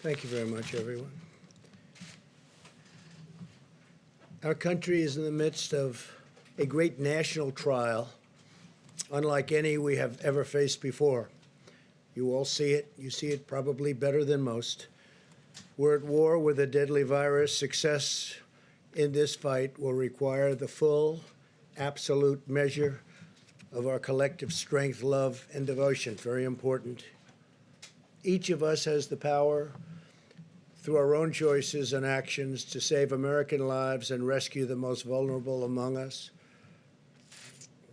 Thank you very much, everyone. Our country is in the midst of a great national trial, unlike any we have ever faced before. You all see it. You see it probably better than most. We're at war with a deadly virus. Success in this fight will require the full, absolute measure of our collective strength, love, and devotion. Very important. Each of us has the power, through our own choices and actions, to save American lives and rescue the most vulnerable among us.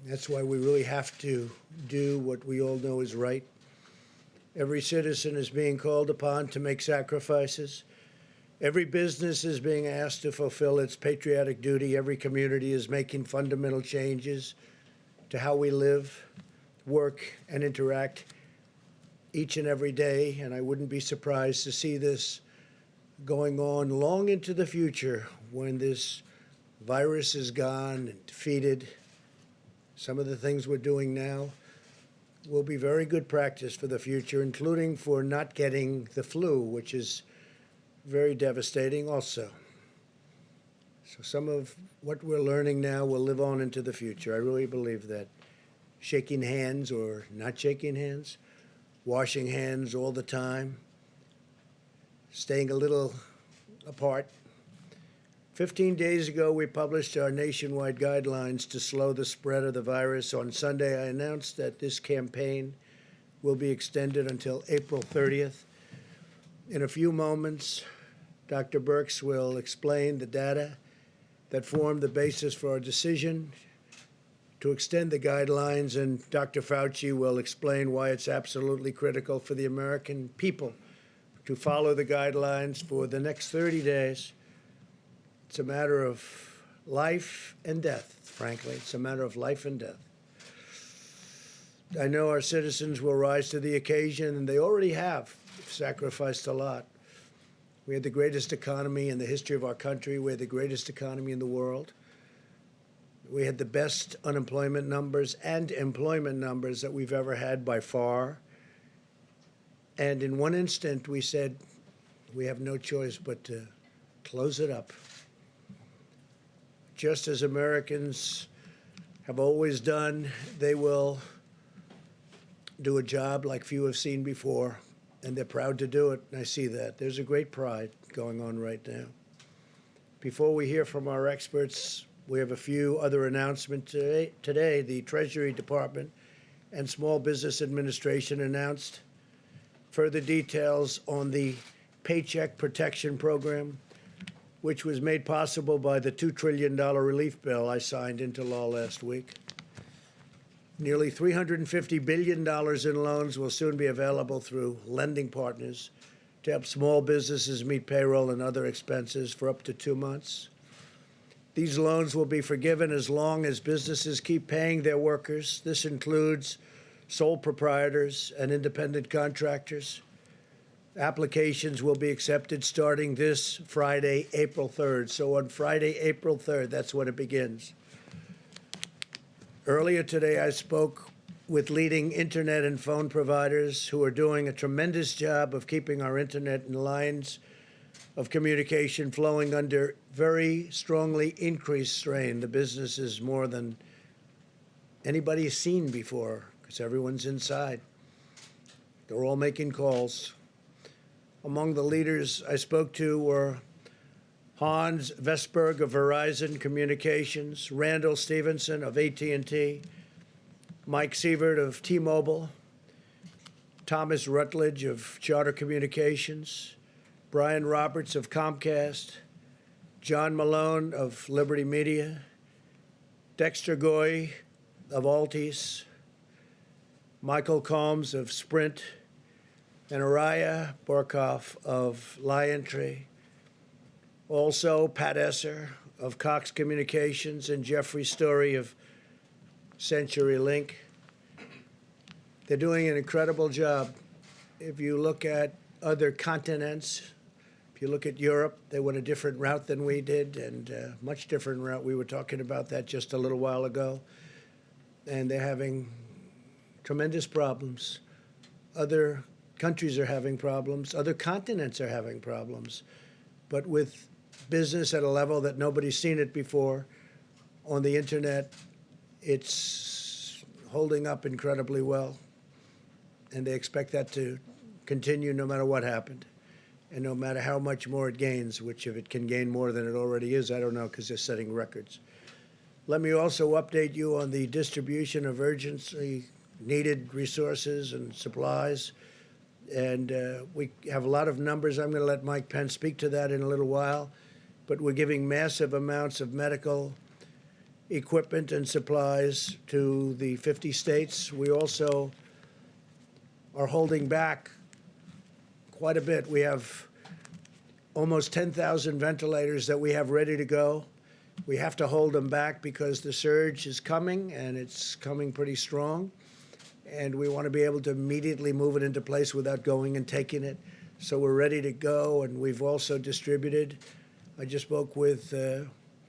That's why we really have to do what we all know is right. Every citizen is being called upon to make sacrifices. Every business is being asked to fulfill its patriotic duty. Every community is making fundamental changes to how we live, work, and interact each and every day. And I wouldn't be surprised to see this going on long into the future when this virus is gone and defeated. Some of the things we're doing now will be very good practice for the future, including for not getting the flu, which is very devastating also. So some of what we're learning now will live on into the future. I really believe that. Shaking hands or not shaking hands, washing hands all the time, staying a little apart. 15 days ago, we published our nationwide guidelines to slow the spread of the virus. On Sunday, I announced that this campaign will be extended until April 30th. In a few moments, Dr. BIRX will explain the data that formed the basis for our decision to extend the guidelines, and Dr. FAUCI will explain why it's absolutely critical for the American people to follow the guidelines for the next 30 days. It's a matter of life and death, frankly. It's a matter of life and death. I know our citizens will rise to the occasion, and they already have sacrificed a lot. We had the greatest economy in the history of our country. We had the greatest economy in the world. We had the best unemployment numbers and employment numbers that we've ever had by far. And in one instant, we said, we have no choice but to close it up. Just as Americans have always done, they will do a job like few have seen before, and they're proud to do it, and I see that. There's a great pride going on right now. Before we hear from our experts, we have a few other announcements today. The Treasury Department and Small Business Administration announced further details on the Paycheck Protection Program, which was made possible by the $2 trillion relief bill I signed into law last week. Nearly $350 billion in loans will soon be available through lending partners to help small businesses meet payroll and other expenses for up to 2 months. These loans will be forgiven as long as businesses keep paying their workers. This includes sole proprietors and independent contractors. Applications will be accepted starting this Friday, April 3rd. So on Friday, April 3rd, that's when it begins. Earlier today, I spoke with leading internet and phone providers who are doing a tremendous job of keeping our internet and lines of communication flowing under very strongly increased strain. The business is more than anybody's seen before because everyone's inside. They're all making calls. Among the leaders I spoke to were Hans Vestberg of Verizon Communications, Randall Stevenson of AT&T, Mike Sievert of T-Mobile, Thomas Rutledge of Charter Communications, Brian Roberts of Comcast, John Malone of Liberty Media, Dexter Goy of Altice, Michael Combs of Sprint, and Araya Borkoff of LionTree. Also, Pat Esser of Cox Communications and Jeffrey Story of CenturyLink. They're doing an incredible job. If you look at other continents, if you look at Europe, they went a different route than we did, and a much different route. We were talking about that just a little while ago. And they're having tremendous problems. Other countries are having problems. Other continents are having problems. But with business at a level that nobody's seen it before, on the internet, it's holding up incredibly well. And they expect that to continue no matter what happened. And no matter how much more it gains, which if it can gain more than it already is, I don't know, because they're setting records. Let me also update you on the distribution of urgently needed resources and supplies. And we have a lot of numbers. I'm going to let Mike Pence speak to that in a little while. But we're giving massive amounts of medical equipment and supplies to the 50 states. We also are holding back quite a bit. We have almost 10,000 ventilators that we have ready to go. We have to hold them back because the surge is coming, and it's coming pretty strong. And we want to be able to immediately move it into place without going and taking it. So we're ready to go, and we've also distributed. I just spoke with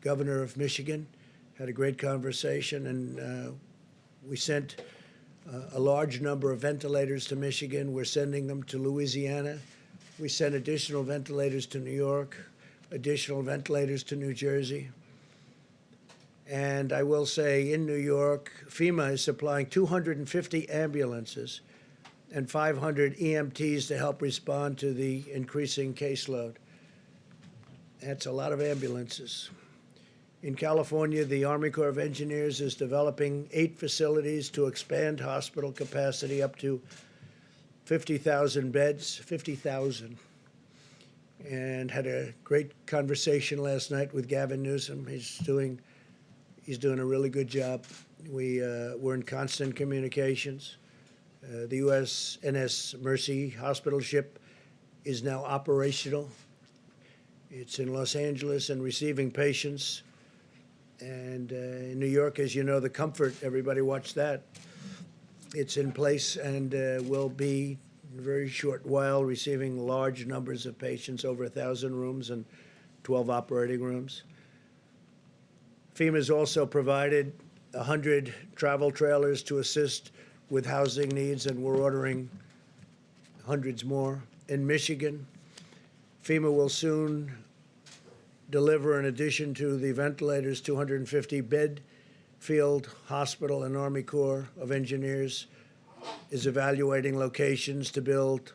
Governor of Michigan, had a great conversation, and we sent a large number of ventilators to Michigan. We're sending them to Louisiana. We sent additional ventilators to New York, additional ventilators to New Jersey. And I will say in New York, FEMA is supplying 250 ambulances and 500 EMTs to help respond to the increasing caseload. That's a lot of ambulances. In California, the Army Corps of Engineers is developing 8 facilities to expand hospital capacity up to 50,000 beds, 50,000. And had a great conversation last night with Gavin Newsom. He's doing a really good job. We're in constant communications. The USNS Mercy hospital ship is now operational. It's in Los Angeles and receiving patients. And in New York, as you know, the Comfort, everybody watched that. It's in place and will be in a very short while receiving large numbers of patients, over 1,000 rooms and 12 operating rooms. FEMA has also provided 100 travel trailers to assist with housing needs, and we're ordering hundreds more. In Michigan, FEMA will soon deliver, in addition to the ventilators, 250-bed field hospital, and Army Corps of Engineers is evaluating locations to build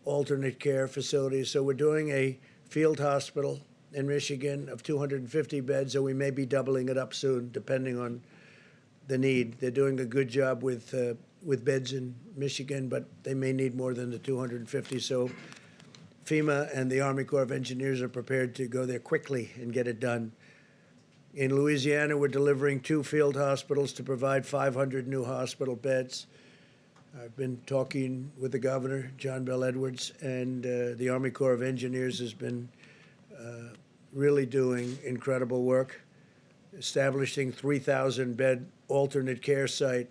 alternate care facilities. So we're doing a field hospital in Michigan of 250 beds, and we may be doubling it up soon, depending on the need. They're doing a good job with beds in Michigan, but they may need more than the 250. So FEMA and the Army Corps of Engineers are prepared to go there quickly and get it done. In Louisiana, we're delivering 2 field hospitals to provide 500 new hospital beds. I've been talking with the governor, John Bell Edwards, and the Army Corps of Engineers has been really doing incredible work, establishing 3,000-bed alternate care site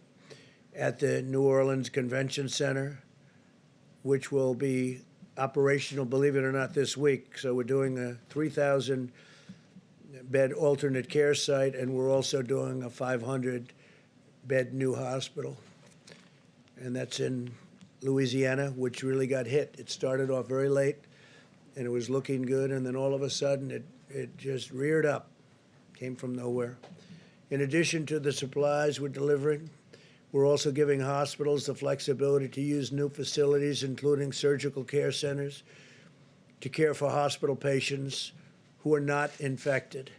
at the New Orleans Convention Center, which will be operational, believe it or not, this week. So we're doing a 3,000-bed alternate care site, and we're also doing a 500-bed new hospital. And that's in Louisiana, which really got hit. It started off very late, and it was looking good, and then all of a sudden it just reared up, came from nowhere. In addition to the supplies we're delivering, we're also giving hospitals the flexibility to use new facilities, including surgical care centers, to care for hospital patients who are not infected.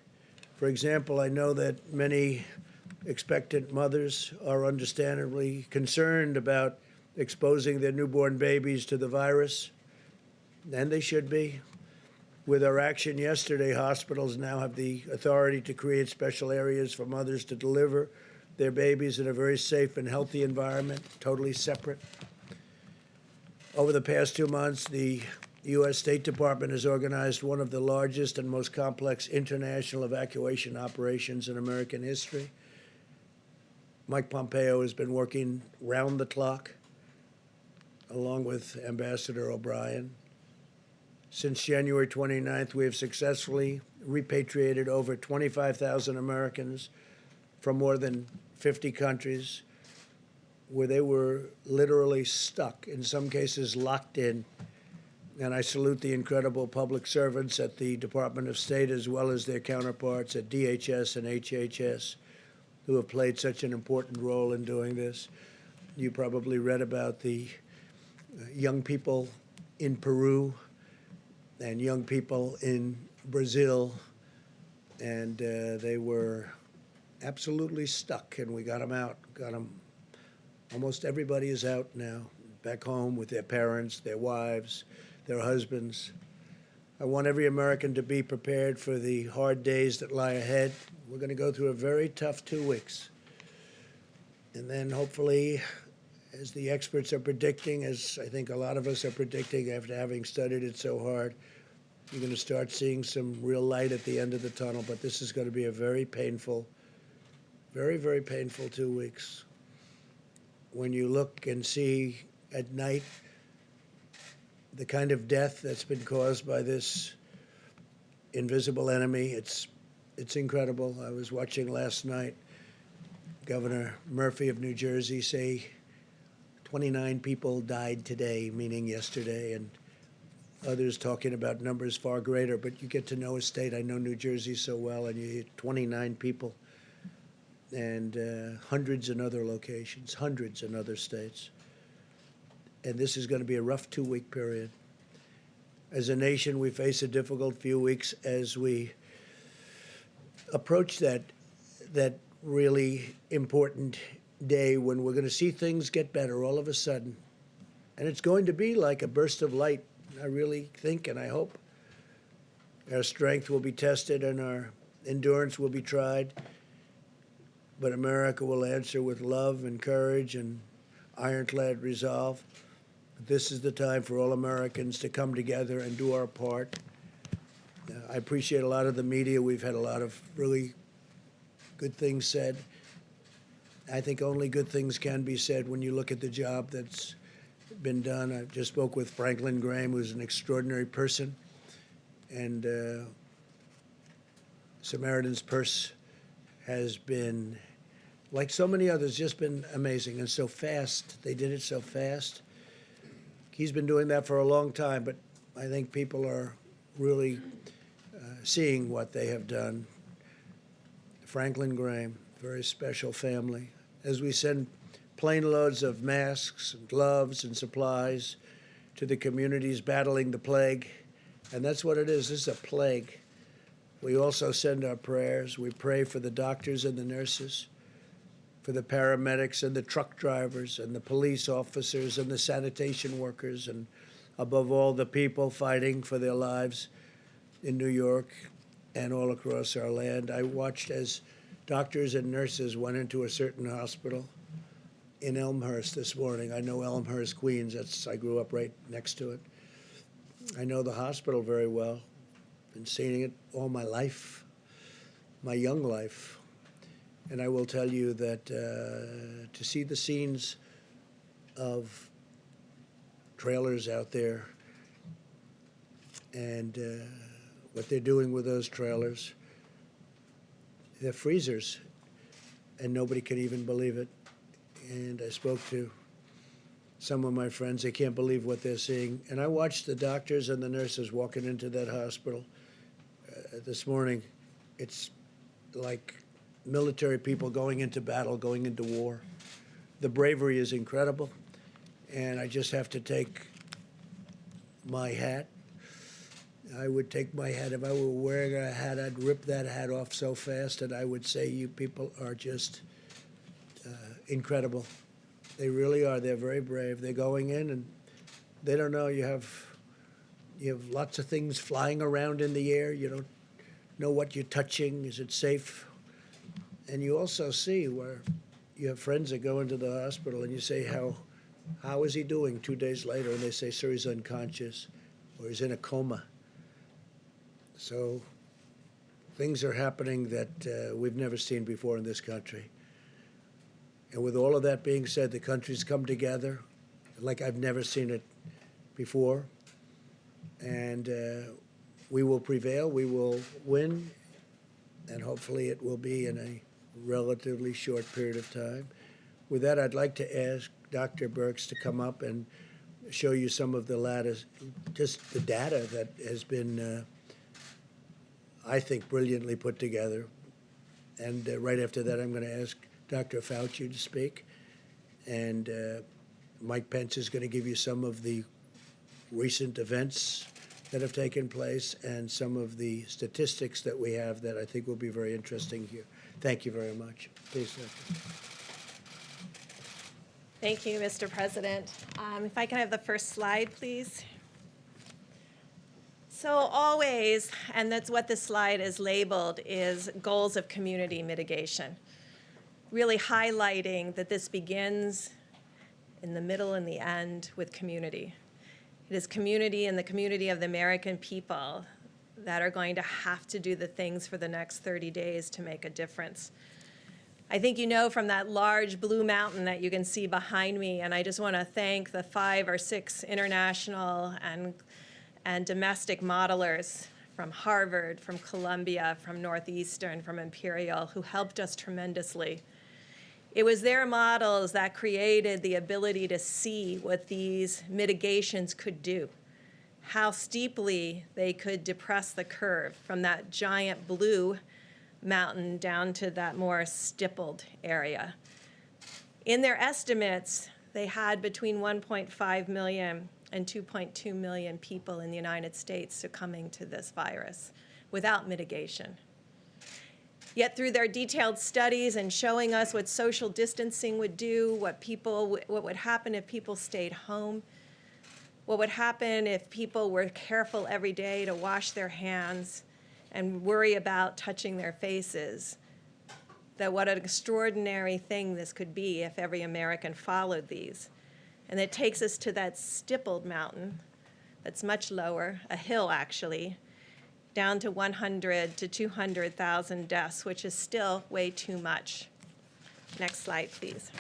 For example, I know that many expectant mothers are understandably concerned about exposing their newborn babies to the virus, and they should be. With our action yesterday, hospitals now have the authority to create special areas for mothers to deliver their babies in a very safe and healthy environment, totally separate. Over the past 2 months, the U.S. State Department has organized one of the largest and most complex international evacuation operations in American history. Mike Pompeo has been working round the clock, along with Ambassador O'Brien. Since January 29th, we have successfully repatriated over 25,000 Americans from more than 50 countries. where they were literally stuck, in some cases locked in. And I salute the incredible public servants at the Department of State as well as their counterparts at DHS and HHS who have played such an important role in doing this. You probably read about the young people in Peru and young people in Brazil, and they were absolutely stuck, and we got them out, got them. Almost everybody is out now, back home with their parents, their wives, their husbands. I want every American to be prepared for the hard days that lie ahead. We're going to go through a very tough 2 weeks. And then hopefully, as the experts are predicting, as I think a lot of us are predicting after having studied it so hard, you're going to start seeing some real light at the end of the tunnel. But this is going to be a very painful, very, very painful 2 weeks. When you look and see at night the kind of death that's been caused by this invisible enemy, it's incredible. I was watching last night Governor Murphy of New Jersey say 29 people died today, meaning yesterday, and others talking about numbers far greater. But you get to know a state. I know New Jersey so well, and you hear 29 people, and hundreds in other locations, hundreds in other states. And this is going to be a rough 2-week period. As a nation, we face a difficult few weeks as we approach that really important day when we're going to see things get better all of a sudden. And it's going to be like a burst of light, I really think, and I hope. Our strength will be tested and our endurance will be tried. But America will answer with love and courage and ironclad resolve. This is the time for all Americans to come together and do our part. I appreciate a lot of the media. We've had a lot of really good things said. I think only good things can be said when you look at the job that's been done. I just spoke with Franklin Graham, who's an extraordinary person. And Samaritan's Purse has been, like so many others, just been amazing and so fast. They did it so fast. He's been doing that for a long time, but I think people are really seeing what they have done. Franklin Graham, very special family. As we send plane loads of masks and gloves and supplies to the communities battling the plague, and that's what it is. This is a plague. We also send our prayers. We pray for the doctors and the nurses, for the paramedics and the truck drivers and the police officers and the sanitation workers, and above all, the people fighting for their lives in New York and all across our land. I watched as doctors and nurses went into a certain hospital in Elmhurst this morning. I know Elmhurst, Queens. I grew up right next to it. I know the hospital very well. Been seeing it all my life, my young life. And I will tell you that to see the scenes of trailers out there and what they're doing with those trailers, they're freezers, and nobody can even believe it. And I spoke to some of my friends. They can't believe what they're seeing. And I watched the doctors and the nurses walking into that hospital this morning. It's like military people going into battle, going into war. The bravery is incredible, and I just have to take my hat. I would take my hat. If I were wearing a hat, I'd rip that hat off so fast, and I would say you people are just incredible. They really are. They're very brave. They're going in, and they don't know. You have lots of things flying around in the air. You don't know what you're touching. Is it safe? And you also see where you have friends that go into the hospital and you say, how is he doing 2 days later? And they say, sir, he's unconscious or he's in a coma. So things are happening that we've never seen before in this country. And with all of that being said, the country's come together like I've never seen it before. And we will prevail, we will win, and hopefully it will be in a relatively short period of time. With that, I'd like to ask Dr. BIRX to come up and show you some of the latest, just the data that has been, I think, brilliantly put together. And right after that, I'm going to ask Dr. FAUCI to speak. And Mike Pence is going to give you some of the recent events that have taken place and some of the statistics that we have that I think will be very interesting here. Thank you very much. Please, Dr. Thank you, Mr. President. If I can have the first slide, please. So always, and that's what this slide is labeled, is goals of community mitigation, really highlighting that this begins in the middle and the end with community. It is community and the community of the American people that are going to have to do the things for the next 30 days to make a difference. I think you know from that large blue mountain that you can see behind me, and I just want to thank the 5 or 6 international and domestic modelers from Harvard, from Columbia, from Northeastern, from Imperial, who helped us tremendously. It was their models that created the ability to see what these mitigations could do, how steeply they could depress the curve from that giant blue mountain down to that more stippled area. In their estimates, they had between 1.5 million and 2.2 million people in the United States succumbing to this virus without mitigation. Yet through their detailed studies and showing us what social distancing would do, what would happen if people stayed home, what would happen if people were careful every day to wash their hands and worry about touching their faces, that what an extraordinary thing this could be if every American followed these. And it takes us to that stippled mountain that's much lower, a hill actually, down to 100 to 200,000 deaths, which is still way too much. Next slide, please.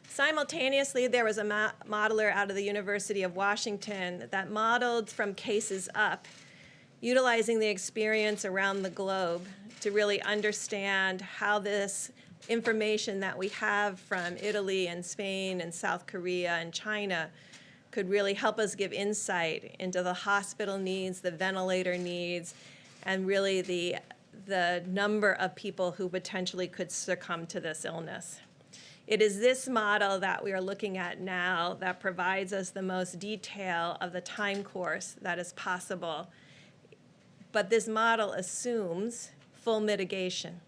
Simultaneously, there was a modeler out of the University of Washington that modeled from cases up, utilizing the experience around the globe to really understand how this information that we have from Italy and Spain and South Korea and China could really help us give insight into the hospital needs, the ventilator needs, and really the number of people who potentially could succumb to this illness. It is this model that we are looking at now that provides us the most detail of the time course that is possible. But this model assumes full mitigation.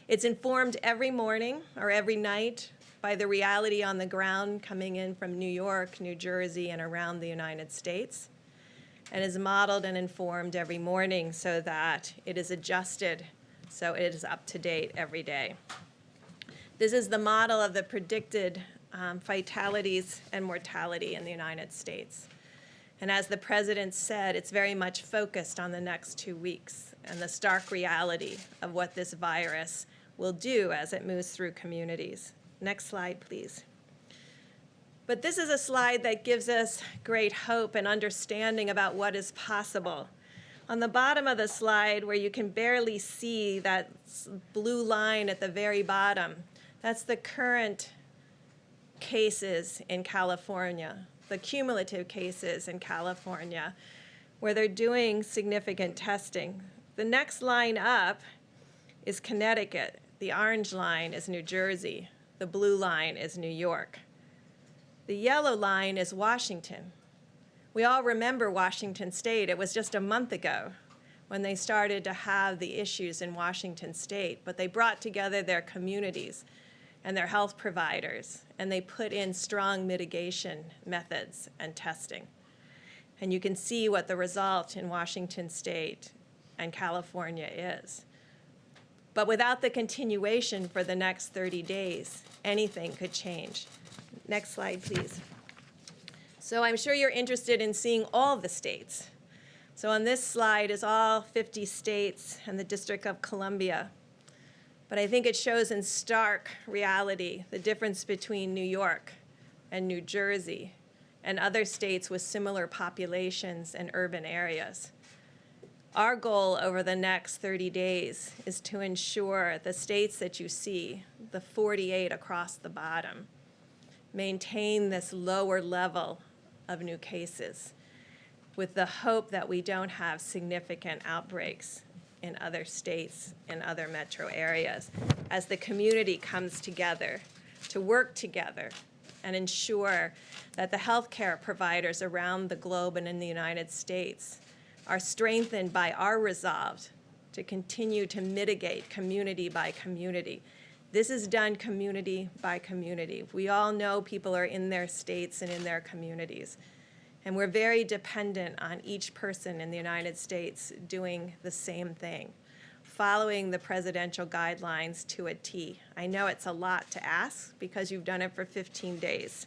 It's informed every morning or every night by the reality on the ground coming in from New York, New Jersey, and around the United States, and is modeled and informed every morning so that it is adjusted so it is up to date every day. This is the model of the predicted fatalities and mortality in the United States. And as the president said, it's very much focused on the next 2 weeks and the stark reality of what this virus will do as it moves through communities. Next slide, please. But this is a slide that gives us great hope and understanding about what is possible. On the bottom of the slide, where you can barely see that blue line at the very bottom, that's the current cases in California, the cumulative cases in California, where they're doing significant testing. The next line up is Connecticut. The orange line is New Jersey. The blue line is New York. The yellow line is Washington. We all remember Washington State. It was just a month ago when they started to have the issues in Washington State, but they brought together their communities and their health providers, and they put in strong mitigation methods and testing. And you can see what the result in Washington State and California is. But without the continuation for the next 30 days, anything could change. Next slide, please. So I'm sure you're interested in seeing all the states. So on this slide is all 50 states and the District of Columbia. But I think it shows in stark reality the difference between New York and New Jersey and other states with similar populations and urban areas. Our goal over the next 30 days is to ensure the states that you see, the 48 across the bottom, maintain this lower level of new cases with the hope that we don't have significant outbreaks in other states and other metro areas as the community comes together to work together and ensure that the healthcare providers around the globe and in the United States are strengthened by our resolve to continue to mitigate community by community. This is done community by community. We all know people are in their states and in their communities. And we're very dependent on each person in the United States doing the same thing, following the presidential guidelines to a T. I know it's a lot to ask because you've done it for 15 days.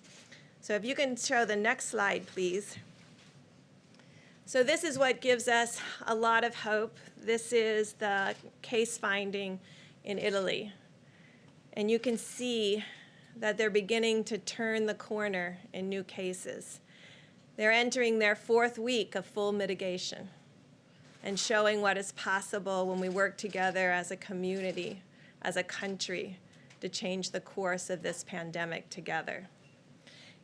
So if you can show the next slide, please. So this is what gives us a lot of hope. This is the case finding in Italy. And you can see that they're beginning to turn the corner in new cases. They're entering their 4th week of full mitigation and showing what is possible when we work together as a community, as a country, to change the course of this pandemic together.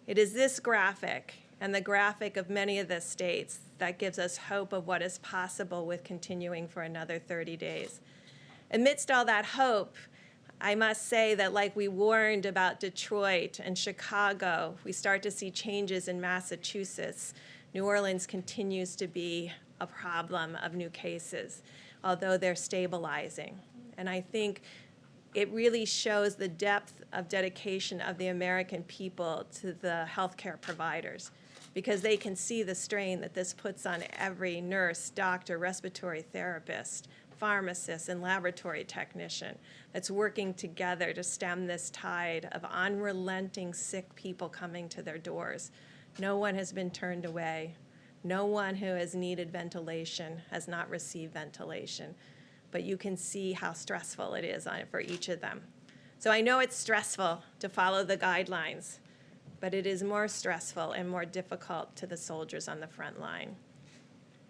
It is this graphic and the graphic of many of the states that gives us hope of what is possible with continuing for another 30 days. Amidst all that hope, I must say that like we warned about Detroit and Chicago, we start to see changes in Massachusetts. New Orleans continues to be a problem of new cases, although they're stabilizing. And I think it really shows the depth of dedication of the American people to the healthcare providers, because they can see the strain that this puts on every nurse, doctor, respiratory therapist, pharmacist, and laboratory technician that's working together to stem this tide of unrelenting sick people coming to their doors. No one has been turned away. No one who has needed ventilation has not received ventilation. But you can see how stressful it is for each of them. So I know it's stressful to follow the guidelines, but it is more stressful and more difficult to the soldiers on the front line.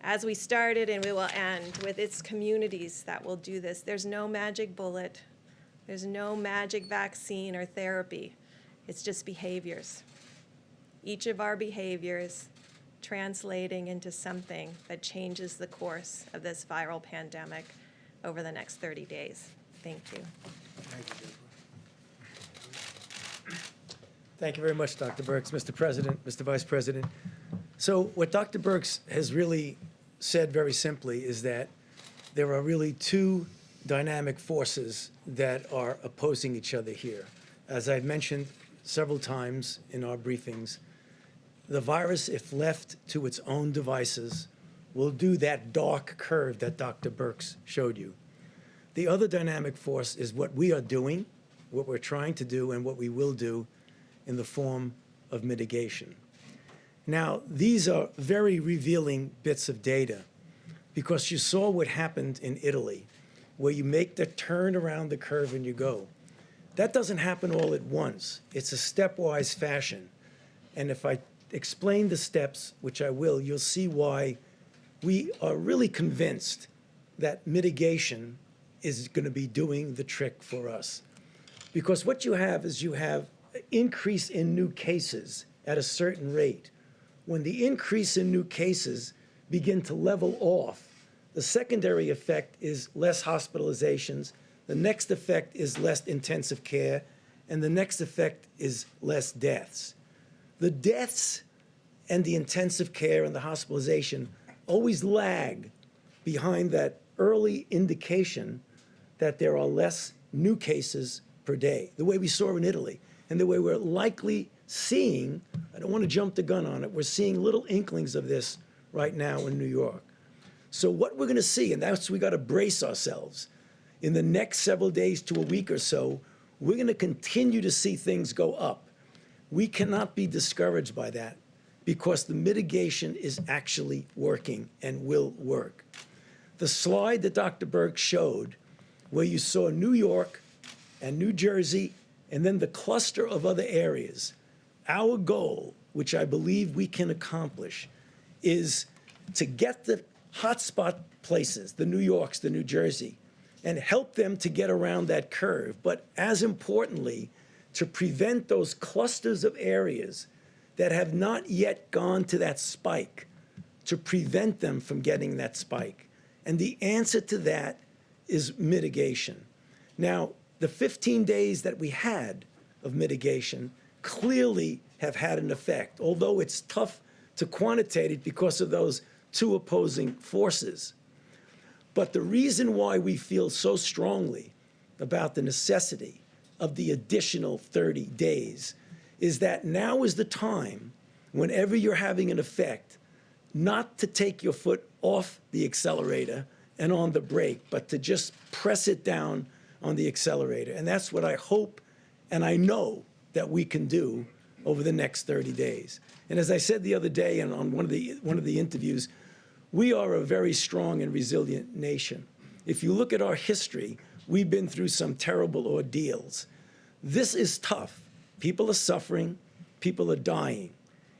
As we started, and we will end, with its communities that will do this, there's no magic bullet. There's no magic vaccine or therapy. It's just behaviors. Each of our behaviors translating into something that changes the course of this viral pandemic over the next 30 days. Thank you. Thank you, Deborah. Thank you very much, Dr. BIRX, Mr. President, Mr. Vice President. So what Dr. BIRX has really said very simply is that there are really two dynamic forces that are opposing each other here. As I've mentioned several times in our briefings, the virus, if left to its own devices, will do that dark curve that Dr. BIRX showed you. The other dynamic force is what we are doing, what we're trying to do, and what we will do in the form of mitigation. Now, these are very revealing bits of data, because you saw what happened in Italy, where you make the turn around the curve and you go. That doesn't happen all at once. It's a stepwise fashion. And if I explain the steps, which I will, you'll see why we are really convinced that mitigation is going to be doing the trick for us. Because what you have is you have an increase in new cases at a certain rate. When the increase in new cases begin to level off, the secondary effect is less hospitalizations, the next effect is less intensive care, and the next effect is less deaths. The deaths and the intensive care and the hospitalization always lag behind that early indication that there are less new cases per day, the way we saw in Italy, and the way we're likely seeing, I don't want to jump the gun on it, we're seeing little inklings of this right now in New York. So what we're going to see, and that's we got to brace ourselves, in the next several days to a week or so, we're going to continue to see things go up. We cannot be discouraged by that because the mitigation is actually working and will work. The slide that Dr. BIRX showed, where you saw New York and New Jersey and then the cluster of other areas, our goal, which I believe we can accomplish, is to get the hotspot places, the New Yorks, the New Jersey, and help them to get around that curve. But as importantly, to prevent those clusters of areas that have not yet gone to that spike, to prevent them from getting that spike. And the answer to that is mitigation. Now, the 15 days that we had of mitigation clearly have had an effect, although it's tough to quantitate it because of those two opposing forces. But the reason why we feel so strongly about the necessity of the additional 30 days is that now is the time, whenever you're having an effect, not to take your foot off the accelerator and on the brake, but to just press it down on the accelerator. And that's what I hope and I know that we can do over the next 30 days. And as I said the other day and on one of the interviews, we are a very strong and resilient nation. If you look at our history, we've been through some terrible ordeals. This is tough. People are suffering, people are dying.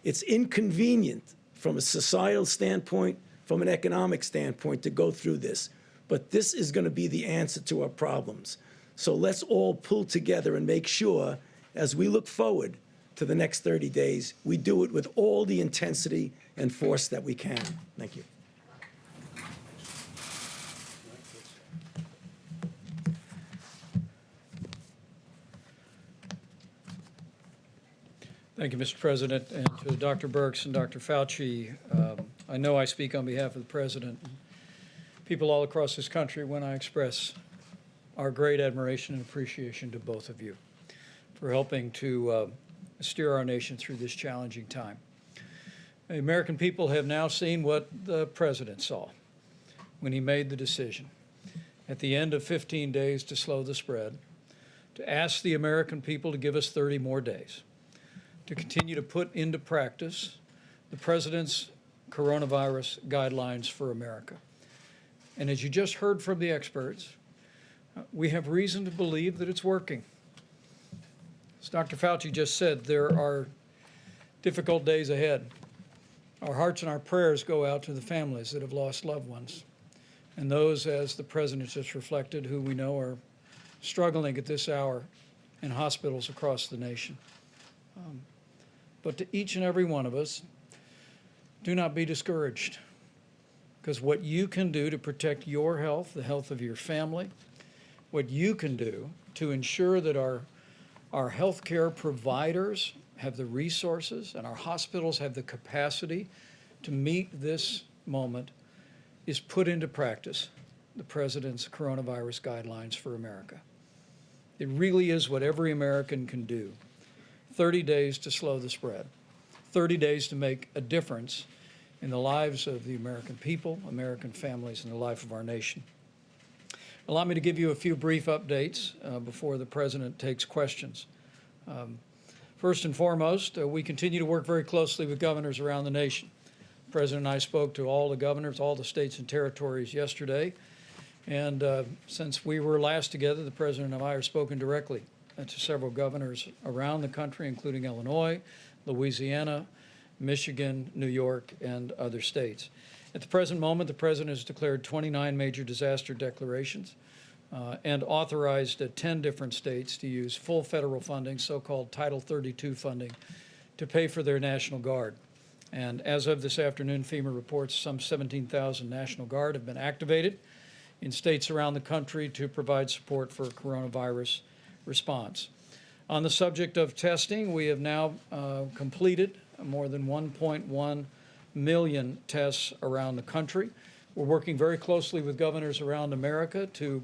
It's inconvenient from a societal standpoint, from an economic standpoint to go through this. But this is going to be the answer to our problems. So let's all pull together and make sure, as we look forward to the next 30 days, we do it with all the intensity and force that we can. Thank you. Thank you, Mr. President, and to Dr. BIRX and Dr. FAUCI. I know I speak on behalf of the President and people all across this country when I express our great admiration and appreciation to both of you for helping to steer our nation through this challenging time. The American people have now seen what the President saw when he made the decision at the end of 15 days to slow the spread, to ask the American people to give us 30 more days, to continue to put into practice the President's coronavirus guidelines for America. And as you just heard from the experts, we have reason to believe that it's working. As Dr. FAUCI just said, there are difficult days ahead. Our hearts and our prayers go out to the families that have lost loved ones, and those, as the President just reflected, who we know are struggling at this hour in hospitals across the nation. But to each and every one of us, do not be discouraged, because what you can do to protect your health, the health of your family, what you can do to ensure that our healthcare providers have the resources and our hospitals have the capacity to meet this moment is put into practice the President's coronavirus guidelines for America. It really is what every American can do. 30 days to slow the spread, 30 days to make a difference in the lives of the American people, American families, and the life of our nation. Allow me to give you a few brief updates before the President takes questions. First and foremost, we continue to work very closely with governors around the nation. The President and I spoke to all the governors, all the states and territories yesterday, and since we were last together, the President and I have spoken directly to several governors around the country, including Illinois, Louisiana, Michigan, New York, and other states. At the present moment, the President has declared 29 major disaster declarations and authorized 10 different states to use full federal funding, so-called Title 32 funding, to pay for their National Guard. And as of this afternoon, FEMA reports some 17,000 National Guard have been activated in states around the country to provide support for coronavirus response. On the subject of testing, we have now completed more than 1.1 million tests around the country. We're working very closely with governors around America to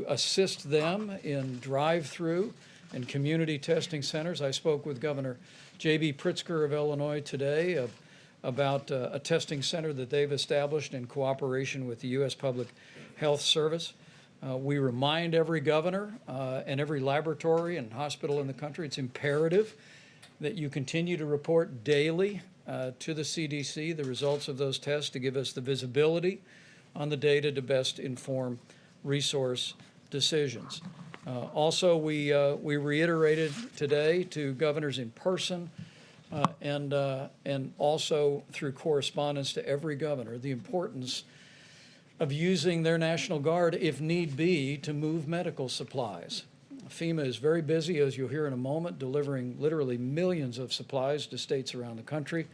assist them in drive-through and community testing centers. I spoke with Governor J.B. Pritzker of Illinois today about a testing center that they've established in cooperation with the U.S. Public Health Service. We remind every governor and every laboratory and hospital in the country it's imperative that you continue to report daily to the CDC the results of those tests to give us the visibility on the data to best inform resource decisions. Also, we reiterated today to governors in person and also through correspondence to every governor the importance of using their National Guard, if need be, to move medical supplies. FEMA is very busy, as you'll hear in a moment, delivering literally millions of supplies to states around the country.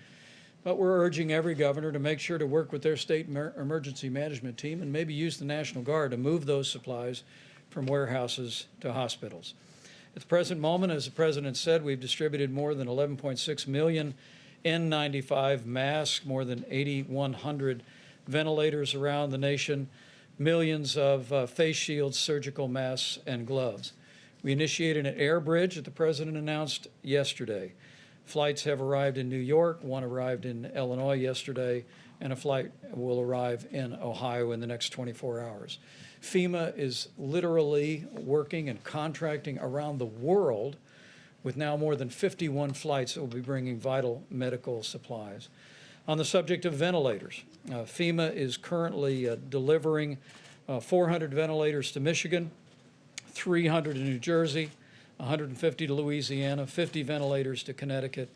But we're urging every governor to make sure to work with their state emergency management team and maybe use the National Guard to move those supplies from warehouses to hospitals. At the present moment, as the President said, we've distributed more than 11.6 million N95 masks, more than 8,100 ventilators around the nation, millions of face shields, surgical masks, and gloves. We initiated an air bridge that the President announced yesterday. Flights have arrived in New York, one arrived in Illinois yesterday, and a flight will arrive in Ohio in the next 24 hours. FEMA is literally working and contracting around the world with now more than 51 flights that will be bringing vital medical supplies. On the subject of ventilators, FEMA is currently delivering 400 ventilators to Michigan, 300 to New Jersey, 150 to Louisiana, 50 ventilators to Connecticut,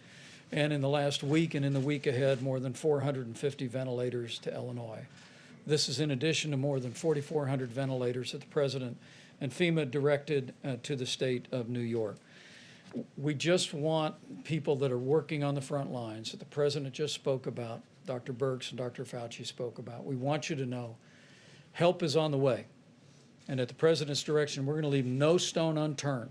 and in the last week and in the week ahead, more than 450 ventilators to Illinois. This is in addition to more than 4,400 ventilators that the President and FEMA directed to the state of New York. We just want people that are working on the front lines that the President just spoke about, Dr. BIRX and Dr. FAUCI spoke about. We want you to know help is on the way. And at the President's direction, we're going to leave no stone unturned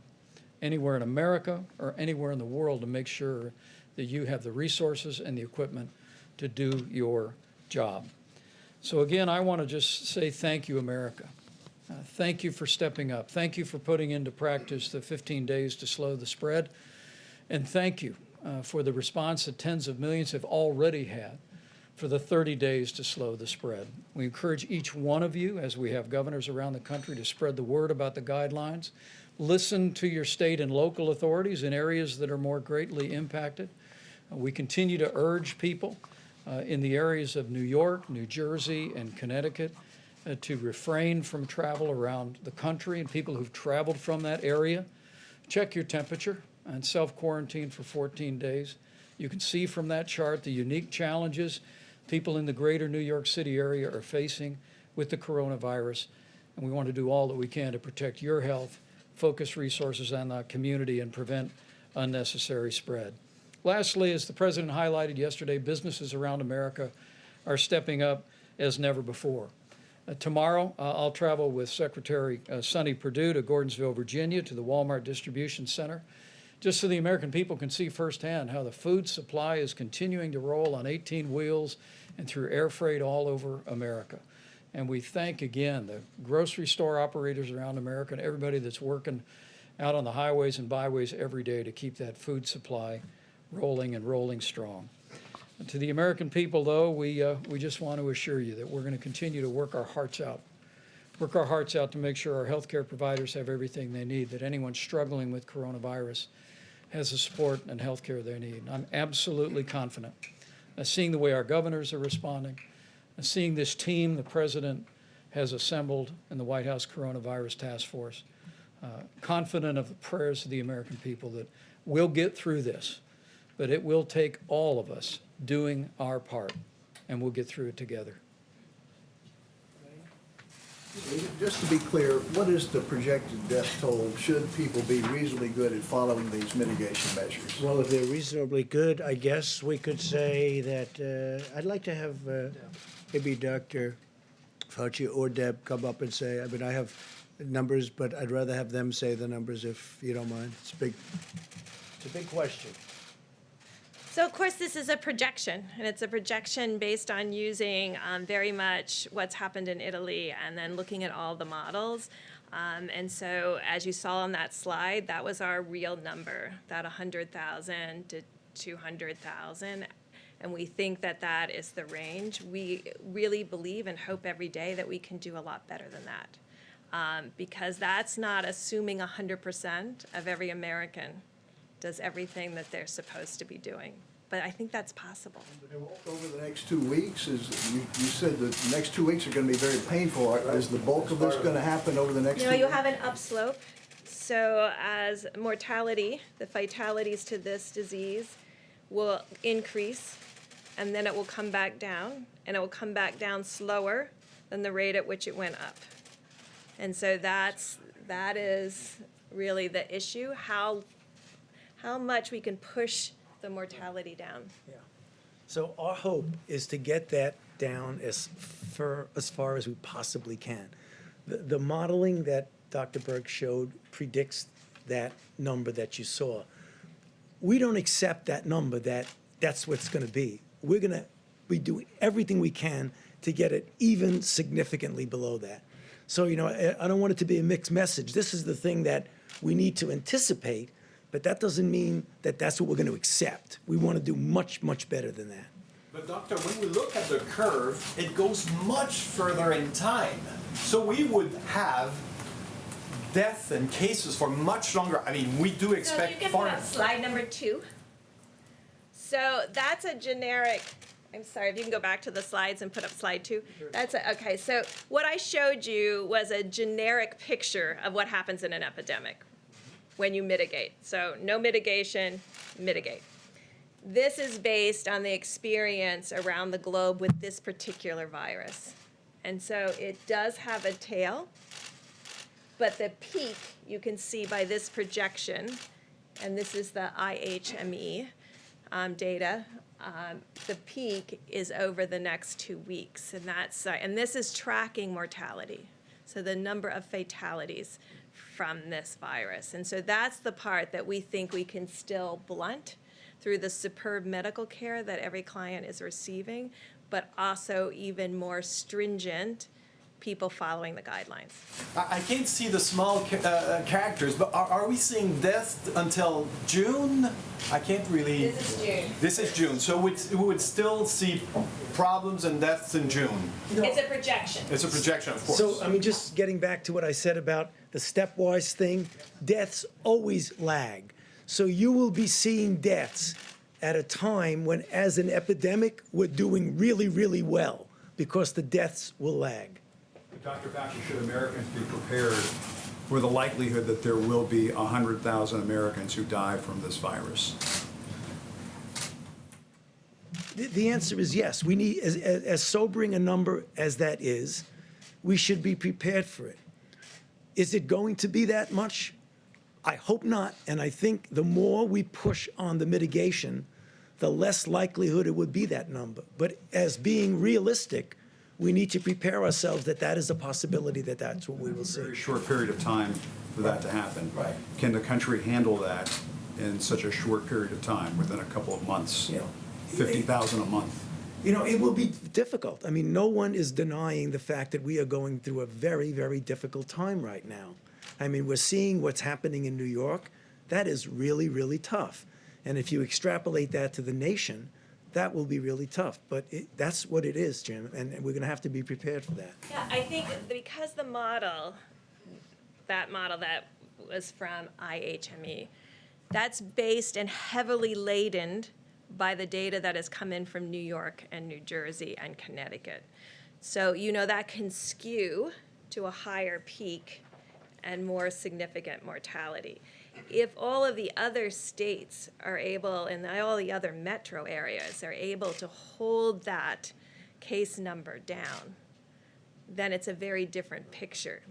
anywhere in America or anywhere in the world to make sure that you have the resources and the equipment to do your job. So again, I want to just say thank you, America. Thank you for stepping up. Thank you for putting into practice the 15 days to slow the spread. And thank you for the response that tens of millions have already had for the 30 days to slow the spread. We encourage each one of you, as we have governors around the country, to spread the word about the guidelines. Listen to your state and local authorities in areas that are more greatly impacted. We continue to urge people in the areas of New York, New Jersey, and Connecticut to refrain from travel around the country, and people who've traveled from that area, check your temperature and self-quarantine for 14 days. You can see from that chart the unique challenges people in the greater New York City area are facing with the coronavirus, and we want to do all that we can to protect your health, focus resources on the community, and prevent unnecessary spread. Lastly, as the President highlighted yesterday, businesses around America are stepping up as never before. Tomorrow, I'll travel with Secretary Sonny Perdue to Gordonsville, Virginia, to the Walmart Distribution Center, just so the American people can see firsthand how the food supply is continuing to roll on 18 wheels and through air freight all over America. And we thank again the grocery store operators around America and everybody that's working out on the highways and byways every day to keep that food supply rolling and rolling strong. And to the American people, though, we just want to assure you that we're going to continue to work our hearts out to make sure our healthcare providers have everything they need, that anyone struggling with coronavirus has the support and healthcare they need. I'm absolutely confident, seeing the way our governors are responding, seeing this team the President has assembled in the White House Coronavirus Task Force, confident of the prayers of the American people that we'll get through this, but it will take all of us doing our part, and we'll get through it together. Just to be clear, what is the projected death toll should people be reasonably good at following these mitigation measures? Well, if they're reasonably good, I guess we could say that I'd like to have maybe Dr. Fauci or Deb come up and say, I mean, I have numbers, but I'd rather have them say the numbers if you don't mind. It's a big question. So of course, this is a projection, and it's a projection based on using very much what's happened in Italy and then looking at all the models. And so as you saw on that slide, that was our real number, that 100,000 to 200,000. And we think that that is the range. We really believe and hope every day that we can do a lot better than that, because that's not assuming 100% of every American does everything that they're supposed to be doing. But I think that's possible. Over the next 2 weeks, you said the next 2 weeks are going to be very painful. Is the bulk of this going to happen over the next 2 weeks? You have an upslope. So as mortality, the fatalities to this disease will increase, and then it will come back down, and it will come back down slower than the rate at which it went up. And so that is really the issue, how much we can push the mortality down. Yeah. So our hope is to get that down as far as we possibly can. The modeling that Dr. Berg showed predicts that number that you saw. We don't accept that number that's what's going to be. We're going to be doing everything we can to get it even significantly below that. So, you know, I don't want it to be a mixed message. This is the thing that we need to anticipate, but that doesn't mean that that's what we're going to accept. We want to do much, much better than that. But doctor, when we look at the curve, it goes much further in time. So we would have death and cases for much longer. I mean, we do expect So you can put up slide number 2. So that's a generic, I'm sorry, if you can go back to the slides and put up slide 2. Okay, so what I showed you was a generic picture of what happens in an epidemic when you mitigate. So no mitigation, mitigate. This is based on the experience around the globe with this particular virus. And so it does have a tail, but the peak you can see by this projection, and this is the IHME data, the peak is over the next 2 weeks, and this is tracking mortality, so the number of fatalities from this virus. And so that's the part that we think we can still blunt through the superb medical care that every client is receiving, but also even more stringent people following the guidelines. I can't see the small characters, but are we seeing death until June? I can't really. This is June. This is June, so we would still see problems and deaths in June. It's a projection. It's a projection, of course. So, I mean, just getting back to what I said about the stepwise thing, deaths always lag. So you will be seeing deaths at a time when, as an epidemic, we're doing really, really well because the deaths will lag. Dr. Fauci, should Americans be prepared for the likelihood that there will be 100,000 Americans who die from this virus? The answer is yes. We need, as sobering a number as that is, we should be prepared for it. Is it going to be that much? I hope not, and I think the more we push on the mitigation, the less likelihood it would be that number. But as being realistic, we need to prepare ourselves that that is a possibility, that that's what we will see. A very short period of time for that to happen. Right. Can the country handle that in such a short period of time, within a couple of months? You know, 50,000 a month. You know, it will be difficult. I mean, no one is denying the fact that we are going through a very, very difficult time right now. I mean, we're seeing what's happening in New York. That is really, really tough. And if you extrapolate that to the nation, that will be really tough. But that's what it is, Jim, and we're going to have to be prepared for that. Yeah, I think because the model that was from IHME, that's based and heavily laden by the data that has come in from New York and New Jersey and Connecticut. So, you know, that can skew to a higher peak and more significant mortality. If all of the other states are able, and all the other metro areas are able to hold that case number down, then it's a very different picture.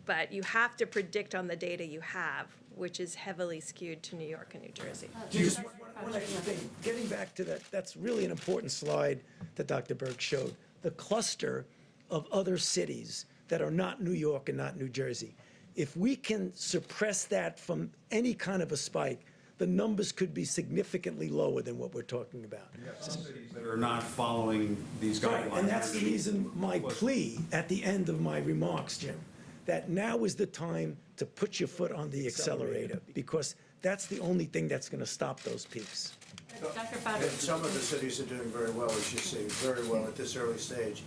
But you have to predict on the data you have, which is heavily skewed to New York and New Jersey. Just one extra thing, getting back to that, that's really an important slide that Dr. Berg showed. The cluster of other cities that are not New York and not New Jersey. If we can suppress that from any kind of a spike, the numbers could be significantly lower than what we're talking about. Some cities that are not following these guidelines. And that's the reason my plea at the end of my remarks, Jim, that now is the time to put your foot on the accelerator, because that's the only thing that's going to stop those peaks. Dr. And Fauci. some of the cities are doing very well, as you see, very well at this early stage.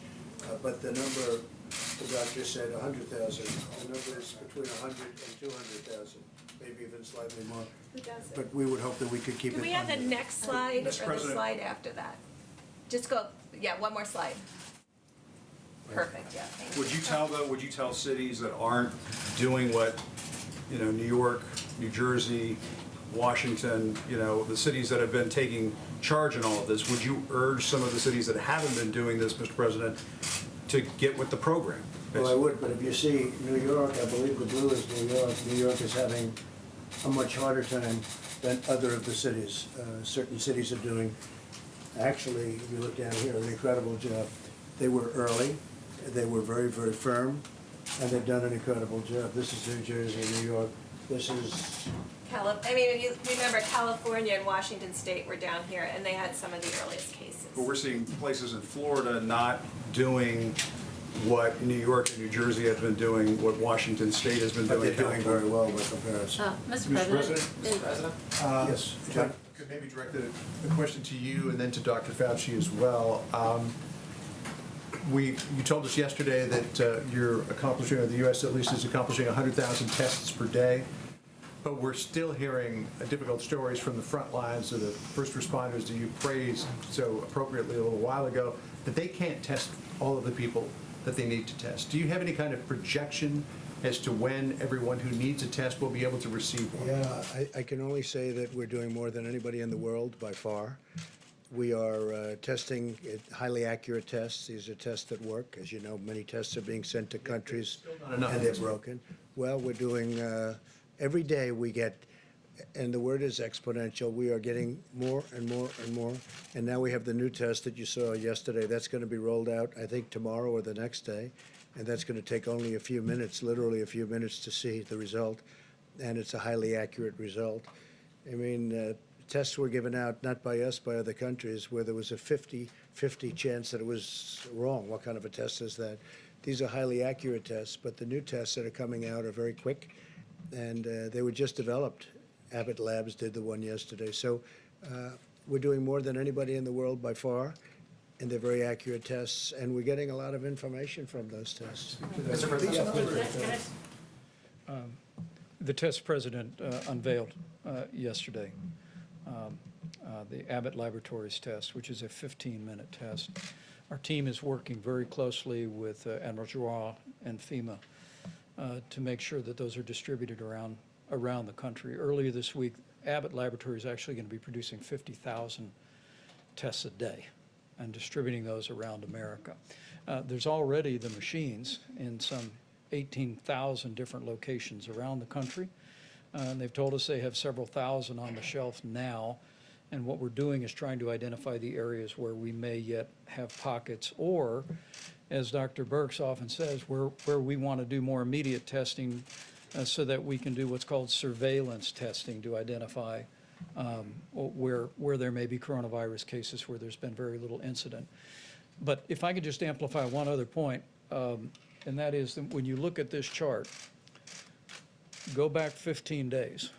But the number, the doctor said 100,000, the number is between 100 and 200,000, maybe even slightly more. But we would hope that we could keep it Can we have the under. next slide or the President. slide after that? Just go, yeah, one more slide. Perfect, yeah, thank you. Would you tell cities that aren't doing what, you know, New York, New Jersey, Washington, you know, the cities that have been taking charge in all of this, would you urge some of the cities that haven't been doing this, Mr. President, to get with the program. Well, I would, but if you see New York, I believe the blue is New York. New York is having a much harder time than other of the cities. Certain cities are doing, actually, if you look down here, an incredible job. They were early, they were very, very firm, and they've done an incredible job. This is New Jersey, New York. This is, I mean, if you remember, California and Washington State were down here, and they had some of the earliest cases. But we're seeing places in Florida not doing what New York and New Jersey have been doing, what Washington State has been but doing. they're doing very well with comparison. Mr. Mr. President. President? Yes, John? Could maybe direct a question to you and then to Dr. Fauci as well. You told us yesterday that you're accomplishing, or the U.S. at least is accomplishing 100,000 tests per day, but we're still hearing difficult stories from the front lines of the first responders that you praised so appropriately a little while ago, that they can't test all of the people that they need to test. Do you have any kind of projection as to when everyone who needs a test will be able to receive one? Yeah, I can only say that we're doing more than anybody in the world by far. We are testing highly accurate tests. These are tests that work. As you know, many tests are being sent to countries not enough, and they're is it? broken. Well, we're doing, every day we get, and the word is exponential, we are getting more and more and more. And now we have the new test that you saw yesterday. That's going to be rolled out, I think, tomorrow or the next day. And that's going to take only a few minutes, literally a few minutes to see the result. And it's a highly accurate result. I mean, tests were given out, not by us, by other countries, where there was a 50-50 chance that it was wrong. What kind of a test is that? These are highly accurate tests, but the new tests that are coming out are very quick, and they were just developed. Abbott Labs did the one yesterday. So we're doing more than anybody in the world by far, and they're very accurate tests, and we're getting a lot of information from those tests. The test president unveiled yesterday, the Abbott Laboratories test, which is a 15-minute test. Our team is working very closely with Admiral Giroir and FEMA to make sure that those are distributed around the country. Earlier this week, Abbott Laboratories is actually going to be producing 50,000 tests a day and distributing those around America. There's already the machines in some 18,000 different locations around the country. And they've told us they have several thousand on the shelf now. And what we're doing is trying to identify the areas where we may yet have pockets, or, as Dr. BIRX often says, where we want to do more immediate testing so that we can do what's called surveillance testing to identify where there may be coronavirus cases where there's been very little incident. But if I could just amplify one other point, and that is that when you look at this chart, go back 15 days.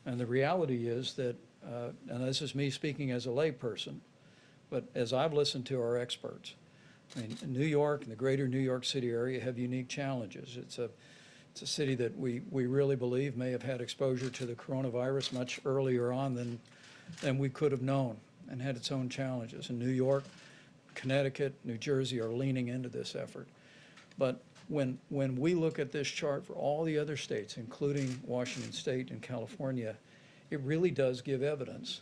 And the reality is that, and this is me speaking as a layperson, but as I've listened to our experts, I mean, New York and the greater New York City area have unique challenges. It's a city that we really believe may have had exposure to the coronavirus much earlier on than we could have known, and had its own challenges. And New York, Connecticut, New Jersey are leaning into this effort. But when we look at this chart for all the other states, including Washington State and California, it really does give evidence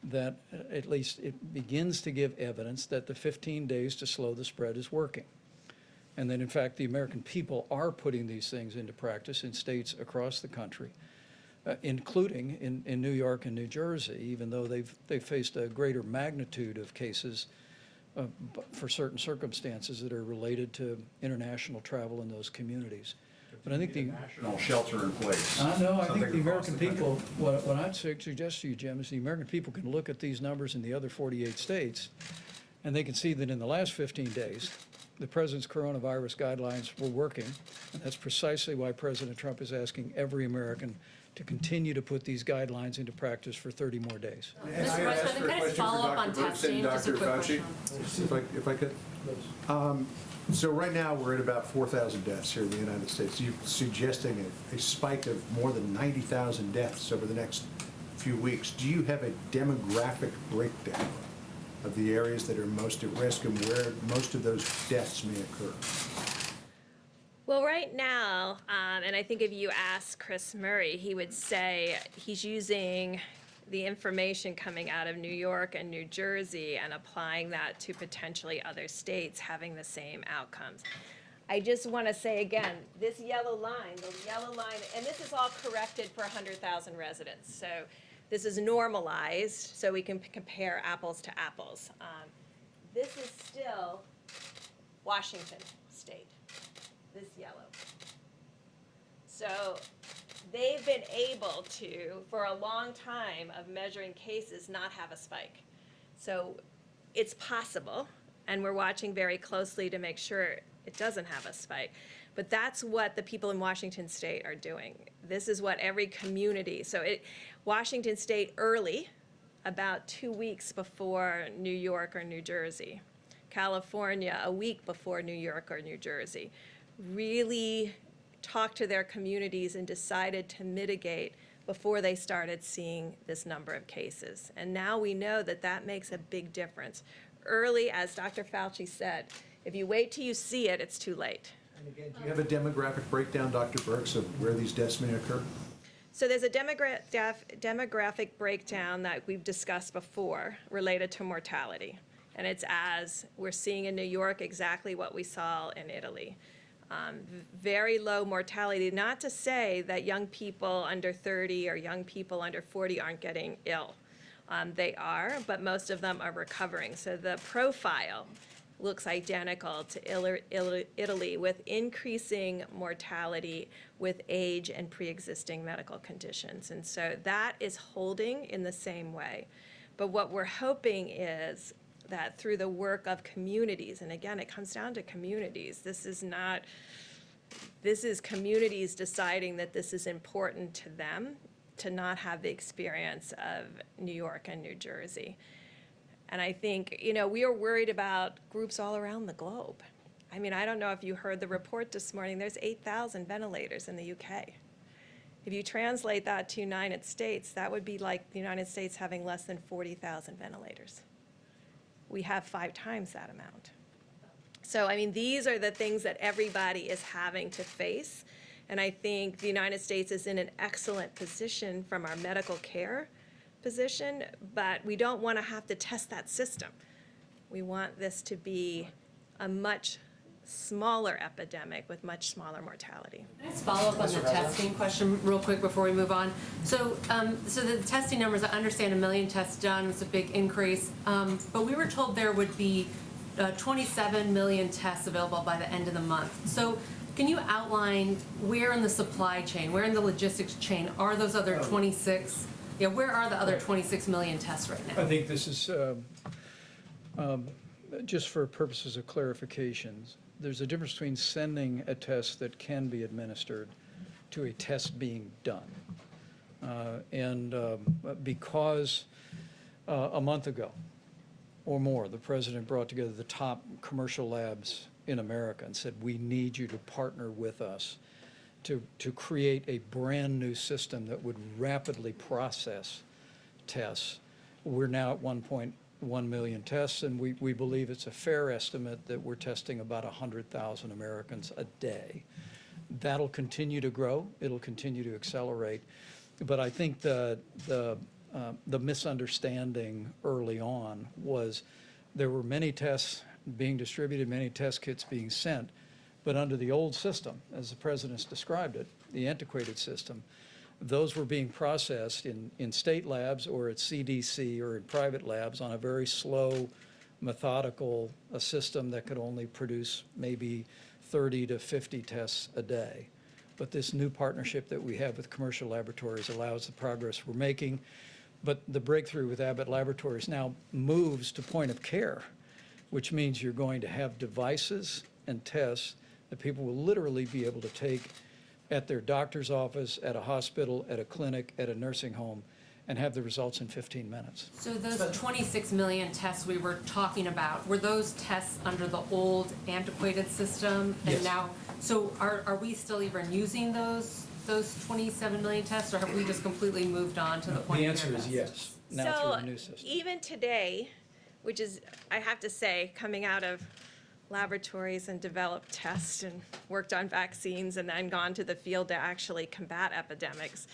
that, at least it begins to give evidence that the 15 days to slow the spread is working. And that, in fact, the American people are putting these things into practice in states across the country, including in New York and New Jersey, even though they've faced a greater magnitude of cases for certain circumstances that are related to international travel in those communities. But I think the National shelter in place. I know, I think Something the across American the country. people, what I'd suggest to you, Jim, is the American people can look at these numbers in the other 48 states, and they can see that in the last 15 days, the president's coronavirus guidelines were working, and that's precisely why President Trump is asking every American to continue to put these guidelines into practice for 30 more days. Mr. President, can I just follow up on testing? Just a quick question. If I could. So right now, we're at about 4,000 deaths here in the United States. You're suggesting a spike of more than 90,000 deaths over the next few weeks. Do you have a demographic breakdown of the areas that are most at risk and where most of those deaths may occur? Well, right now, and I think if you ask Chris Murray, he would say he's using the information coming out of New York and New Jersey and applying that to potentially other states having the same outcomes. I just want to say again, this yellow line, and this is all corrected for 100,000 residents. So this is normalized so we can compare apples to apples. This is still Washington State, this yellow. So they've been able to, for a long time of measuring cases, not have a spike. So it's possible, and we're watching very closely to make sure it doesn't have a spike. But that's what the people in Washington State are doing. This is what every community, Washington State early, about 2 weeks before New York or New Jersey. California, a week before New York or New Jersey. Really talked to their communities and decided to mitigate before they started seeing this number of cases. And now we know that that makes a big difference. Early, as Dr. FAUCI said, if you wait till you see it, it's too late. And again, do you have a demographic breakdown, Dr. BIRX, of where these deaths may occur? So there's a demographic breakdown that we've discussed before related to mortality. And it's as we're seeing in New York exactly what we saw in Italy. Very low mortality, not to say that young people under 30 or young people under 40 aren't getting ill. They are, but most of them are recovering. So the profile looks identical to Italy with increasing mortality with age and pre-existing medical conditions. And so that is holding in the same way. But what we're hoping is that through the work of communities, and again, it comes down to communities. This is communities deciding that this is important to them to not have the experience of New York and New Jersey. And I think, we are worried about groups all around the globe. I mean, I don't know if you heard the report this morning, there's 8,000 ventilators in the UK. If you translate that to United States, that would be like the United States having less than 40,000 ventilators. We have 5 times that amount. So, I mean, these are the things that everybody is having to face. And I think the United States is in an excellent position from our medical care position, but we don't want to have to test that system. We want this to be a much smaller epidemic with much smaller mortality. Can I just follow up on the testing question real quick before we move on? So the testing numbers, I understand 1 million tests done was a big increase, but we were told there would be 27 million tests available by the end of the month. So can you outline where in the supply chain, where in the logistics chain are those other 26? Yeah, where are the other 26 million tests right now? I think this is, just for purposes of clarifications, there's a difference between sending a test that can be administered to a test being done. Because a month ago or more, the president brought together the top commercial labs in America and said, we need you to partner with us to create a brand new system that would rapidly process tests. We're now at 1.1 million tests, and we believe it's a fair estimate that we're testing about 100,000 Americans a day. That'll continue to grow. It'll continue to accelerate. But I think the misunderstanding early on was there were many tests being distributed, many test kits being sent, but under the old system, as the president's described it, the antiquated system, those were being processed in state labs or at CDC or in private labs on a very slow, methodical system that could only produce maybe 30 to 50 tests a day. But this new partnership that we have with commercial laboratories allows the progress we're making. But the breakthrough with Abbott Laboratories now moves to point of care, which means you're going to have devices and tests that people will literally be able to take at their doctor's office, at a hospital, at a clinic, at a nursing home, and have the results in 15 minutes. So those 26 million tests we were talking about, were those tests under the old antiquated system? And Yes. now, so are we still even using those 27 million tests, or have we just completely moved on to the point The of care answer is tests? yes, now through the new system. Even today, which is, I have to say, coming out of laboratories and developed tests and worked on vaccines and then gone to the field to actually combat epidemics,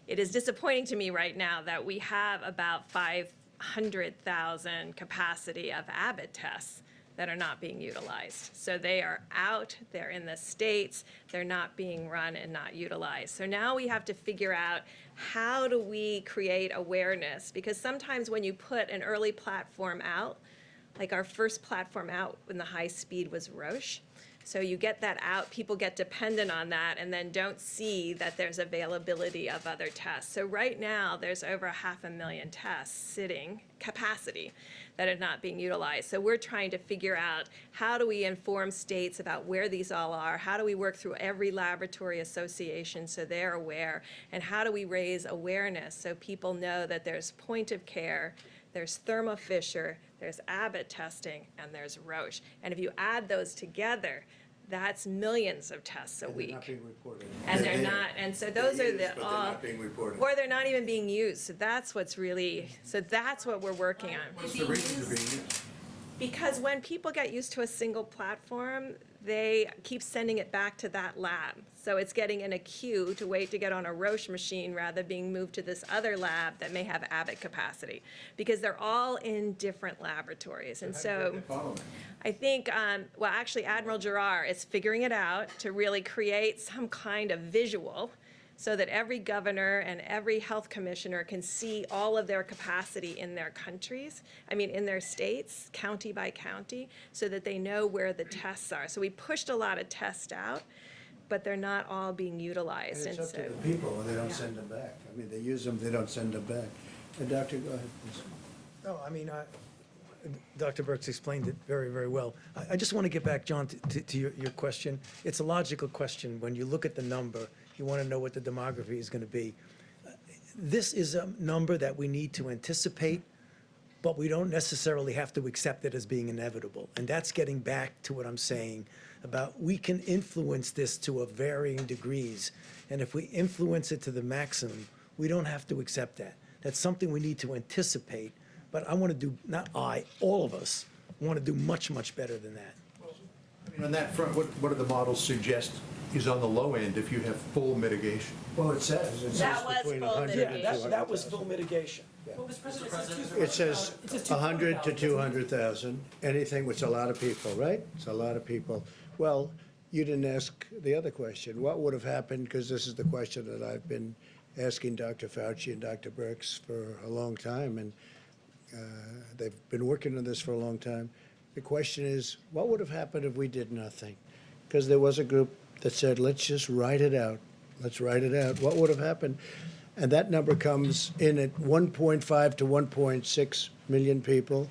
it is disappointing to me right now that we have about 500,000 capacity of Abbott tests that are not being utilized. So they are out, they're in the States, they're not being run and not utilized. So now we have to figure out, how do we create awareness? Because sometimes when you put an early platform out, like our first platform out in the high speed was Roche. So you get that out, people get dependent on that, and then don't see that there's availability of other tests. So right now, there's over 500,000 tests sitting, capacity, that are not being utilized. So we're trying to figure out, how do we inform states about where these all are? How do we work through every laboratory association so they're aware? And how do we raise awareness so people know that there's point of care, there's Thermo Fisher, there's Abbott testing, and there's Roche. And if you add those together, that's millions of tests a They're week. not being reported. And they're not, and so those are the, But they're not being reported. or they're not even being used. So that's what's really, so that's what we're working on. What's the reason they're being used? Because when people get used to a single platform, they keep sending it back to that lab. So it's getting in a queue to wait to get on a Roche machine rather than being moved to this other lab that may have Abbott capacity, because they're all in different laboratories. And so I think, well, actually, Admiral Giroir is figuring it out to really create some kind of visual so that every governor and every health commissioner can see all of their capacity in their countries, in their states, county by county, so that they know where the tests are. So we pushed a lot of tests out, but they're not all being utilized. And it's up to the people, and they don't send them back. They use them, they don't send them back. And Doctor, go ahead, please. No, Dr. Birx explained it very, very well. I just want to get back, John, to your question. It's a logical question. When you look at the number, you want to know what the demography is going to be. This is a number that we need to anticipate, but we don't necessarily have to accept it as being inevitable. And that's getting back to what I'm saying about, we can influence this to a varying degrees. And if we influence it to the maximum, we don't have to accept that. That's something we need to anticipate. But I want to do, not I, all of us want to do much, much better than that. On that front, what do the models suggest is on the low end if you have full mitigation? Well, it says That was between full 100 and mitigation. 200,000. That was full mitigation. It says 100 to 200,000, anything, which is a lot of people, right? It's a lot of people. Well, you didn't ask the other question. What would have happened, because this is the question that I've been asking Dr. Fauci and Dr. Birx for a long time, and they've been working on this for a long time. The question is, what would have happened if we did nothing? Because there was a group that said, let's just write it out. Let's write it out. What would have happened? And that number comes in at 1.5 to 1.6 million people,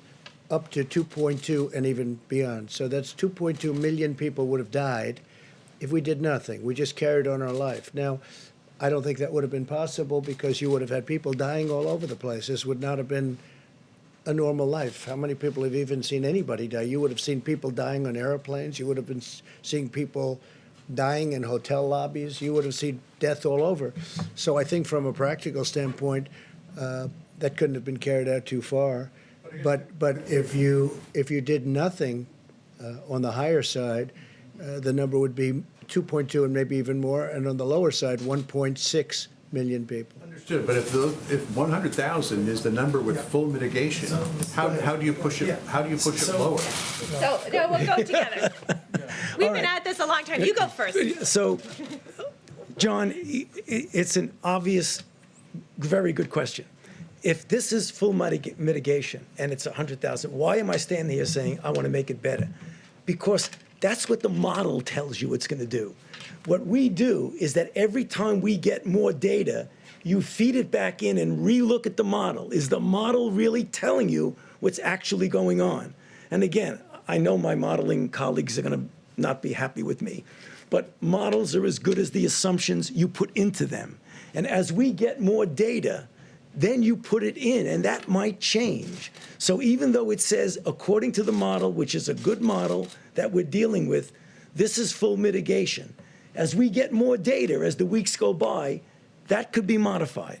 up to 2.2 and even beyond. So that's 2.2 million people would have died if we did nothing. We just carried on our life. Now, I don't think that would have been possible, because you would have had people dying all over the place. This would not have been a normal life. How many people have even seen anybody die? You would have seen people dying on airplanes. You would have been seeing people dying in hotel lobbies. You would have seen death all over. So I think from a practical standpoint, that couldn't have been carried out too far. But if you did nothing on the higher side, the number would be 2.2 and maybe even more, and on the lower side, 1.6 million people. Understood, but if 100,000 is the number with full mitigation, how do you push it? How do you push it lower? So, no, we'll go together. We've been at this a long time. You go first. So, John, it's an obvious, very good question. If this is full mitigation and it's 100,000, why am I standing here saying I want to make it better? Because that's what the model tells you it's going to do. What we do is that every time we get more data, you feed it back in and relook at the model. Is the model really telling you what's actually going on? And again, I know my modeling colleagues are going to not be happy with me, but models are as good as the assumptions you put into them. And as we get more data, then you put it in, and that might change. So even though it says, according to the model, which is a good model that we're dealing with, this is full mitigation. As we get more data, as the weeks go by, that could be modified.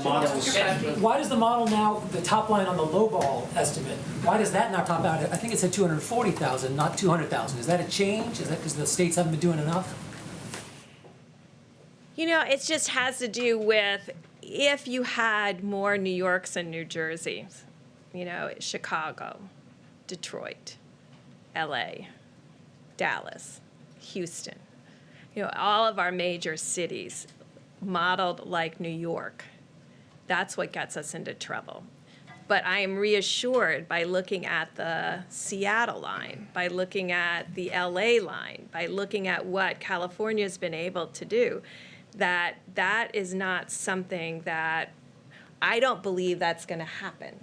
Why does the model now, the top line on the lowball estimate, why does that not top out? I think it said 240,000, not 200,000. Is that a change? Is that because the states haven't been doing enough? It just has to do with if you had more New Yorks and New Jerseys, Chicago, Detroit, LA, Dallas, Houston, all of our major cities modeled like New York. That's what gets us into trouble. But I am reassured by looking at the Seattle line, by looking at the LA line, by looking at what California's been able to do, that that is not something that I don't believe that's going to happen.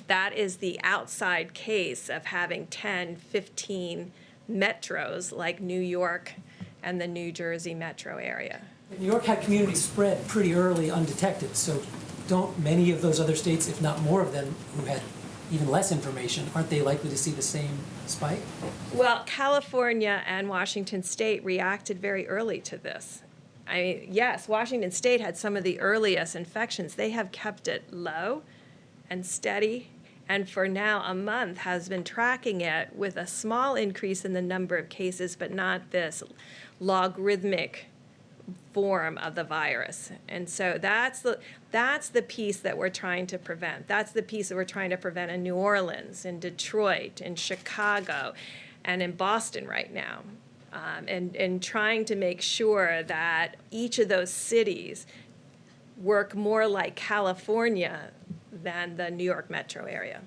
That is the outside case of having 10, 15 metros like New York and the New Jersey metro area. New York had community spread pretty early undetected, so don't many of those other states, if not more of them, who had even less information, aren't they likely to see the same spike? Well, California and Washington State reacted very early to this. I mean, yes, Washington State had some of the earliest infections. They have kept it low and steady, and for now a month has been tracking it with a small increase in the number of cases, but not this logarithmic form of the virus. And so that's the piece that we're trying to prevent. That's the piece that we're trying to prevent in New Orleans, in Detroit, in Chicago, and in Boston right now. And trying to make sure that each of those cities work more like California than the New York metro area.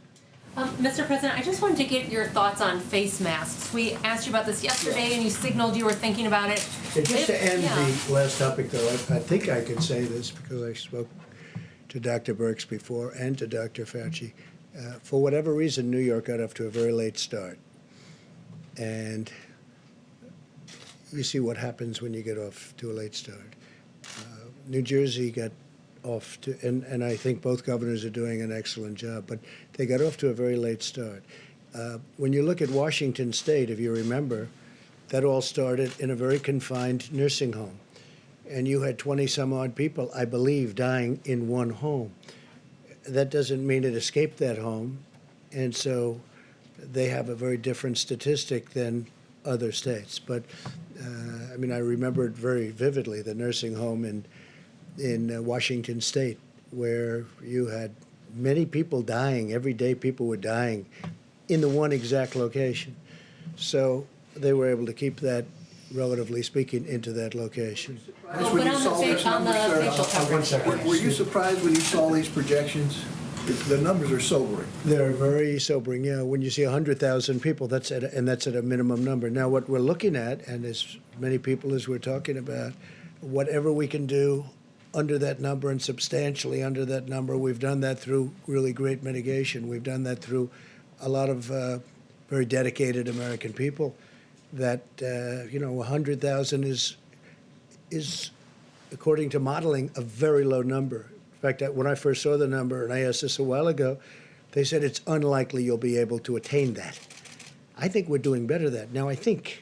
Mr. President, I just wanted to get your thoughts on face masks. We asked you about this yesterday, and you signaled you were thinking about it. And just to end Yeah. the last topic, though, I think I could say this because I spoke to Dr. BIRX before and to Dr. FAUCI. For whatever reason, New York got off to a very late start. And you see what happens when you get off to a late start. New Jersey got off to, and I think both governors are doing an excellent job, but they got off to a very late start. When you look at Washington State, if you remember, that all started in a very confined nursing home. And you had 20-some-odd people, I believe, dying in one home. That doesn't mean it escaped that home, and so they have a very different statistic than other states. But, I mean, I remember it very vividly, the nursing home in Washington State, where you had many people dying. Every day people were dying in the one exact location. So they were able to keep that, relatively speaking, into that location. But on the facial coverage. Were you surprised when you saw these projections? The numbers are sobering. They're very sobering. Yeah, when you see 100,000 people, that's at a minimum number. Now, what we're looking at, and as many people as we're talking about, whatever we can do under that number and substantially under that number, we've done that through really great mitigation. We've done that through a lot of very dedicated American people. That 100,000 is, according to modeling, a very low number. In fact, when I first saw the number, and I asked this a while ago, they said it's unlikely you'll be able to attain that. I think we're doing better than that. Now, I think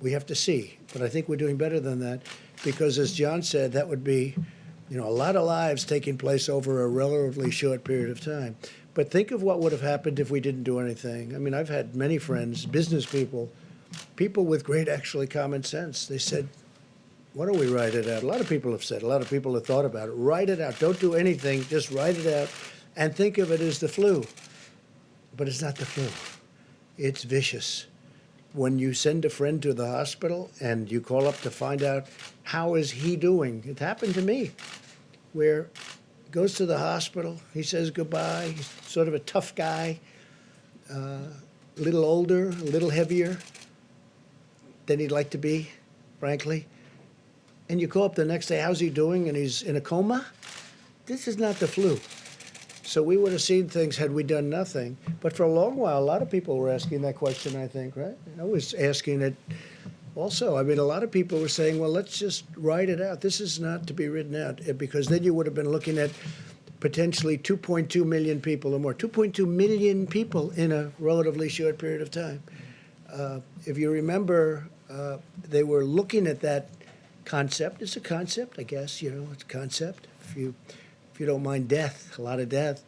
we have to see, but I think we're doing better than that because, as John said, that would be, a lot of lives taking place over a relatively short period of time. But think of what would have happened if we didn't do anything. I mean, I've had many friends, business people with great, actually, common sense. They said, why don't we write it out? A lot of people have said, a lot of people have thought about it. Write it out. Don't do anything. Just write it out and think of it as the flu. But it's not the flu. It's vicious. When you send a friend to the hospital and you call up to find out how is he doing, it happened to me, where he goes to the hospital, he says goodbye, he's sort of a tough guy, a little older, a little heavier than he'd like to be, frankly. And you call up the next day, how's he doing? And he's in a coma? This is not the flu. So we would have seen things had we done nothing. But for a long while, a lot of people were asking that question, I think, right? I was asking it also. I mean, a lot of people were saying, well, let's just write it out. This is not to be written out, because then you would have been looking at potentially 2.2 million people or more. 2.2 million people in a relatively short period of time. If you remember, they were looking at that concept. It's a concept, I guess, it's a concept. If you don't mind death, a lot of death.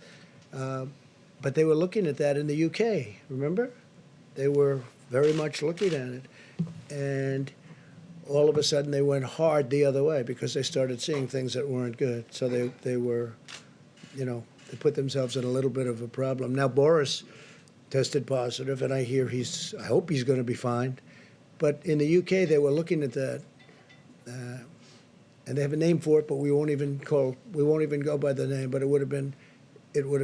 But they were looking at that in the UK, remember? They were very much looking at it. And all of a sudden they went hard the other way because they started seeing things that weren't good. So they were, they put themselves in a little bit of a problem. Now Boris tested positive, and I hope he's going to be fine. But in the UK, they were looking at that, and they have a name for it, but we won't even go by the name. But it would have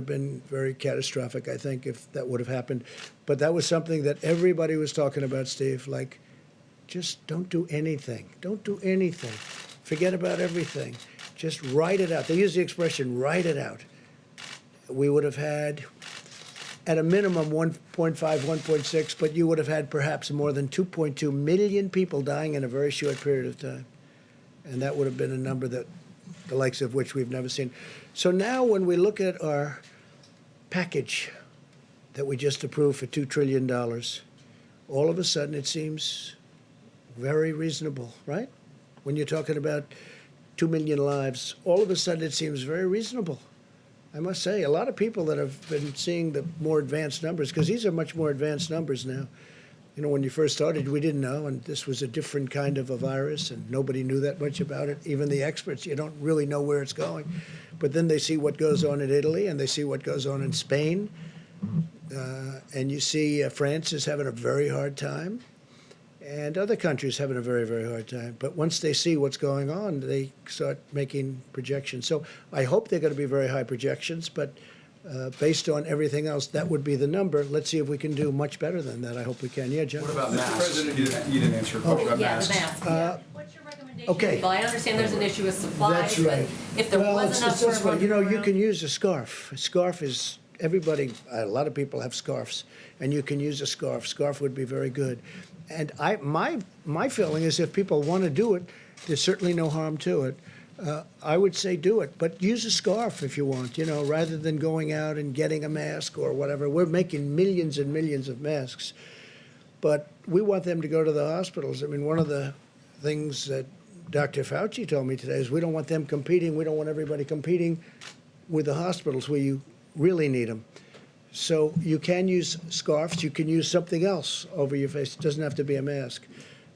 been very catastrophic, I think, if that would have happened. But that was something that everybody was talking about, Steve. Like, just don't do anything. Don't do anything. Forget about everything. Just write it out. They use the expression, write it out. We would have had, at a minimum, 1.5, 1.6, but you would have had perhaps more than 2.2 million people dying in a very short period of time. And that would have been a number that the likes of which we've never seen. So now when we look at our package that we just approved for $2 trillion, all of a sudden it seems very reasonable, right? When you're talking about 2 million lives, all of a sudden it seems very reasonable. I must say, a lot of people that have been seeing the more advanced numbers, because these are much more advanced numbers now. When you first started, we didn't know, and this was a different kind of a virus, and nobody knew that much about it. Even the experts, you don't really know where it's going. But then they see what goes on in Italy, and they see what goes on in Spain. And you see France is having a very hard time, and other countries having a very, very hard time. But once they see what's going on, they start making projections. So I hope they're going to be very high projections, but based on everything else, that would be the number. Let's see if we can do much better than that. I hope we can. Yeah, John? What about masks? You didn't answer a question about Yeah, the masks. mask. What's your recommendation? okay. Well, I understand there's an issue with supplies, That's but right. if there was enough it's for this way. everyone to You go can around- use a scarf. A scarf is, everybody, a lot of people have scarves, and you can use a scarf. Scarf would be very good. And my feeling is if people want to do it, there's certainly no harm to it. I would say do it, but use a scarf if you want, rather than going out and getting a mask or whatever. We're making millions and millions of masks, but we want them to go to the hospitals. I mean, one of the things that Dr. Fauci told me today is we don't want them competing. We don't want everybody competing with the hospitals where you really need them. So you can use scarves. You can use something else over your face. It doesn't have to be a mask.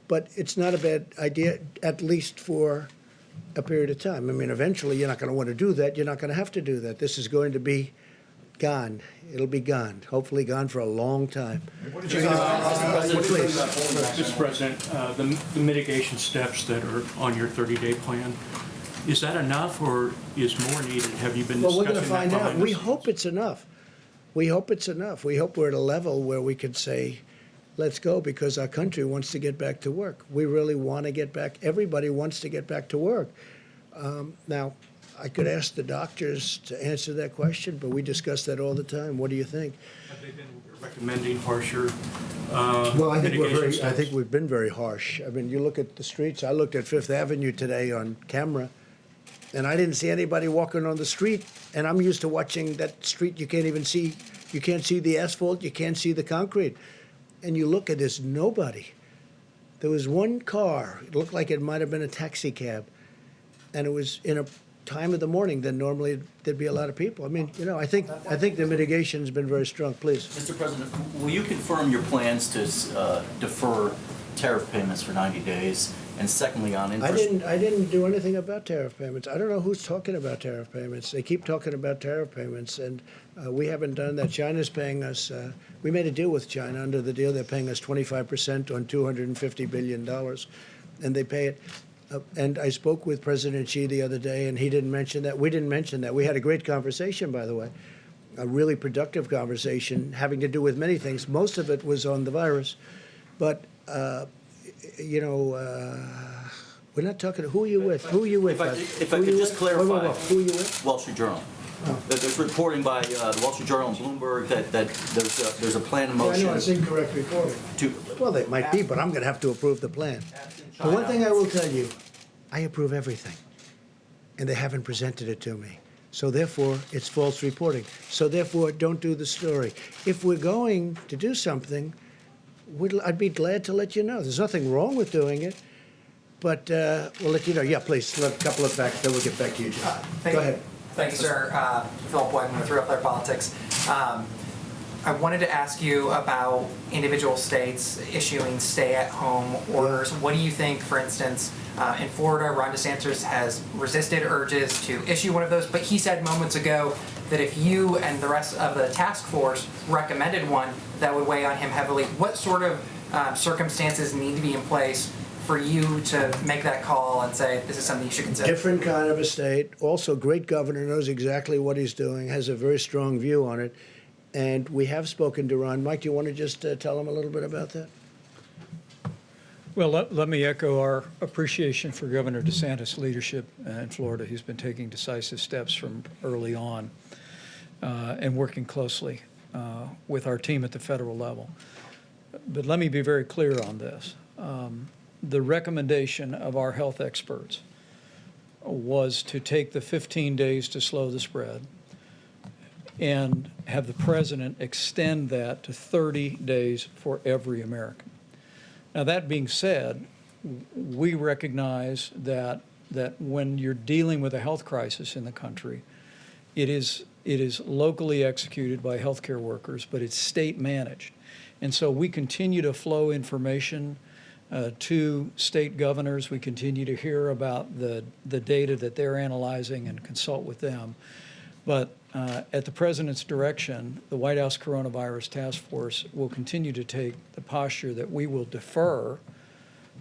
But it's not a bad idea, at least for a period of time. I mean, eventually you're not going to want to do that. You're not going to have to do that. This is going to be gone. It'll be gone. Hopefully gone for a long time. Mr. President, the mitigation steps that are on your 30-day plan, is that enough or is more needed? Have you been Well, we're discussing going to that find out. behind the We scenes? hope it's enough. We hope it's enough. We hope we're at a level where we could say, let's go, because our country wants to get back to work. We really want to get back. Everybody wants to get back to work. Now, I could ask the doctors to answer that question, but we discuss that all the time. What do you think? Have they been recommending harsher Well, mitigation steps? I think we've been very harsh. I mean, you look at the streets. I looked at Fifth Avenue today on camera, and I didn't see anybody walking on the street. And I'm used to watching that street. You can't even see. You can't see the asphalt. You can't see the concrete. And you look at this, nobody. There was one car. It looked like it might have been a taxi cab, and it was in a time of the morning. Then normally there'd be a lot of people. I mean, I think the mitigation's been very strong. Please. Mr. President, will you confirm your plans to defer tariff payments for 90 days? And secondly, on I didn't do anything about tariff payments. I don't know who's talking about tariff payments. They keep talking about tariff payments, and we haven't done that. China's paying us. We made a deal with China. Under the deal, they're paying us 25% on $250 billion, and they pay it. And I spoke with President Xi the other day, and he didn't mention that. We didn't mention that. We had a great conversation, by the way, a really productive conversation having to do with many things. Most of it was on the virus, but. We're not talking. Who are you with? Who are you with? If I could just clarify. Whoa. Who are you with? Wall Street Journal. There's reporting by the Wall Street Journal and Bloomberg that there's a plan in Yeah, I motion know it's incorrect reporting. to. Well, they might be, but I'm going to have to approve the plan. The one thing I will tell you, I approve everything, and they haven't presented it to me. So therefore, it's false reporting. So therefore, don't do the story. If we're going to do something, I'd be glad to let you know. There's nothing wrong with doing it, but we'll let you know. Yeah, please, a couple of facts, then we'll get back to you, John. Go ahead. Thank you, sir. Philip Whiteman with Real Clear Politics. I wanted to ask you about individual states issuing stay-at-home orders. What do you think, for instance, in Florida, Ron DeSantis has resisted urges to issue one of those, but he said moments ago that if you and the rest of the task force recommended one, that would weigh on him heavily. What sort of circumstances need to be in place for you to make that call and say this is something you should consider? Different kind of a state. Also, great governor, knows exactly what he's doing, has a very strong view on it. And we have spoken to Ron. Mike, do you want to just tell him a little bit about that? Well, let me echo our appreciation for Governor DeSantis' leadership in Florida. He's been taking decisive steps from early on and working closely with our team at the federal level. But let me be very clear on this. The recommendation of our health experts was to take the 15 days to slow the spread and have the president extend that to 30 days for every American. Now, that being said, we recognize that when you're dealing with a health crisis in the country, it is locally executed by healthcare workers, but it's state managed. And so we continue to flow information to state governors. We continue to hear about the data that they're analyzing and consult with them. But at the president's direction, the White House Coronavirus Task Force will continue to take the posture that we will defer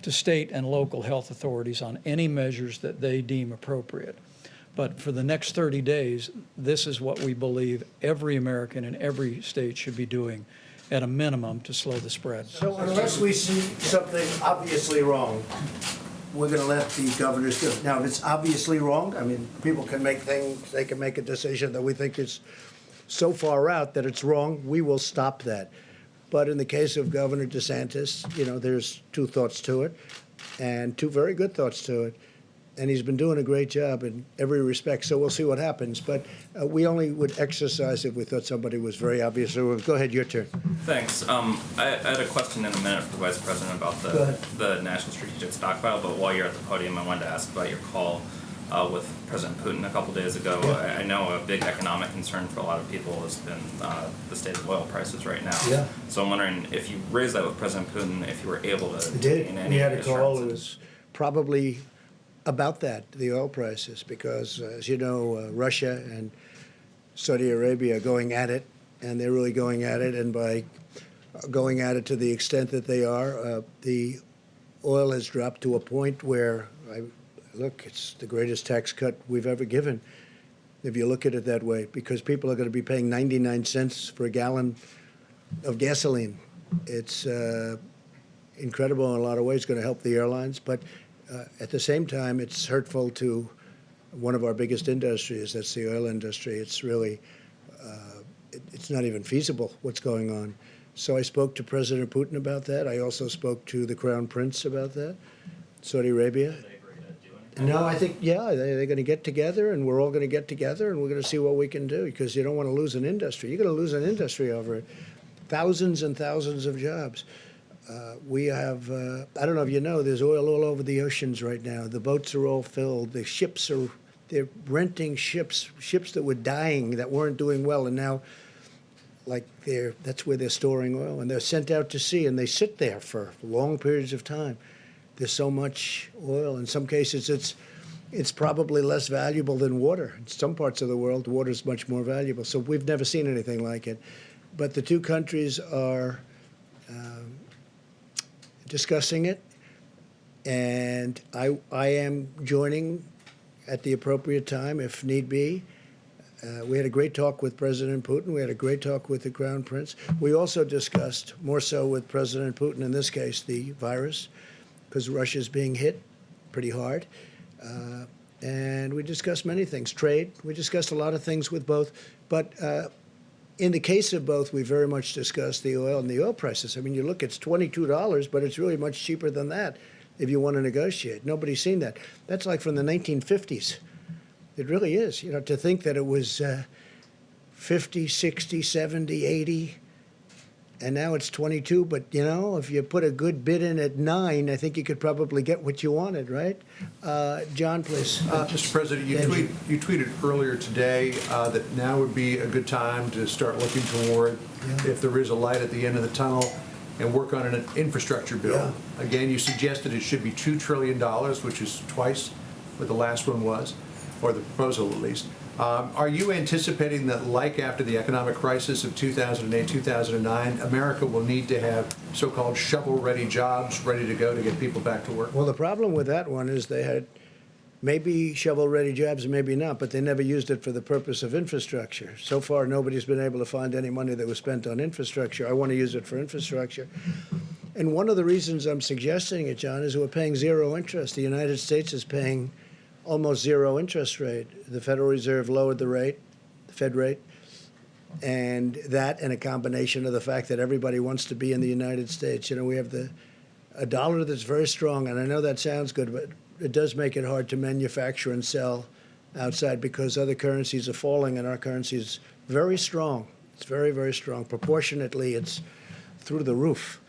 to state and local health authorities on any measures that they deem appropriate. But for the next 30 days, this is what we believe every American in every state should be doing at a minimum to slow the spread. So unless we see something obviously wrong, we're going to let the governors do it. Now, if it's obviously wrong, I mean, people can make things, they can make a decision that we think is so far out that it's wrong, we will stop that. But in the case of Governor DeSantis, you know, there's two thoughts to it, and two very good thoughts to it. And he's been doing a great job in every respect, so we'll see what happens. But we only would exercise if we thought somebody was very obvious. So go ahead, your turn. Thanks. I had a question in a minute for the Vice President about the National Strategic Stockpile, but while you're at the podium, I wanted to ask about your call with President Putin a couple days ago. Yeah. I know a big economic concern for a lot of people has been the state of oil prices right now. Yeah. So I'm wondering if you raised that with President Putin, if you were able to gain any We had a call. It was probably about that, the oil prices, because as you know, Russia and Saudi Arabia are going at it, and they're really going at it, and by going at it to the extent that they are, the oil has dropped to a point where, look, it's the greatest tax cut we've ever given, if you look at it that way, because people are going to be paying 99 cents for a gallon of gasoline. It's incredible in a lot of ways. It's going to help the airlines, but at the same time, it's hurtful to one of our biggest industries. That's the oil industry. It's really, it's not even feasible what's going on. So I spoke to President Putin about that. I also spoke to the Crown Prince about that, Saudi Arabia. No, I think, yeah, they're going to get together, and we're all going to get together, and we're going to see what we can do, because you don't want to lose an industry. You're going to lose an industry over it. Thousands and thousands of jobs. We have, I don't know if you know, there's oil all over the oceans right now. The boats are all filled. The ships are, they're renting ships that were dying, that weren't doing well, and now, like, that's where they're storing oil, and they're sent out to sea, and they sit there for long periods of time. There's so much oil. In some cases, it's probably less valuable than water. In some parts of the world, water is much more valuable. So we've never seen anything like it. But the two countries are discussing it, and I am joining at the appropriate time if need be. We had a great talk with President Putin. We had a great talk with the Crown Prince. We also discussed, more so with President Putin in this case, the virus, because Russia's being hit pretty hard. And we discussed many things. Trade, we discussed a lot of things with both. But in the case of both, we very much discussed the oil and the oil prices. I mean, you look, it's $22, but it's really much cheaper than that if you want to negotiate. Nobody's seen that. That's like from the 1950s. It really is. You know, to think that it was 50, 60, 70, 80, and now it's 22, but you know, if you put a good bid in at 9, I think you could probably get what you wanted, right? John, please. Mr. President, you tweeted earlier today that now would be a good time to start looking toward, if there is a light at the end of the tunnel, and work on an infrastructure bill. Again, you suggested it should be $2 trillion, which is twice what the last one was, or the proposal at least. Are you anticipating that, like after the economic crisis of 2008, 2009, America will need to have so-called shovel-ready jobs ready to go to get people back to work? Well, the problem with that one is they had maybe shovel-ready jobs, maybe not, but they never used it for the purpose of infrastructure. So far, nobody's been able to find any money that was spent on infrastructure. I want to use it for infrastructure. And one of the reasons I'm suggesting it, John, is we're paying zero interest. The United States is paying almost zero interest rate. The Federal Reserve lowered the rate, the Fed rate, and that and a combination of the fact that everybody wants to be in the United States. You know, we have a dollar that's very strong, and I know that sounds good, but it does make it hard to manufacture and sell outside because other currencies are falling and our currency is very strong. It's very, very strong. Proportionately, it's through the roof.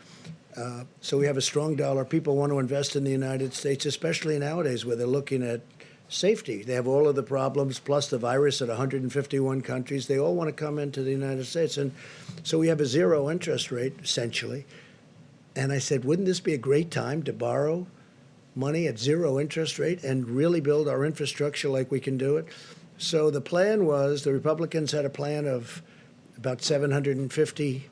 So we have a strong dollar. People want to invest in the United States, especially nowadays where they're looking at safety. They have all of the problems, plus the virus at 151 countries. They all want to come into the United States. And so we have a zero interest rate, essentially. And I said, wouldn't this be a great time to borrow money at zero interest rate and really build our infrastructure like we can do it? So the plan was, the Republicans had a plan of about 750.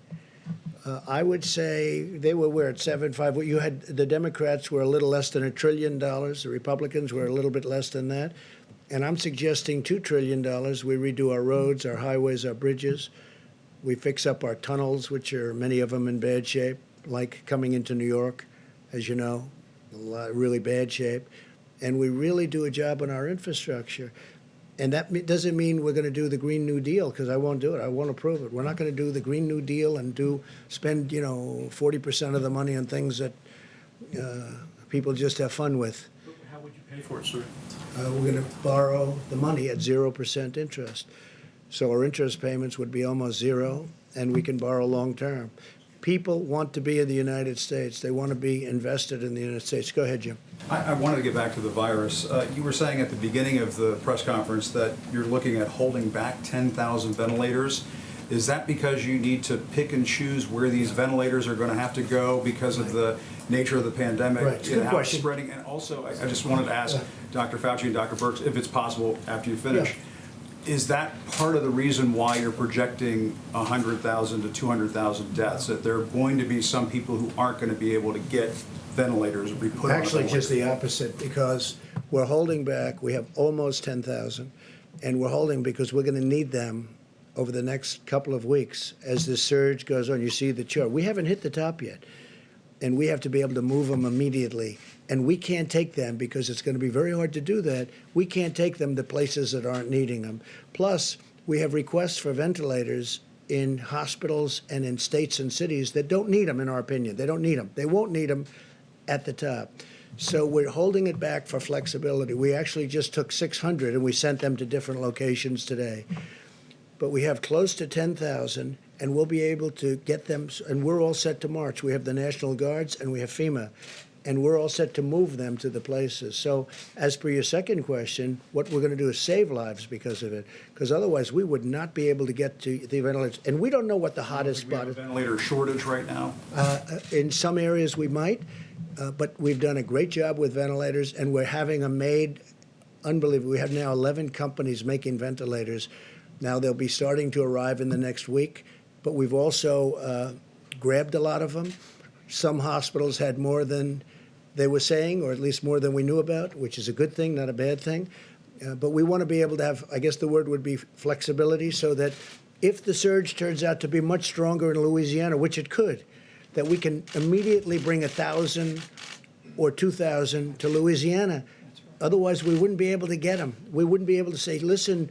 I would say they were at 7.5. You had the Democrats were a little less than $1 trillion. The Republicans were a little bit less than that. And I'm suggesting $2 trillion. We redo our roads, our highways, our bridges. We fix up our tunnels, which are many of them in bad shape, like coming into New York, as you know, really bad shape. And we really do a job on our infrastructure. And that doesn't mean we're going to do the Green New Deal, because I won't do it. I won't approve it. We're not going to do the Green New Deal and spend 40% of the money on things that people just have fun with. How would you pay for it, sir? We're going to borrow the money at 0% interest. So our interest payments would be almost zero, and we can borrow long term. People want to be in the United States. They want to be invested in the United States. Go ahead, Jim. I wanted to get back to the virus. You were saying at the beginning of the press conference that you're looking at holding back 10,000 ventilators. Is that because you need to pick and choose where these ventilators are going to have to go because of the nature of the pandemic? Right. Good how question. It's spreading? And also, I just wanted to ask Dr. Fauci and Dr. BIRX, if it's possible after you finish, is that part of the reason why you're projecting 100,000 to 200,000 deaths, that there are going to be some people who aren't going to be able to get ventilators be put on? Actually, just the opposite, because we're holding back. We have almost 10,000, and we're holding because we're going to need them over the next couple of weeks as the surge goes on. You see the chart. We haven't hit the top yet, and we have to be able to move them immediately. And we can't take them because it's going to be very hard to do that. We can't take them to places that aren't needing them. Plus, we have requests for ventilators in hospitals and in states and cities that don't need them, in our opinion. They don't need them. They won't need them at the top. So we're holding it back for flexibility. We actually just took 600 and we sent them to different locations today. But we have close to 10,000, and we'll be able to get them, and we're all set to march. We have the National Guards and we have FEMA, and we're all set to move them to the places. So as per your second question, what we're going to do is save lives because of it, because otherwise we would not be able to get to the ventilators. And we don't know what the hottest spot is. We have a ventilator shortage right now? In some areas we might, but we've done a great job with ventilators, and we're having them made unbelievable. We have now 11 companies making ventilators. Now they'll be starting to arrive in the next week, but we've also grabbed a lot of them. Some hospitals had more than they were saying, or at least more than we knew about, which is a good thing, not a bad thing. But we want to be able to have, I guess the word would be flexibility, so that if the surge turns out to be much stronger in Louisiana, which it could, that we can immediately bring 1,000 or 2,000 to Louisiana. Otherwise, we wouldn't be able to get them. We wouldn't be able to say, listen,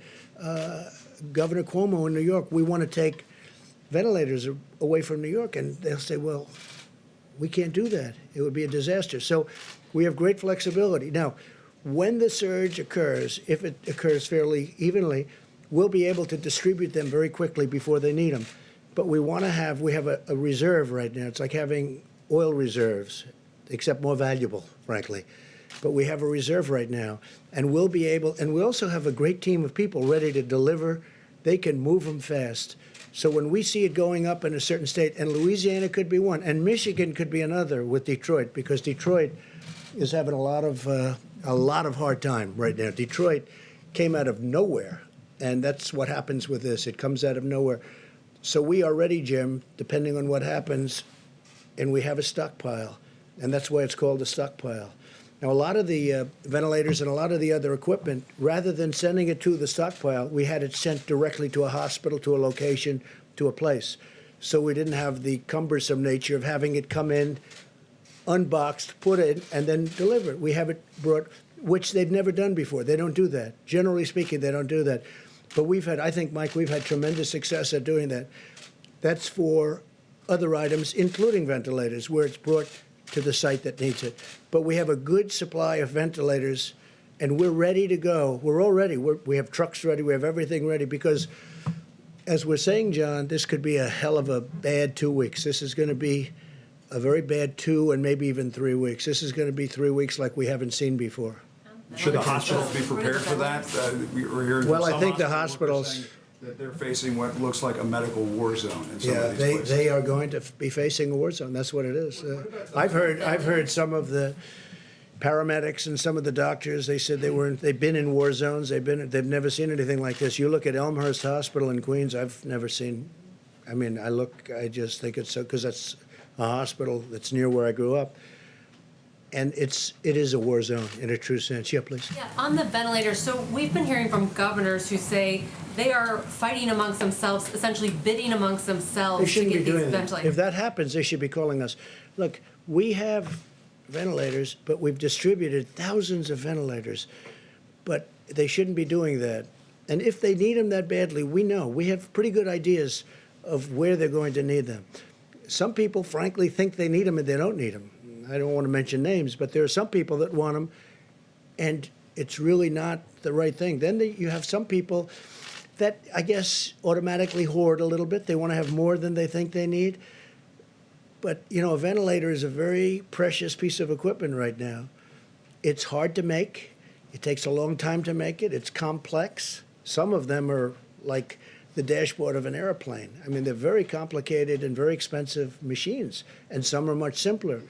Governor Cuomo in New York, we want to take ventilators away from New York. And they'll say, well, we can't do that. It would be a disaster. So we have great flexibility. Now, when the surge occurs, if it occurs fairly evenly, we'll be able to distribute them very quickly before they need them. But we have a reserve right now. It's like having oil reserves, except more valuable, frankly. But we have a reserve right now, and we'll be able, and we also have a great team of people ready to deliver. They can move them fast. So when we see it going up in a certain state, and Louisiana could be one, and Michigan could be another with Detroit, because Detroit is having a lot of hard time right now. Detroit came out of nowhere, and that's what happens with this. It comes out of nowhere. So we are ready, Jim, depending on what happens, and we have a stockpile, and that's why it's called a stockpile. Now, a lot of the ventilators and a lot of the other equipment, rather than sending it to the stockpile, we had it sent directly to a hospital, to a location, to a place. So we didn't have the cumbersome nature of having it come in, unboxed, put in, and then deliver it. We have it brought, which they've never done before. They don't do that. Generally speaking, they don't do that. But I think, Mike, we've had tremendous success at doing that. That's for other items, including ventilators, where it's brought to the site that needs it. But we have a good supply of ventilators, and we're ready to go. We're all ready. We have trucks ready. We have everything ready because, as we're saying, John, this could be a hell of a bad 2 weeks. This is going to be a very bad 2 and maybe even 3 weeks. This is going to be 3 weeks like we haven't seen before. Should the hospitals be prepared for that? We're hearing Well, I some think the hospital workers hospitals- saying that they're facing what looks like a medical war zone in some Yeah, of these places. they are going to be facing a war zone. That's what it is. I've heard some of the paramedics and some of the doctors. They said they've been in war zones. They've never seen anything like this. You look at Elmhurst Hospital in Queens. I've never seen. I mean, I just think it's so, because that's a hospital that's near where I grew up. And it is a war zone in a true sense. Yeah, please. Yeah, on the ventilators, so we've been hearing from governors who say they are fighting amongst themselves, essentially bidding amongst They themselves to shouldn't be get these doing that. ventilators. If that happens, they should be calling us. Look, we have ventilators, but we've distributed thousands of ventilators. But they shouldn't be doing that. And if they need them that badly, we know. We have pretty good ideas of where they're going to need them. Some people, frankly, think they need them and they don't need them. I don't want to mention names, but there are some people that want them, and it's really not the right thing. Then you have some people that, I guess, automatically hoard a little bit. They want to have more than they think they need. But, you know, a ventilator is a very precious piece of equipment right now. It's hard to make. It takes a long time to make it. It's complex. Some of them are like the dashboard of an airplane. I mean, they're very complicated and very expensive machines, and some are much simpler.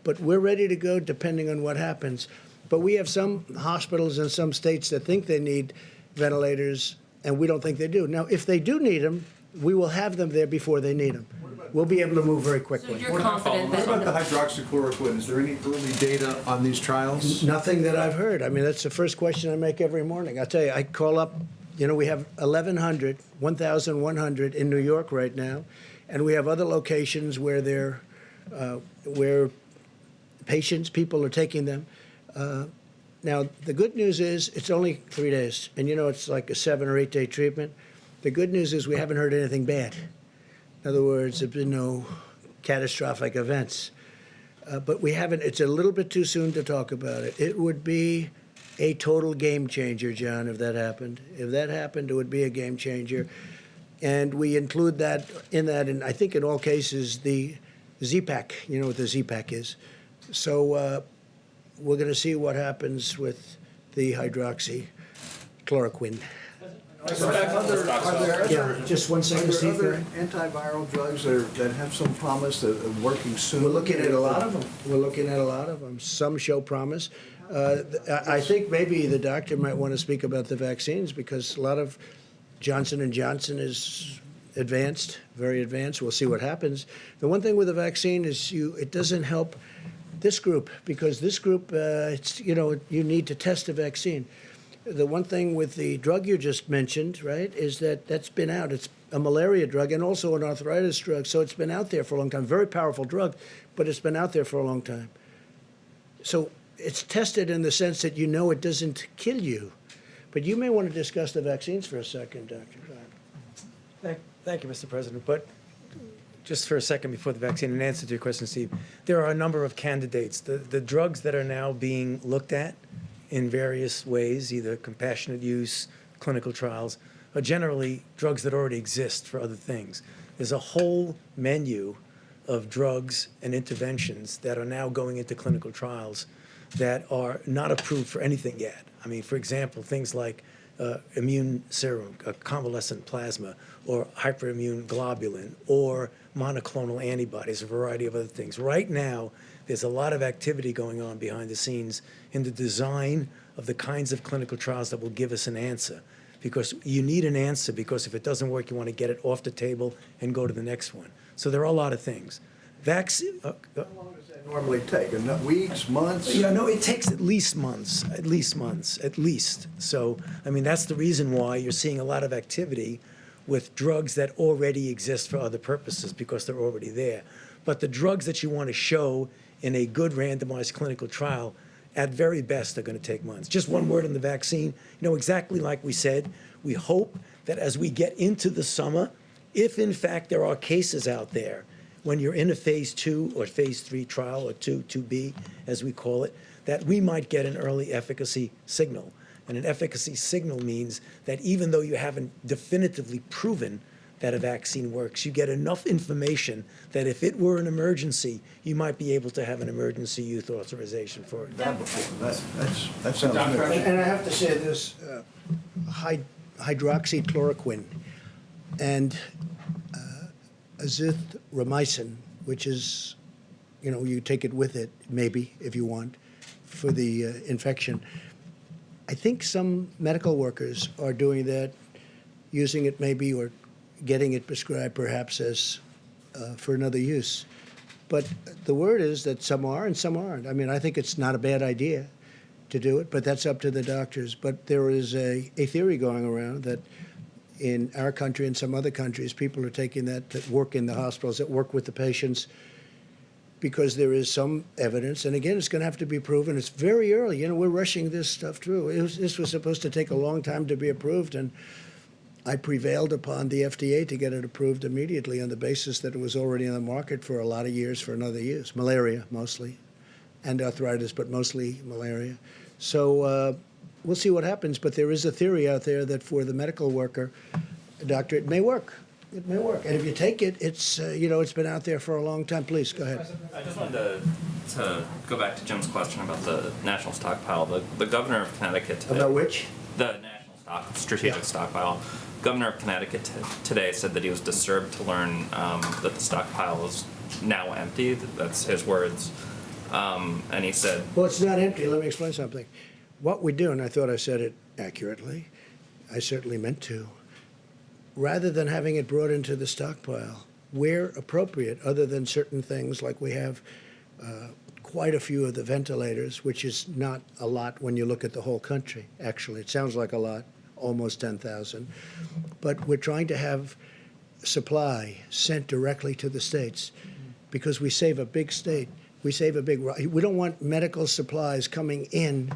But we're ready to go depending on what happens. But we have some hospitals in some states that think they need ventilators, and we don't think they do. Now, if they do need them, we will have them there before they need them. We'll be able to move very quickly. So you're confident What about the that, hydroxychloroquine? Is there any early data on these trials? Nothing that I've heard. I mean, that's the first question I make every morning. I tell you, I call up, you know, we have 1,100 in New York right now, and we have other locations where where people are taking them. Now, the good news is it's only 3 days, and you know it's like a 7 or 8 day treatment. The good news is we haven't heard anything bad. In other words, there's been no catastrophic events. But we haven't, it's a little bit too soon to talk about it. It would be a total game changer, John, if that happened. If that happened, it would be a game changer. And we include that, and I think in all cases, the Z-Pack, you know what the Z-Pack is. So we're going to see what happens with the hydroxychloroquine. Yeah, just 1 second, Steve. Are there other antiviral drugs that have some promise of working soon? We're looking at a lot of them. Some show promise. I think maybe the doctor might want to speak about the vaccines because a lot of Johnson & Johnson is advanced, very advanced. We'll see what happens. The one thing with the vaccine is it doesn't help this group because this group, you need to test a vaccine. The one thing with the drug you just mentioned, right, is that's been out. It's a malaria drug and also an arthritis drug, so it's been out there for a long time. Very powerful drug, but it's been out there for a long time. So it's tested in the sense that you know it doesn't kill you. But you may want to discuss the vaccines for a second, Dr. Thank you, Mr. President. But just for a second before the vaccine, in answer to your question, Steve, there are a number of candidates. The drugs that are now being looked at in various ways, either compassionate use, clinical trials, are generally drugs that already exist for other things. there's a whole menu of drugs and interventions that are now going into clinical trials that are not approved for anything yet. I mean, for example, things like immune serum, convalescent plasma, or hyperimmune globulin, or monoclonal antibodies, a variety of other things. Right now, there's a lot of activity going on behind the scenes in the design of the kinds of clinical trials that will give us an answer. Because you need an answer, because if it doesn't work, you want to get it off the table and go to the next one. So there are a lot of things. Vaccine. How long does that normally take? Weeks, months? Yeah, no, it takes at least months, at least. So, I mean, that's the reason why you're seeing a lot of activity with drugs that already exist for other purposes, because they're already there. But the drugs that you want to show in a good randomized clinical trial, at very best, are going to take months. Just one word on the vaccine. You know, exactly like we said, we hope that as we get into the summer, if in fact there are cases out there, when you're in a phase 2 or phase 3 trial, or 2B, as we call it, that we might get an early efficacy signal. And an efficacy signal means that even though you haven't definitively proven that a vaccine works, you get enough information that if it were an emergency, you might be able to have an emergency use authorization for it. That sounds good. And I have to say this, hydroxychloroquine and azithromycin, which is, you know, you take it with it, maybe, if you want, for the infection. I think some medical workers are doing that, using it maybe, or getting it prescribed perhaps as for another use. But the word is that some are and some aren't. I mean, I think it's not a bad idea to do it, but that's up to the doctors. But there is a theory going around that in our country and some other countries, people are taking that work in the hospitals, that work with the patients, because there is some evidence. And again, it's going to have to be proven. It's very early. You know, we're rushing this stuff through. This was supposed to take a long time to be approved, and I prevailed upon the FDA to get it approved immediately on the basis that it was already on the market for a lot of years for another use. Malaria, mostly, and arthritis, but mostly malaria. So we'll see what happens, but there is a theory out there that for the medical worker, doctor, it may work. It may work. And if you take it, it's, you know, it's been out there for a long time. Please, go ahead. I just wanted to go back to Jim's question about the national stockpile. The governor of Connecticut today. About which? The national strategic stockpile. Governor of Connecticut today said that he was disturbed to learn that the stockpile is now empty. That's his words. And he said, Well, it's not empty. Let me explain something. What we do, and I thought I said it accurately, I certainly meant to, rather than having it brought into the stockpile, where appropriate, other than certain things like we have quite a few of the ventilators, which is not a lot when you look at the whole country, actually. It sounds like a lot, almost 10,000. But we're trying to have supply sent directly to the states because we save a big state. We don't want medical supplies coming in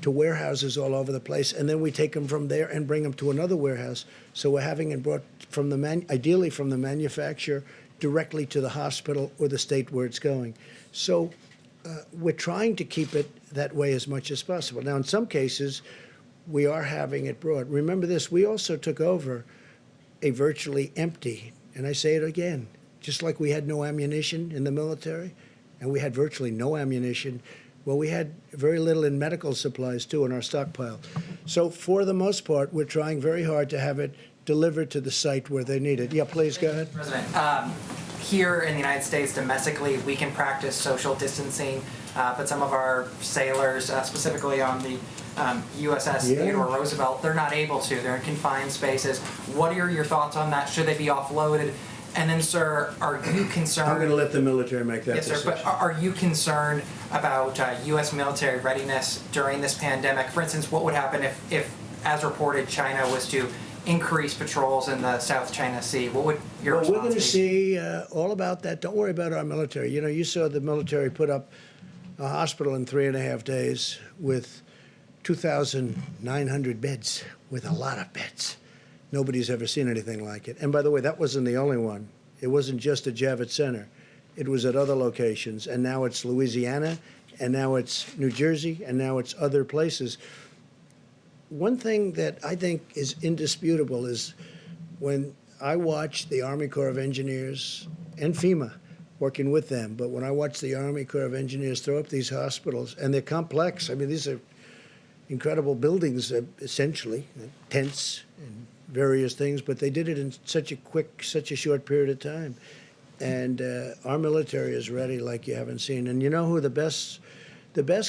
to warehouses all over the place, and then we take them from there and bring them to another warehouse. So we're having it brought from ideally from the manufacturer directly to the hospital or the state where it's going. So we're trying to keep it that way as much as possible. Now, in some cases, we are having it brought. Remember this, we also took over a virtually empty, and I say it again, just like we had no ammunition in the military, and we had virtually no ammunition, well, we had very little in medical supplies, too, in our stockpile. So for the most part, we're trying very hard to have it delivered to the site where they need it. Yeah, please, go ahead. President, here in the United States, domestically, we can practice social distancing, but some of our sailors, specifically on the USS Theodore Roosevelt, they're not able to. They're in confined spaces. What are your thoughts on that? Should they be offloaded? And then, sir, are you concerned? I'm going to let the military make that decision. Yes, sir, but are you concerned about U.S. military readiness during this pandemic? For instance, what would happen if, as reported, China was to increase patrols in the South China Sea? What would your response be? We're going to see all about that. Don't worry about our military. You know, you saw the military put up a hospital in 3.5 days with 2,900 beds, with a lot of beds. Nobody's ever seen anything like it. And by the way, that wasn't the only one. It wasn't just at Javits Center. It was at other locations. And now it's Louisiana, and now it's New Jersey, and now it's other places. One thing that I think is indisputable is when I watched the Army Corps of Engineers and FEMA working with them, but when I watched the Army Corps of Engineers throw up these hospitals, and they're complex, I mean, these are incredible buildings, essentially, tents and various things, but they did it in such a short period of time. And our military is ready like you haven't seen. And you know who the best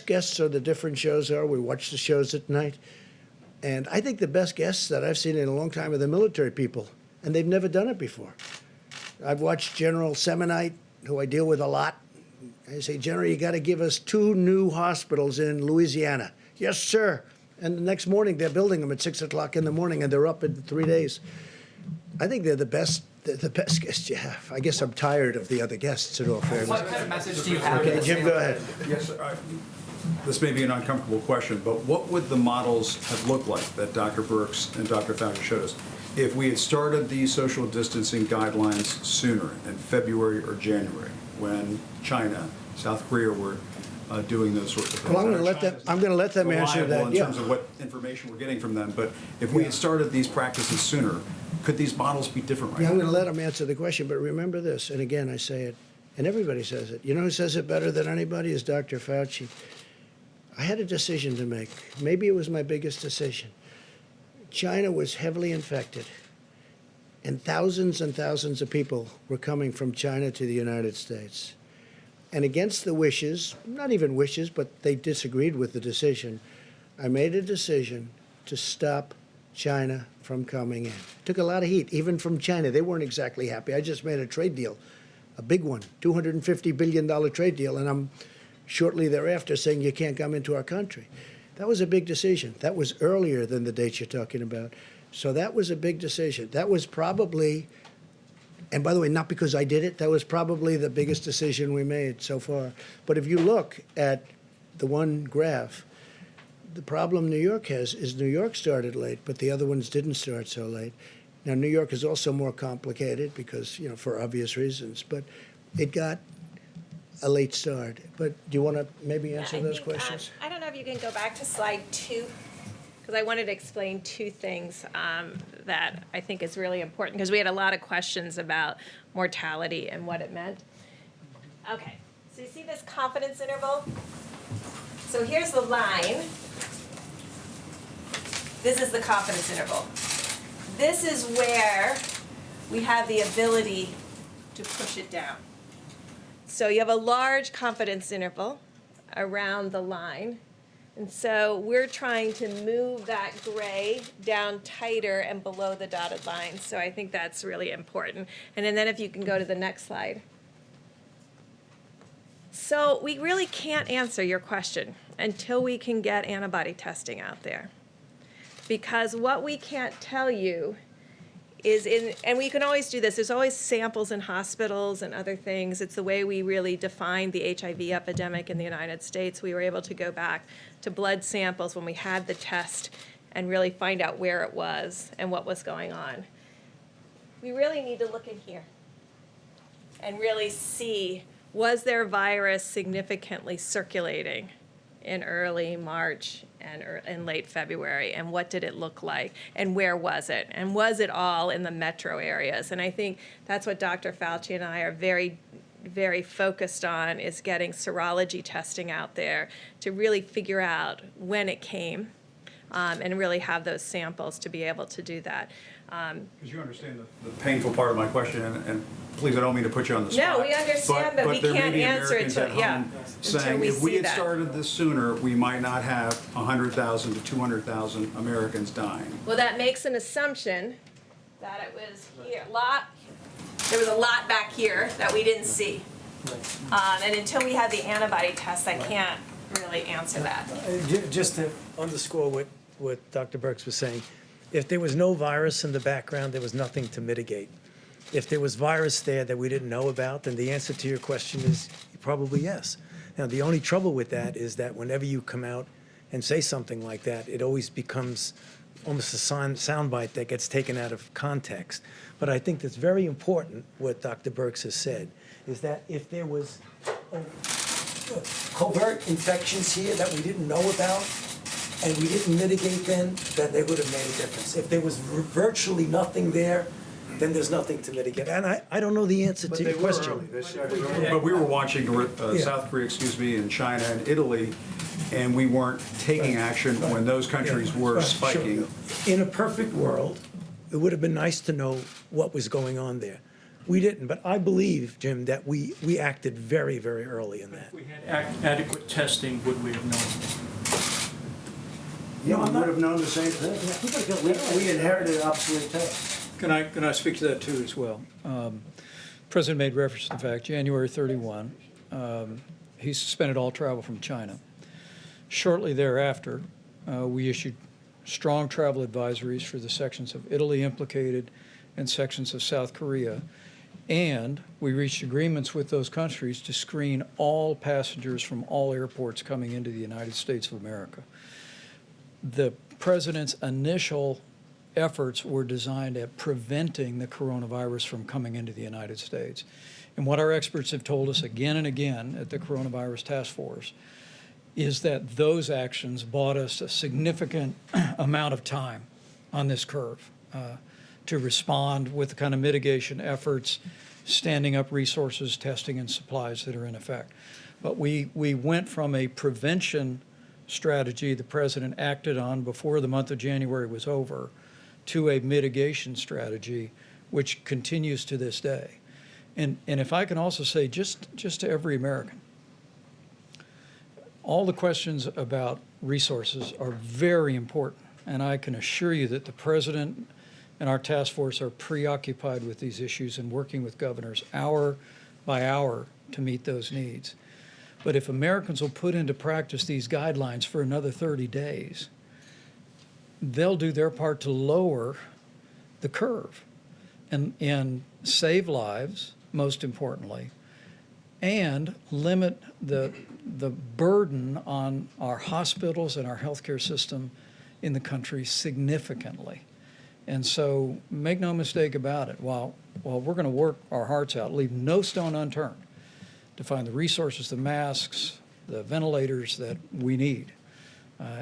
guests are, the different shows are? We watch the shows at night. And I think the best guests that I've seen in a long time are the military people, and they've never done it before. I've watched General Semonite, who I deal with a lot. I say, General, you got to give us 2 new hospitals in Louisiana. Yes, sir. And the next morning, they're building them at 6 o'clock in the morning, and they're up in 3 days. I think they're the best guests you have. I guess I'm tired of the other guests, in all fairness. What kind of message do you have? Okay, Jim, go ahead. Yes, sir. This may be an uncomfortable question, but what would the models have looked like that Dr. BIRX and Dr. Fauci showed us if we had started these social distancing guidelines sooner, in February or January, when China, South Korea were doing those sorts of things? Well, I'm going to let them answer that. In terms of what information we're getting from them, but if we had started these practices sooner, could these models be different right Yeah, now? I'm going to let them answer the question, but remember this, and again, I say it, and everybody says it. You know who says it better than anybody is Dr. Fauci. I had a decision to make. Maybe it was my biggest decision. China was heavily infected, and thousands of people were coming from China to the United States. And against the wishes, not even wishes, but they disagreed with the decision, I made a decision to stop China from coming in. Took a lot of heat, even from China. They weren't exactly happy. I just made a trade deal, a big one, $250 billion trade deal, and I'm shortly thereafter saying you can't come into our country. That was a big decision. That was earlier than the dates you're talking about. So that was a big decision. That was probably, and by the way, not because I did it, that was probably the biggest decision we made so far. But if you look at the one graph, the problem New York has is New York started late, but the other ones didn't start so late. Now, New York is also more complicated because, you know, for obvious reasons, but it got a late start. But do you want to maybe answer those questions? I don't know if you can go back to slide 2, because I wanted to explain 2 things that I think is really important, because we had a lot of questions about mortality and what it meant. Okay, so you see this confidence interval? So here's the line. This is the confidence interval. This is where we have the ability to push it down. So you have a large confidence interval around the line. And so we're trying to move that gray down tighter and below the dotted line. So I think that's really important. And then if you can go to the next slide. So we really can't answer your question until we can get antibody testing out there. Because what we can't tell you is and we can always do this, there's always samples in hospitals and other things. It's the way we really defined the HIV epidemic in the United States. We were able to go back to blood samples when we had the test and really find out where it was and what was going on. We really need to look in here and really see, was there virus significantly circulating in early March and in late February, and what did it look like, and where was it, and was it all in the metro areas? And I think that's what Dr. Fauci and I are very, very focused on, is getting serology testing out there to really figure out when it came, and really have those samples to be able to do that. Because you understand the painful part of my question, and please, I don't mean to put you on the spot. No, we understand, but we can't answer it till, until saying we if we see had that. started this sooner, we might not have 100,000 to 200,000 Americans dying. Well, that makes an assumption that it was here, there was a lot back here that we didn't see. And until we have the antibody test, I can't really answer that. Just to underscore what Dr. BIRX was saying, if there was no virus in the background, there was nothing to mitigate. If there was virus there that we didn't know about, then the answer to your question is probably yes. Now, the only trouble with that is that whenever you come out and say something like that, it always becomes almost a soundbite that gets taken out of context. But I think that's very important, what Dr. BIRX has said, is that if there was covert infections here that we didn't know about, and we didn't mitigate then they would have made a difference. If there was virtually nothing there, then there's nothing to mitigate. And I don't know the answer But to they your were question. early. They started early. But we were watching Yeah. South Korea, and China and Italy, and we weren't taking action when those countries were Right, spiking. sure. In a perfect world, it would have been nice to know what was going on there. We didn't, but I believe, Jim, that we acted very, very early in that. If we had adequate testing, would we have known? Yeah, we I'm not- would have known the same thing. We inherited obsolete tests. Can I speak to that too as well? President made reference to the fact, January 31, he suspended all travel from China. Shortly thereafter, we issued strong travel advisories for the sections of Italy implicated and sections of South Korea. And we reached agreements with those countries to screen all passengers from all airports coming into the United States of America. The president's initial efforts were designed at preventing the coronavirus from coming into the United States. And what our experts have told us again and again at the Coronavirus Task Force is that those actions bought us a significant amount of time on this curve to respond with the kind of mitigation efforts, standing up resources, testing, and supplies that are in effect. But we went from a prevention strategy the president acted on before the month of January was over to a mitigation strategy which continues to this day. And if I can also say, just to every American, all the questions about resources are very important, and I can assure you that the president and our task force are preoccupied with these issues and working with governors hour by hour to meet those needs. But if Americans will put into practice these guidelines for another 30 days, they'll do their part to lower the curve and save lives, most importantly, and limit the burden on our hospitals and our healthcare system in the country significantly. And so make no mistake about it, while we're going to work our hearts out, leave no stone unturned to find the resources, the masks, the ventilators that we need.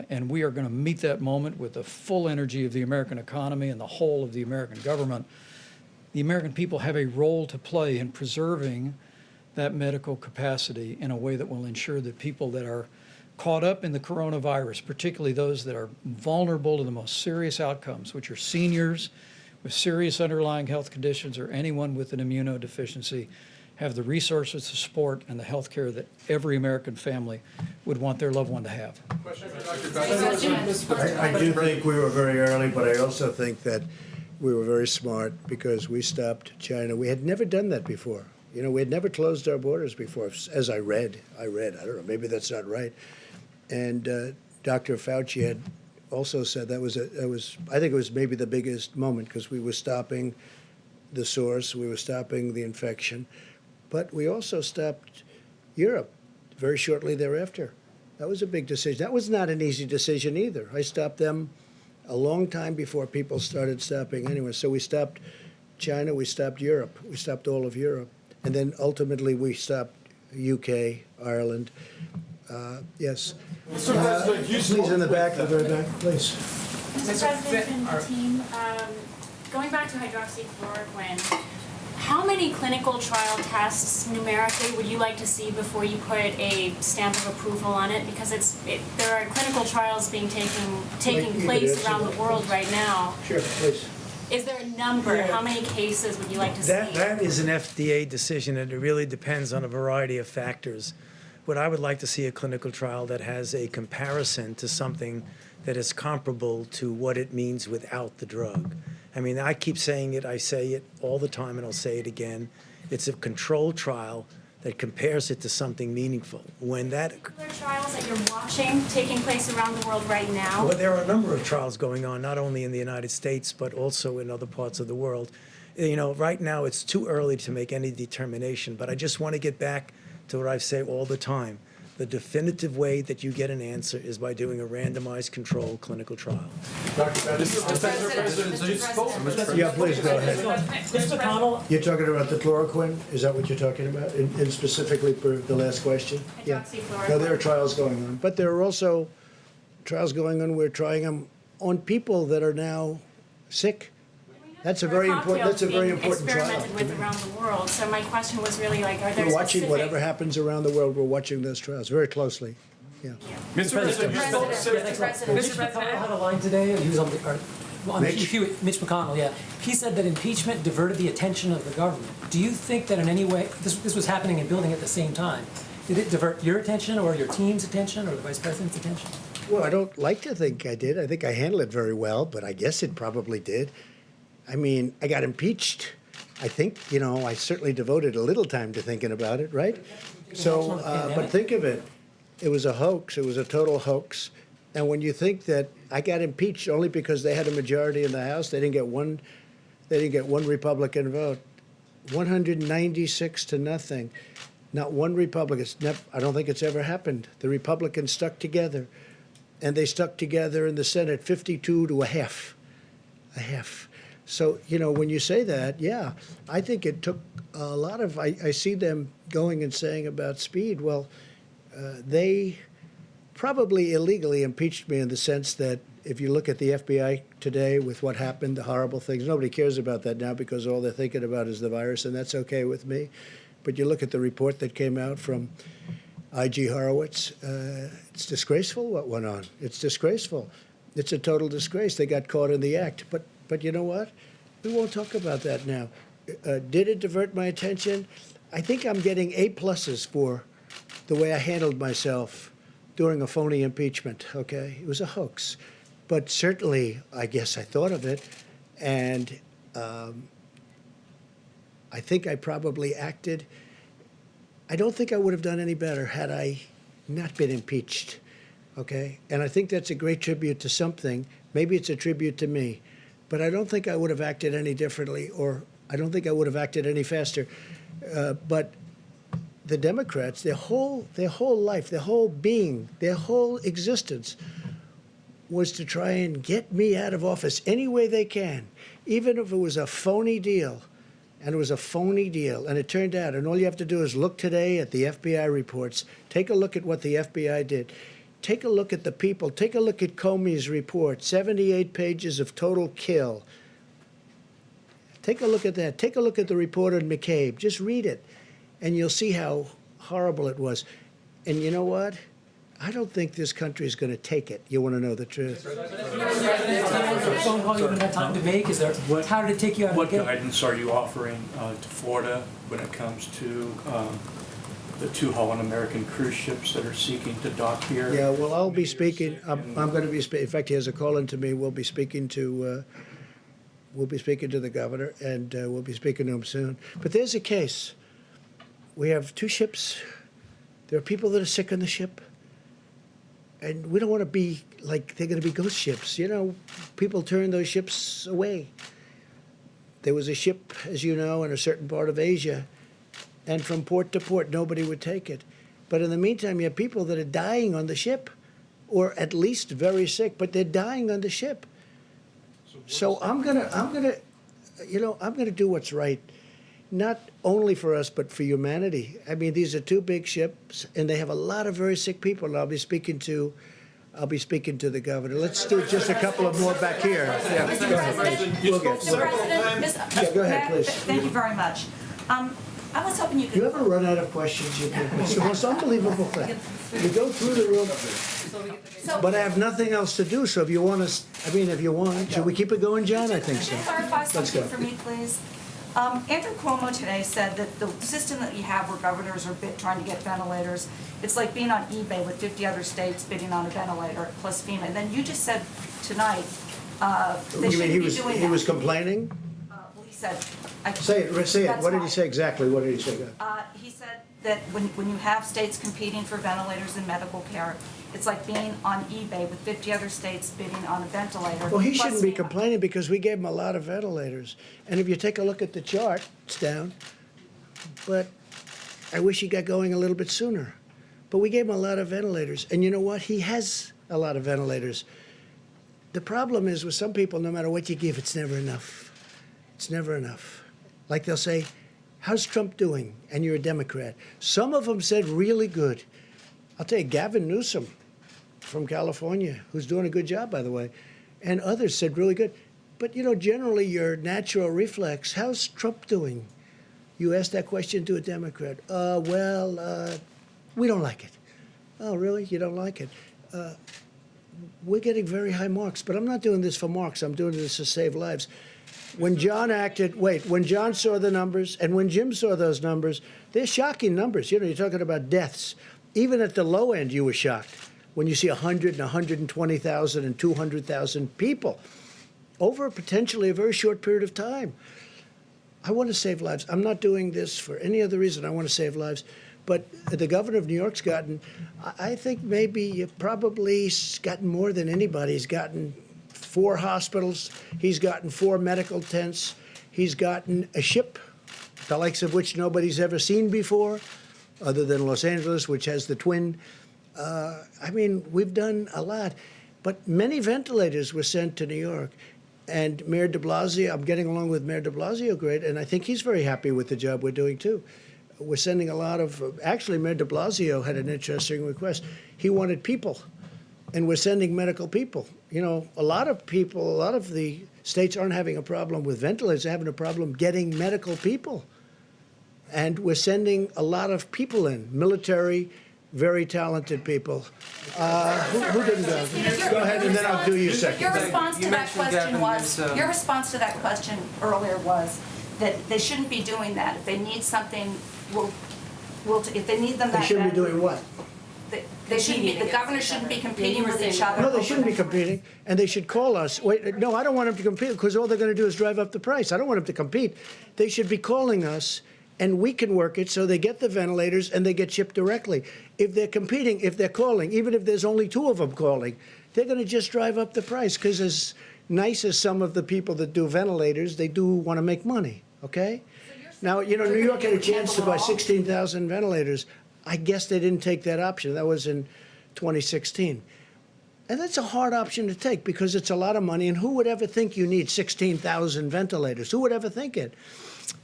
And we are going to meet that moment with the full energy of the American economy and the whole of the American government. The American people have a role to play in preserving that medical capacity in a way that will ensure that people that are caught up in the coronavirus, particularly those that are vulnerable to the most serious outcomes, which are seniors with serious underlying health conditions or anyone with an immunodeficiency, have the resources, the support, and the health care that every American family would want their loved one to have. I do think we were very early, but I also think that we were very smart because we stopped China. We had never done that before. You know, we had never closed our borders before, as I read, I don't know, maybe that's not right. And Dr. Fauci had also said that was I think it was maybe the biggest moment because we were stopping the source, we were stopping the infection, but we also stopped Europe very shortly thereafter. That was a big decision. That was not an easy decision either. I stopped them a long time before people started stopping anyway. So we stopped China, we stopped Europe, we stopped all of Europe. And then ultimately we stopped UK, Ireland. Yes. Please in the back, the very back, please. Mr. President and team, going back to hydroxychloroquine, how many clinical trial tests numerically would you like to see before you put a stamp of approval on it? Because there are clinical trials being taking place around the world right now. Sure, please. Is there a number? Yeah. How many cases would you like to see? That is an FDA decision, and it really depends on a variety of factors. What I would like to see a clinical trial that has a comparison to something that is comparable to what it means without the drug. I mean, I keep saying it, I say it all the time, and I'll say it again. It's a controlled trial that compares it to something meaningful. When that... Are there trials that you're watching taking place around the world right now? Well, there are a number of trials going on, not only in the United States, but also in other parts of the world. You know, right now it's too early to make any determination, but I just want to get back to what I say all the time. The definitive way that you get an answer is by doing a randomized controlled clinical trial. Yeah, please go ahead. Mr. McConnell, You're talking about the chloroquine? Is that what you're talking about? And specifically for the last question? Yeah. No, there are trials going on. But there are also trials going on. We're trying them on people that are now sick. We know That's a very important. That's a very important trial. Experimented with around the world. So my question was really like, are there We're watching specific? whatever happens around the world. We're watching those trials very closely. Yeah. Mr. President, Mr. President. Mitch McConnell had a line today, he was on the, Mitch McConnell, yeah. He said that impeachment diverted the attention of the government. Do you think that in any way, this was happening and building at the same time, did it divert your attention or your team's attention or the Vice President's attention? Well, I don't like to think I did. I think I handled it very well, but I guess it probably did. I mean, I got impeached. I think, I certainly devoted a little time to thinking about it, right? So, but think of it. It was a hoax. It was a total hoax. And when you think that I got impeached only because they had a majority in the House, they didn't get one Republican vote. 196 to nothing. Not one Republican. I don't think it's ever happened. The Republicans stuck together. And they stuck together in the Senate 52 to a half. A half. So, when you say that, yeah, I think it took a lot of, I see them going and saying about speed. Well, they probably illegally impeached me in the sense that if you look at the FBI today with what happened, the horrible things, nobody cares about that now because all they're thinking about is the virus, and that's okay with me. But you look at the report that came out from I.G. Horowitz, it's disgraceful what went on. It's disgraceful. It's a total disgrace. They got caught in the act. But you know what? We won't talk about that now. Did it divert my attention? I think I'm getting A+ for the way I handled myself during a phony impeachment, okay? It was a hoax. But certainly, I guess I thought of it, and I think I probably acted. I don't think I would have done any better had I not been impeached, okay? And I think that's a great tribute to something. Maybe it's a tribute to me. But I don't think I would have acted any differently, or I don't think I would have acted any faster. But the Democrats, their whole life, their whole being, their whole existence was to try and get me out of office any way they can, even if it was a phony deal. And it was a phony deal. And it turned out, and all you have to do is look today at the FBI reports, take a look at what the FBI did. Take a look at the people. Take a look at Comey's report, 78 pages of total kill. Take a look at that. Take a look at the report on McCabe. Just read it, and you'll see how horrible it was. And you know what? I don't think this country is going to take it. You want to know the truth? Phone call you haven't had time to make? How did it take you out of the gate? What guidance are you offering to Florida when it comes to the two Holland American cruise ships that are seeking to dock here? Yeah, well, I'll be speaking. I'm going to be speaking. In fact, he has a call into me. We'll be speaking to the governor, and we'll be speaking to him soon. But there's a case. We have two ships. There are people that are sick on the ship. And we don't want to be like they're going to be ghost ships. People turn those ships away. There was a ship, as you know, in a certain part of Asia, and from port to port, nobody would take it. But in the meantime, you have people that are dying on the ship, or at least very sick, but they're dying on the ship. So I'm gonna do what's right, not only for us, but for humanity. I mean, these are two big ships, and they have a lot of very sick people. And I'll be speaking to the governor. Let's do just a couple of more back here. Yeah, go ahead, please. We'll get yeah, go ahead, please. Thank you very much. I was hoping you could. You ever run out of questions? It's the most unbelievable thing. You go through the room. But I have nothing else to do, so if you want should we keep it going, John? I think so. Could you clarify Let's something go. for me, please? Andrew Cuomo today said that the system that you have where governors are trying to get ventilators, it's like being on eBay with 50 other states bidding on a ventilator plus FEMA. And then you just said tonight they You shouldn't mean be doing that. he was complaining? Well, he said. Say it. That's What did he fine. say exactly? What did he say? He said that when you have states competing for ventilators in medical care, it's like being on eBay with 50 other states bidding on a ventilator. Well, he plus shouldn't be FEMA. complaining because we gave him a lot of ventilators. And if you take a look at the chart, it's down. But I wish he got going a little bit sooner. But we gave him a lot of ventilators. And you know what? He has a lot of ventilators. The problem is with some people, no matter what you give, it's never enough. It's never enough. Like they'll say, how's Trump doing? And you're a Democrat. Some of them said really good. I'll tell you, Gavin Newsom from California, who's doing a good job, by the way, and others said really good. But, generally your natural reflex, how's Trump doing? You ask that question to a Democrat. We don't like it. Oh, really? You don't like it? We're getting very high marks, but I'm not doing this for marks. I'm doing this to save lives. When John saw the numbers and when Jim saw those numbers, they're shocking numbers. You're talking about deaths. Even at the low end, you were shocked when you see 100 and 120,000 and 200,000 people over potentially a very short period of time. I want to save lives. I'm not doing this for any other reason. I want to save lives. But the governor of New York's gotten, I think maybe probably gotten more than anybody. He's gotten 4 hospitals. He's gotten 4 medical tents. He's gotten a ship, the likes of which nobody's ever seen before, other than Los Angeles, which has the twin. We've done a lot. But many ventilators were sent to New York. And Mayor de Blasio, I'm getting along with Mayor de Blasio great, and I think he's very happy with the job we're doing, too. We're sending a lot of, actually, Mayor de Blasio had an interesting request. He wanted people, and we're sending medical people. A lot of the states aren't having a problem with ventilators, they're having a problem getting medical people. And we're sending a lot of people in, military, very talented people. Who didn't go? Go ahead, and then I'll do you second. Your response to that question earlier was that they shouldn't be doing that. If they need something, if they need them that bad. They shouldn't be doing what? They shouldn't be, the governors shouldn't be competing with each other. No, they shouldn't be competing, and they should call us. Wait, no, I don't want them to compete, because all they're going to do is drive up the price. I don't want them to compete. They should be calling us, and we can work it so they get the ventilators and they get shipped directly. If they're competing, if they're calling, even if there's only 2 of them calling, they're going to just drive up the price, because as nice as some of the people that do ventilators, they do want to make money, okay? Now, New York had a chance to buy 16,000 ventilators. I guess they didn't take that option. That was in 2016. And that's a hard option to take, because it's a lot of money, and who would ever think you need 16,000 ventilators? Who would ever think it?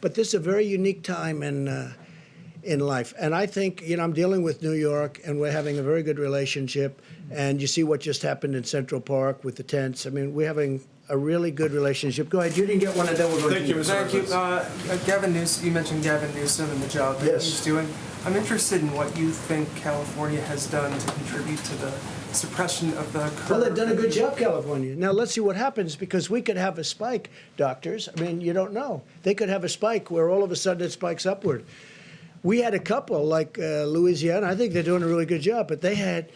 But this is a very unique time in life. And I think, I'm dealing with New York, and we're having a very good relationship. And you see what just happened in Central Park with the tents. We're having a really good relationship. Go ahead, you didn't get one, and then we'll go to you. Thank you. Gavin Newsom, you mentioned Gavin Newsom and the job that he's doing. I'm interested in what you think California has done to contribute to the suppression of the curve. Well, they've done a good job, California. Now, let's see what happens, because we could have a spike, doctors. You don't know. They could have a spike where all of a sudden it spikes upward. We had a couple, like Louisiana. I think they're doing a really good job, but they had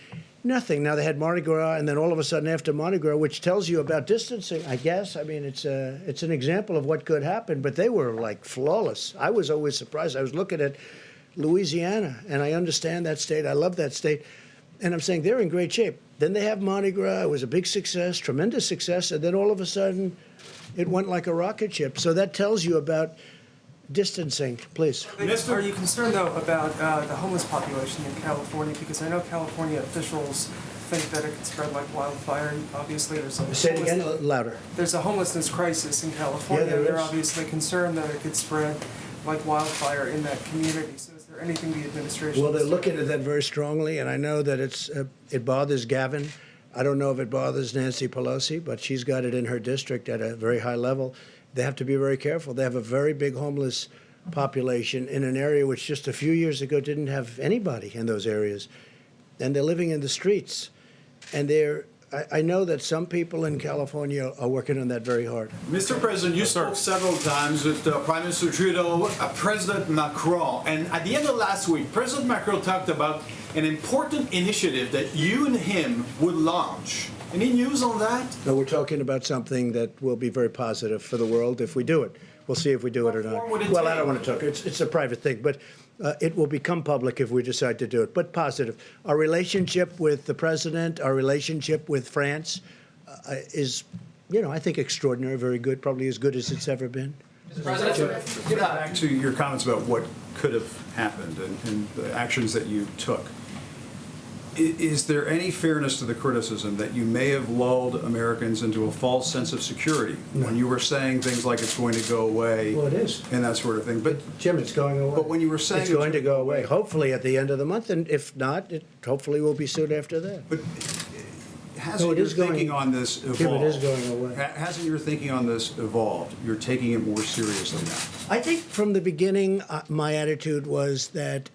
nothing. Now, they had Mardi Gras, and then all of a sudden after Mardi Gras, which tells you about distancing, I guess. It's an example of what could happen, but they were, flawless. I was always surprised. I was looking at Louisiana, and I understand that state. I love that state. And I'm saying they're in great shape. Then they have Mardi Gras. It was a big success, tremendous success, and then all of a sudden it went like a rocket ship. So that tells you about distancing. Please. Are you concerned, though, about the homeless population in California? Because I know California officials think that it could spread like wildfire. Obviously, there's a Say it again, louder. There's a homelessness crisis in California. Yeah, They're obviously concerned that it could spread like wildfire in that community. So is there anything the administration... Well, they're looking at that very strongly, and I know that it bothers Gavin. I don't know if it bothers Nancy Pelosi, but she's got it in her district at a very high level. They have to be very careful. They have a very big homeless population in an area which just a few years ago didn't have anybody in those areas. And they're living in the streets. And I know that some people in California are working on that very hard. Mr. President, you spoke several times with Prime Minister Trudeau, President Macron, and at the end of last week, President Macron talked about an important initiative that you and him would launch. Any news on that? No, we're talking about something that will be very positive for the world if we do it. We'll see if we do it or not. Well, I don't want to talk. It's a private thing, but it will become public if we decide to do it. But positive. Our relationship with the president, our relationship with France is, I think extraordinary, very good, probably as good as it's ever been. Mr. President, get back to your comments about what could have happened and the actions that you took. Is there any fairness to the criticism that you may have lulled Americans into a false sense of security when you were saying things like it's going to go away? Well, it is. And that sort of thing. But Jim, it's going away. But when you were saying it's going to go away, hopefully at the end of the month, and if not, it hopefully will be soon after that. But hasn't it your is going- thinking on this evolved? Jim, it is going away. Hasn't your thinking on this evolved? You're taking it more seriously now. I think from the beginning, my attitude was that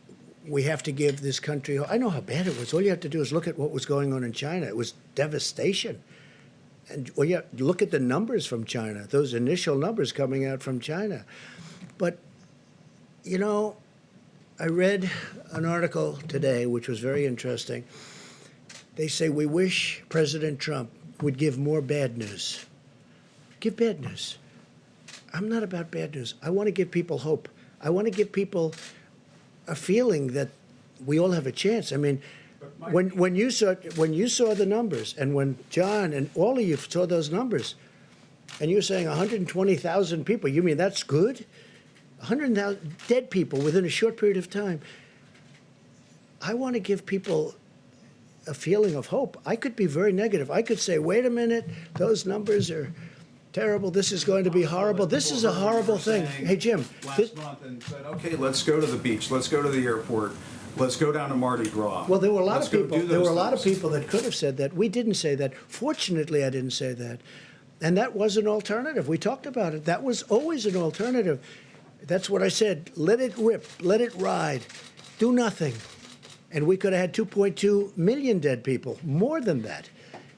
we have to give this country. I know how bad it was. All you have to do is look at what was going on in China. It was devastation. And well, yeah, look at the numbers from China, those initial numbers coming out from China. But, you know, I read an article today which was very interesting. They say we wish President Trump would give more bad news. Give bad news. I'm not about bad news. I want to give people hope. I want to give people a feeling that we all have a chance. I mean, when you saw the numbers, and when John and all of you saw those numbers, and you're saying 120,000 people, you mean that's good? 100,000 dead people within a short period of time. I want to give people a feeling of hope. I could be very negative. I could say, wait a minute, those numbers are terrible. This is going to be horrible. This is a horrible thing. Hey, Jim. Last month and said, okay, let's go to the beach. Let's go to the airport. Let's go down to Mardi Gras. Well, there were a lot Let's of go people. do There were those a lot of things. people that could have said that. We didn't say that. Fortunately, I didn't say that, and that was an alternative. We talked about it. That was always an alternative. That's what I said. Let it rip. Let it ride. Do nothing. And we could have had 2.2 million dead people, more than that,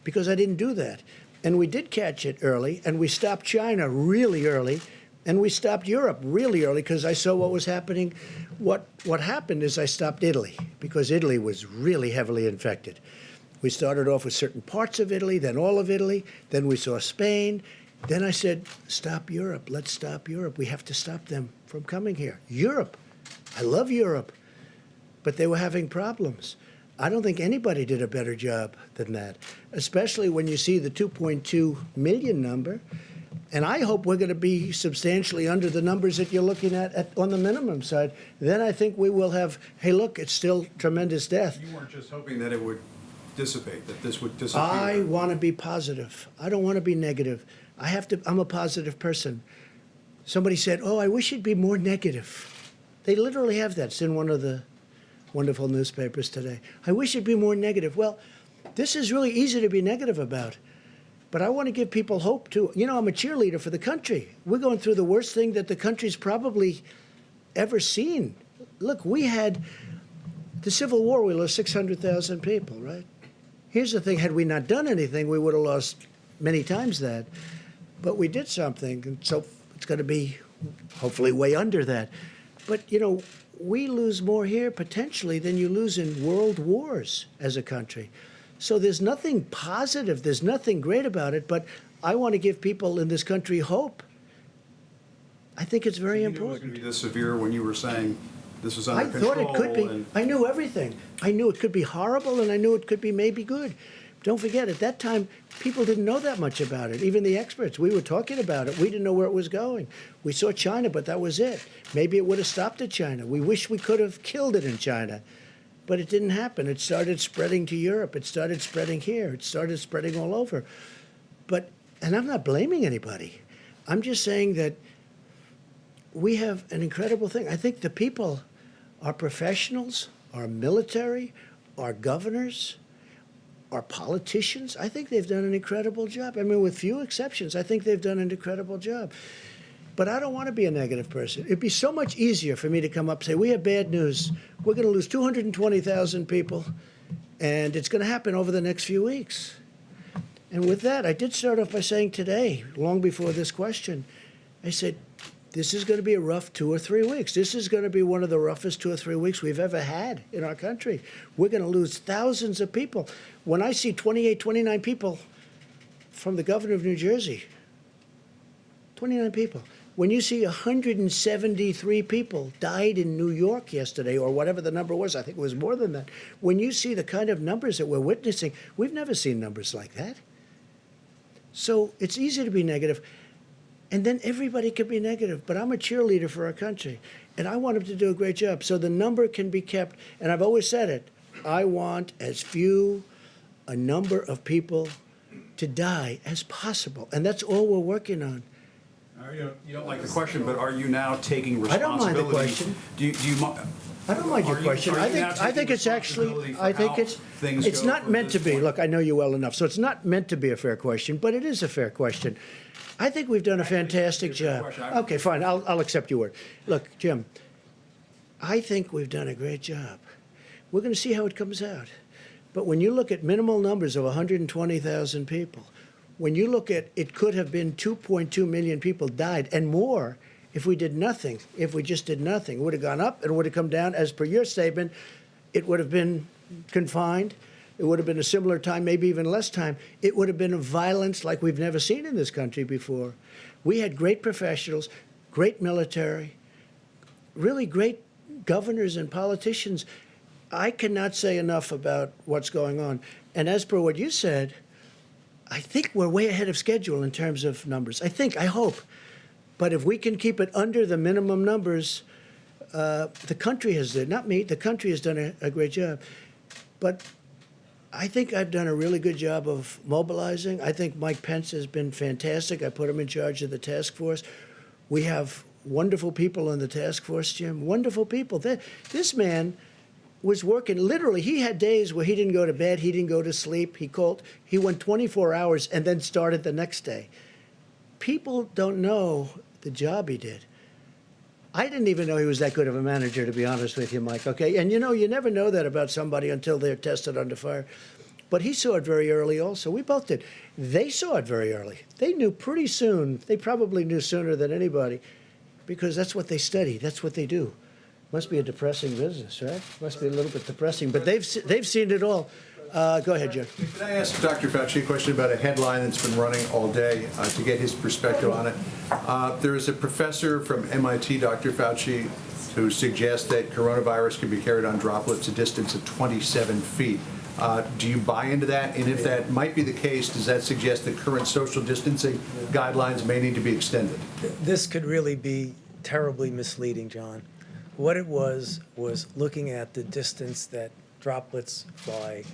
because I didn't do that. And we did catch it early, and we stopped China really early, and we stopped Europe really early because I saw what was happening. What happened is I stopped Italy because Italy was really heavily infected. We started off with certain parts of Italy, then all of Italy, then we saw Spain. Then I said, stop Europe. Let's stop Europe. We have to stop them from coming here. Europe. I love Europe. But they were having problems. I don't think anybody did a better job than that, especially when you see the 2.2 million number. And I hope we're going to be substantially under the numbers that you're looking at on the minimum side. Then I think we will have, hey, look, it's still tremendous death. You weren't just hoping that it would dissipate, that this would disappear. I want to be positive. I don't want to be negative. I'm a positive person. Somebody said, oh, I wish you'd be more negative. They literally have that. It's in one of the wonderful newspapers today. I wish you'd be more negative. Well, this is really easy to be negative about. But I want to give people hope, too. You know, I'm a cheerleader for the country. We're going through the worst thing that the country's probably ever seen. Look, we had the Civil War, we lost 600,000 people, right? Here's the thing, had we not done anything, we would have lost many times that. But we did something, and so it's going to be hopefully way under that. But, you know, we lose more here potentially than you lose in world wars as a country. So there's nothing positive, there's nothing great about it, but I want to give people in this country hope. I think it's very You knew it was important. going to be this severe when you were saying this was under I thought control. it could be. and- I knew everything. I knew it could be horrible, and I knew it could be maybe good. Don't forget, at that time, people didn't know that much about it. Even the experts, we were talking about it. We didn't know where it was going. We saw China, but that was it. Maybe it would have stopped at China. We wish we could have killed it in China. But it didn't happen. It started spreading to Europe. It started spreading here. It started spreading all over. And I'm not blaming anybody. I'm just saying that we have an incredible thing. I think the people, our professionals, our military, our governors, our politicians, I think they've done an incredible job. I mean, with few exceptions, I think they've done an incredible job. But I don't want to be a negative person. It'd be so much easier for me to come up and say, we have bad news. We're going to lose 220,000 people, and it's going to happen over the next few weeks. And with that, I did start off by saying today, long before this question, I said, this is going to be a rough 2 or 3 weeks. This is going to be one of the roughest 2 or 3 weeks we've ever had in our country. We're going to lose thousands of people. When I see 28, 29 people from the governor of New Jersey, 29 people. When you see 173 people died in New York yesterday, or whatever the number was, I think it was more than that. When you see the kind of numbers that we're witnessing, we've never seen numbers like that. So it's easy to be negative. And then everybody can be negative. But I'm a cheerleader for our country. And I want them to do a great job. So the number can be kept. And I've always said it. I want as few a number of people to die as possible. And that's all we're working on. You don't like the question, but are you now taking I don't mind responsibility? the question. Do you I don't mind your Are you- question. are you now I think taking it's actually, responsibility I for think how it's, things it's go not from meant to this be. point? Look, I know you well enough, so it's not meant to be a fair question, but it is a fair question. I think we've done a fantastic job. question. Okay, fine, I'll accept your word. Look, Jim, I think we've done a great job. We're going to see how it comes out. But when you look at minimal numbers of 120,000 people, when you look at, it could have been 2.2 million people died and more if we did nothing, if we just did nothing. It would have gone up, it would have come down. As per your statement, it would have been confined. It would have been a similar time, maybe even less time. It would have been a violence like we've never seen in this country before. We had great professionals, great military, really great governors and politicians. I cannot say enough about what's going on. And as per what you said, I think we're way ahead of schedule in terms of numbers. I hope. But if we can keep it under the minimum numbers, the country has done, not me, the country has done a great job. But I think I've done a really good job of mobilizing. I think Mike Pence has been fantastic. I put him in charge of the task force. We have wonderful people on the task force, Jim, wonderful people. This man was working, literally, he had days where he didn't go to bed, he didn't go to sleep, he went 24 hours and then started the next day. People don't know the job he did. I didn't even know he was that good of a manager, to be honest with you, Mike, okay? And you know, you never know that about somebody until they're tested under fire. But he saw it very early also. We both did. They saw it very early. They knew pretty soon, they probably knew sooner than anybody, because that's what they study, that's what they do. Must be a depressing business, right? Must be a little bit depressing, but they've seen it all. Go ahead, John. Can I ask Dr. Fauci a question about a headline that's been running all day to get his perspective on it? There is a professor from MIT, Dr. Fauci, who suggests that coronavirus can be carried on droplets a distance of 27 feet. Do you buy into that? And if that might be the case, does that suggest that current social distancing guidelines may need to be extended? This could really be terribly misleading, John. What it was looking at the distance that droplets fly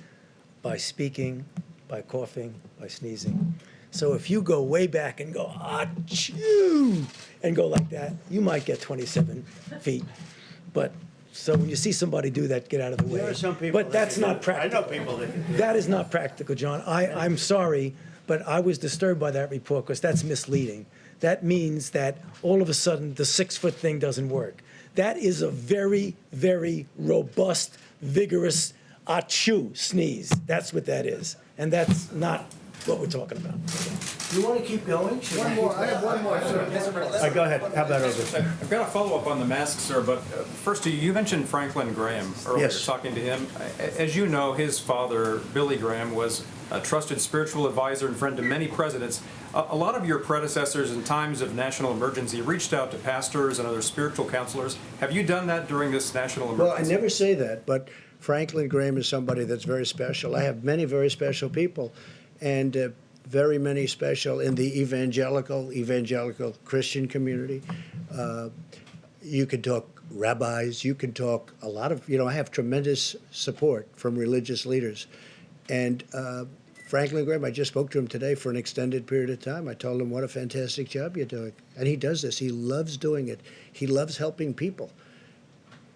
by speaking, by coughing, by sneezing. So if you go way back and go, achoo, and go like that, you might get 27 feet. But so when you see somebody do that, get out of the way. There are some people but that's not practical. I know people that can do That is not practical, John. I'm sorry, but I was disturbed by that report because that's misleading. That means that all of a sudden the 6-foot thing doesn't work. That is a very, very robust, vigorous achoo sneeze. That's what that is. And that's not what we're talking about. You want to keep going? One more, I have one more, sir. Go ahead. How about over? I've got a follow-up on the mask, sir, but first, you mentioned Franklin Graham earlier, Yes. talking to him. As you know, his father, Billy Graham, was a trusted spiritual advisor and friend to many presidents. A lot of your predecessors in times of national emergency reached out to pastors and other spiritual counselors. Have you done that during this national emergency? Well, I never say that, but Franklin Graham is somebody that's very special. I have many very special people, and very many special in the evangelical Christian community. You can talk rabbis, you can talk a lot of, I have tremendous support from religious leaders. And Franklin Graham, I just spoke to him today for an extended period of time. I told him what a fantastic job you're doing. And he does this. He loves doing it. He loves helping people.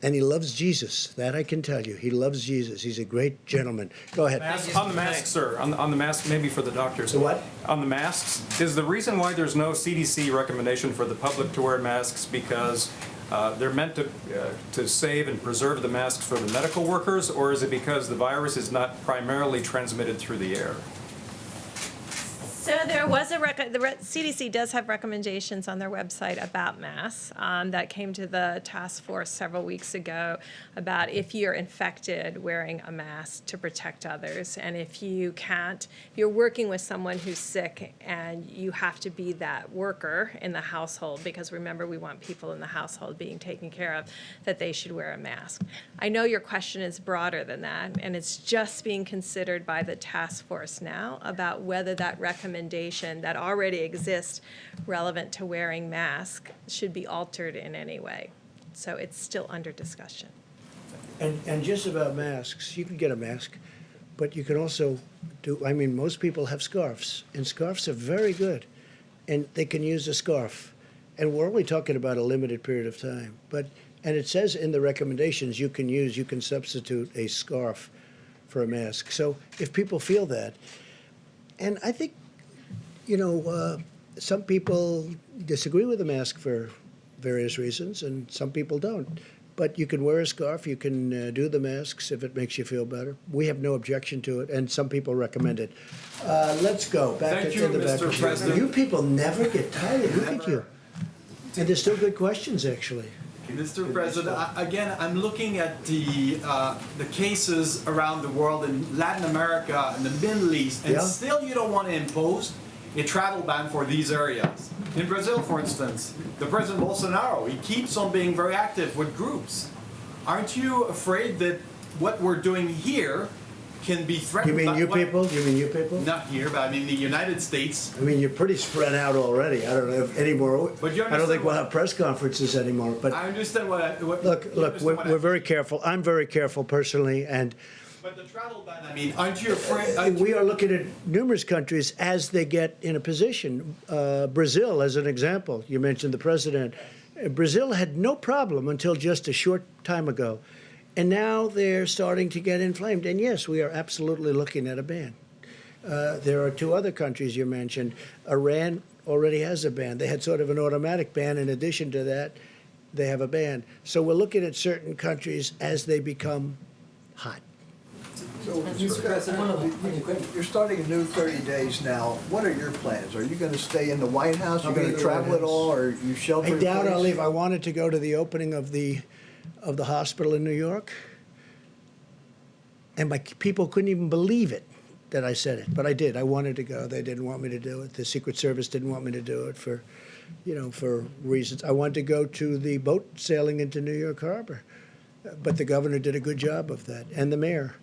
And he loves Jesus. That I can tell you. He loves Jesus. He's a great gentleman. Go ahead. On the masks, sir, on the masks, maybe for the doctors. The what? On the masks, is the reason why there's no CDC recommendation for the public to wear masks because they're meant to save and preserve the masks for the medical workers, or is it because the virus is not primarily transmitted through the air? So there was the CDC does have recommendations on their website about masks that came to the task force several weeks ago about if you're infected, wearing a mask to protect others. And if you can't, if you're working with someone who's sick and you have to be that worker in the household, because remember, we want people in the household being taken care of, that they should wear a mask. I know your question is broader than that, and it's just being considered by the task force now about whether that recommendation that already exists relevant to wearing masks should be altered in any way. So it's still under discussion. And just about masks, you can get a mask, but you can also most people have scarves, and scarves are very good, and they can use a scarf. And we're only talking about a limited period of time, but And it says in the recommendations you can substitute a scarf for a mask. So if people feel that, and I think, some people disagree with the mask for various reasons, and some people don't. But you can wear a scarf, you can do the masks if it makes you feel better. We have no objection to it, and some people recommend it. Let's go back Thank to you, the back. Mr. President. You people never get tired. Look at you. And there's still good questions, actually. Mr. President, again, I'm looking at the cases around the world in Latin America and the Middle East, and Yeah. still you don't want to impose a travel ban for these areas. In Brazil, for instance, the President Bolsonaro, he keeps on being very active with groups. Aren't you afraid that what we're doing here can be threatened? You mean by you what- people? You mean you people? Not here, but I mean the United States. I mean, you're pretty spread out already. I don't know if any more. But you I don't think understand we'll have press conferences anymore. But I understand what look, you look, understand what we're very careful. I'm very careful personally, and But the travel ban, I mean, aren't you afraid? we are looking at numerous countries as they get in a position. Brazil, as an example, you mentioned the president. Brazil had no problem until just a short time ago, and now they're starting to get inflamed. And yes, we are absolutely looking at a ban. There are two other countries you mentioned. Iran already has a ban. They had sort of an automatic ban. In addition to that, they have a ban. So we're looking at certain countries as they become hot. So, Mr. President, you're starting a new 30 days now. What are your plans? Are you going to stay in the White House? Are you going to travel at all, or you shelter I in doubt I'll place? leave. I wanted to go to the opening of the hospital in New York, and my people couldn't even believe it that I said it, but I did. I wanted to go. They didn't want me to do it. The Secret Service didn't want me to do it for reasons. I wanted to go to the boat sailing into New York Harbor, but the governor did a good job of that, and the mayor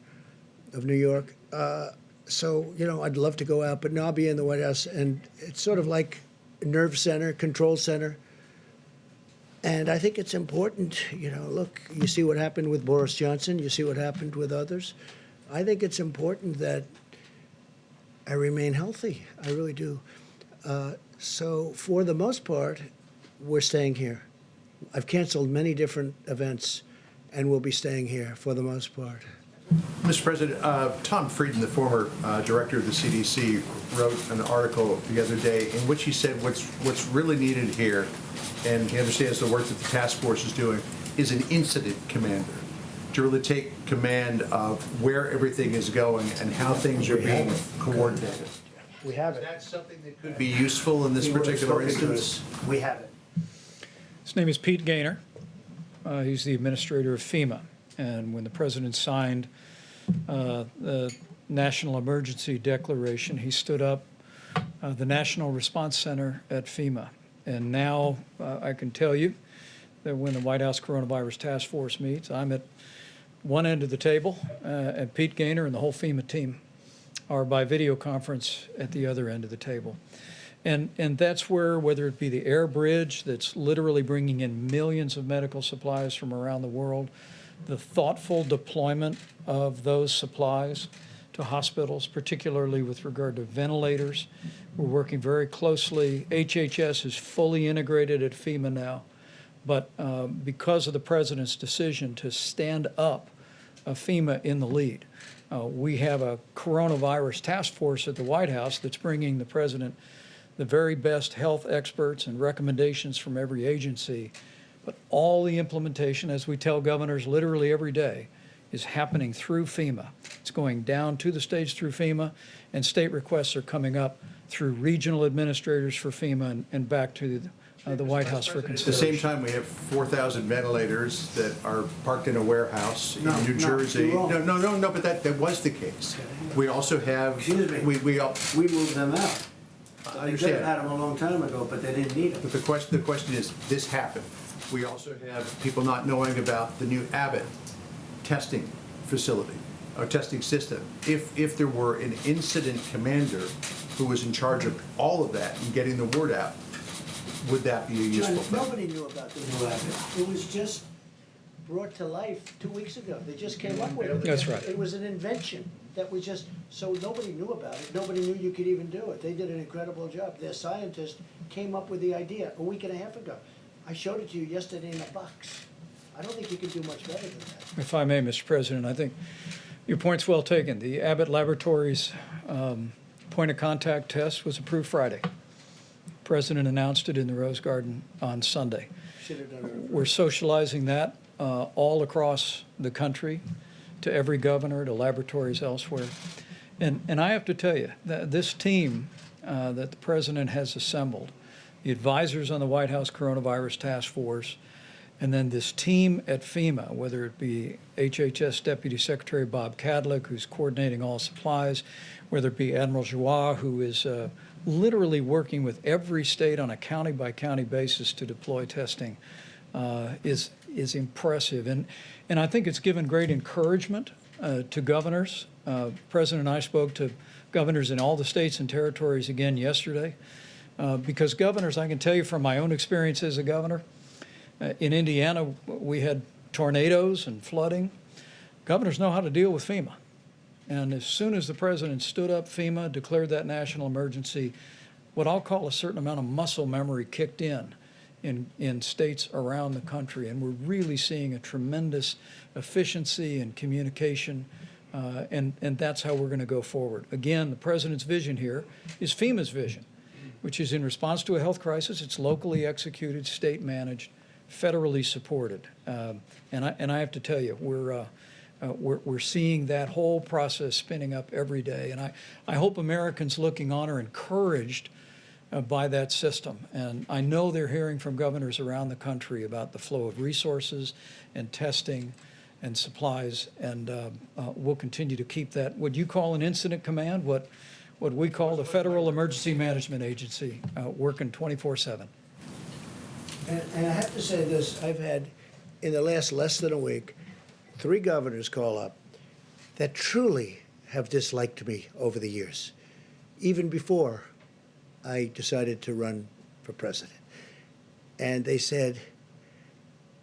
of New York. So, I'd love to go out, but now I'll be in the White House, and it's sort of like a nerve center, control center. And I think it's important, look, you see what happened with Boris Johnson, you see what happened with others. I think it's important that I remain healthy. I really do. So for the most part, we're staying here. I've canceled many different events, and we'll be staying here for the most part. Mr. President, Tom Frieden, the former director of the CDC, wrote an article the other day in which he said what's really needed here, and he understands the work that the task force is doing, is an incident commander to really take command of where everything is going and how things are being coordinated. We have Is it. that something that could be useful in this particular instance? We have it. His name is Pete Gaynor. He's the administrator of FEMA. And when the president signed the National Emergency Declaration, he stood up the National Response Center at FEMA. And now I can tell you that when the White House Coronavirus Task Force meets, I'm at one end of the table, and Pete Gaynor and the whole FEMA team are by video conference at the other end of the table. And that's where, whether it be the air bridge that's literally bringing in millions of medical supplies from around the world, the thoughtful deployment of those supplies to hospitals, particularly with regard to ventilators. We're working very closely. HHS is fully integrated at FEMA now, but because of the president's decision to stand up FEMA in the lead, we have a coronavirus task force at the White House that's bringing the president the very best health experts and recommendations from every agency. But all the implementation, as we tell governors literally every day, is happening through FEMA. It's going down to the states through FEMA, and state requests are coming up through regional administrators for FEMA and back to the White House for At the consideration. same time, we have 4,000 ventilators that are parked in a warehouse in No, New no, Jersey. you're wrong. No, but that was the case. We also have, Excuse me. we We moved them out. I They could have understand. had them a long time ago, but they didn't need them. But the question is, this happened. We also have people not knowing about the new Abbott testing facility, or testing system. If there were an incident commander who was in charge of all of that and getting the word out, would that be a useful John, thing? nobody knew about the new Abbott. It was just brought to life 2 weeks ago. They just came up with it. That's right. It was an invention that was just, so nobody knew about it. Nobody knew you could even do it. They did an incredible job. Their scientist came up with the idea a week and a half ago. I showed it to you yesterday in a box. I don't think you can do much better than that. If I may, Mr. President, I think your point's well taken. The Abbott Laboratories point of contact test was approved Friday. The President announced it in the Rose Garden on Sunday. Should have done it. We're socializing that all across the country to every governor, to laboratories elsewhere. And I have to tell you, that this team that the President has assembled, the advisors on the White House Coronavirus Task Force, and then this team at FEMA, whether it be HHS Deputy Secretary Bob Kadlec, who's coordinating all supplies, whether it be Admiral Joie, who is literally working with every state on a county-by-county basis to deploy testing, is impressive. And I think it's given great encouragement to governors. President and I spoke to governors in all the states and territories again yesterday, because governors, I can tell you from my own experience as a governor, in Indiana, we had tornadoes and flooding. Governors know how to deal with FEMA. And as soon as the President stood up FEMA, declared that national emergency, what I'll call a certain amount of muscle memory kicked in states around the country. And we're really seeing a tremendous efficiency and communication, and that's how we're going to go forward. Again, the President's vision here is FEMA's vision, which is in response to a health crisis. It's locally executed, state managed, federally supported, and I have to tell you, we're seeing that whole process spinning up every day, and I hope Americans looking on are encouraged by that system. And I know they're hearing from governors around the country about the flow of resources and testing and supplies, and we'll continue to keep that, what you call an incident command, what we call the Federal Emergency Management Agency, working 24/7. And I have to say this, I've had, in the last less than a week, 3 governors call up that truly have disliked me over the years, even before I decided to run for president. And they said,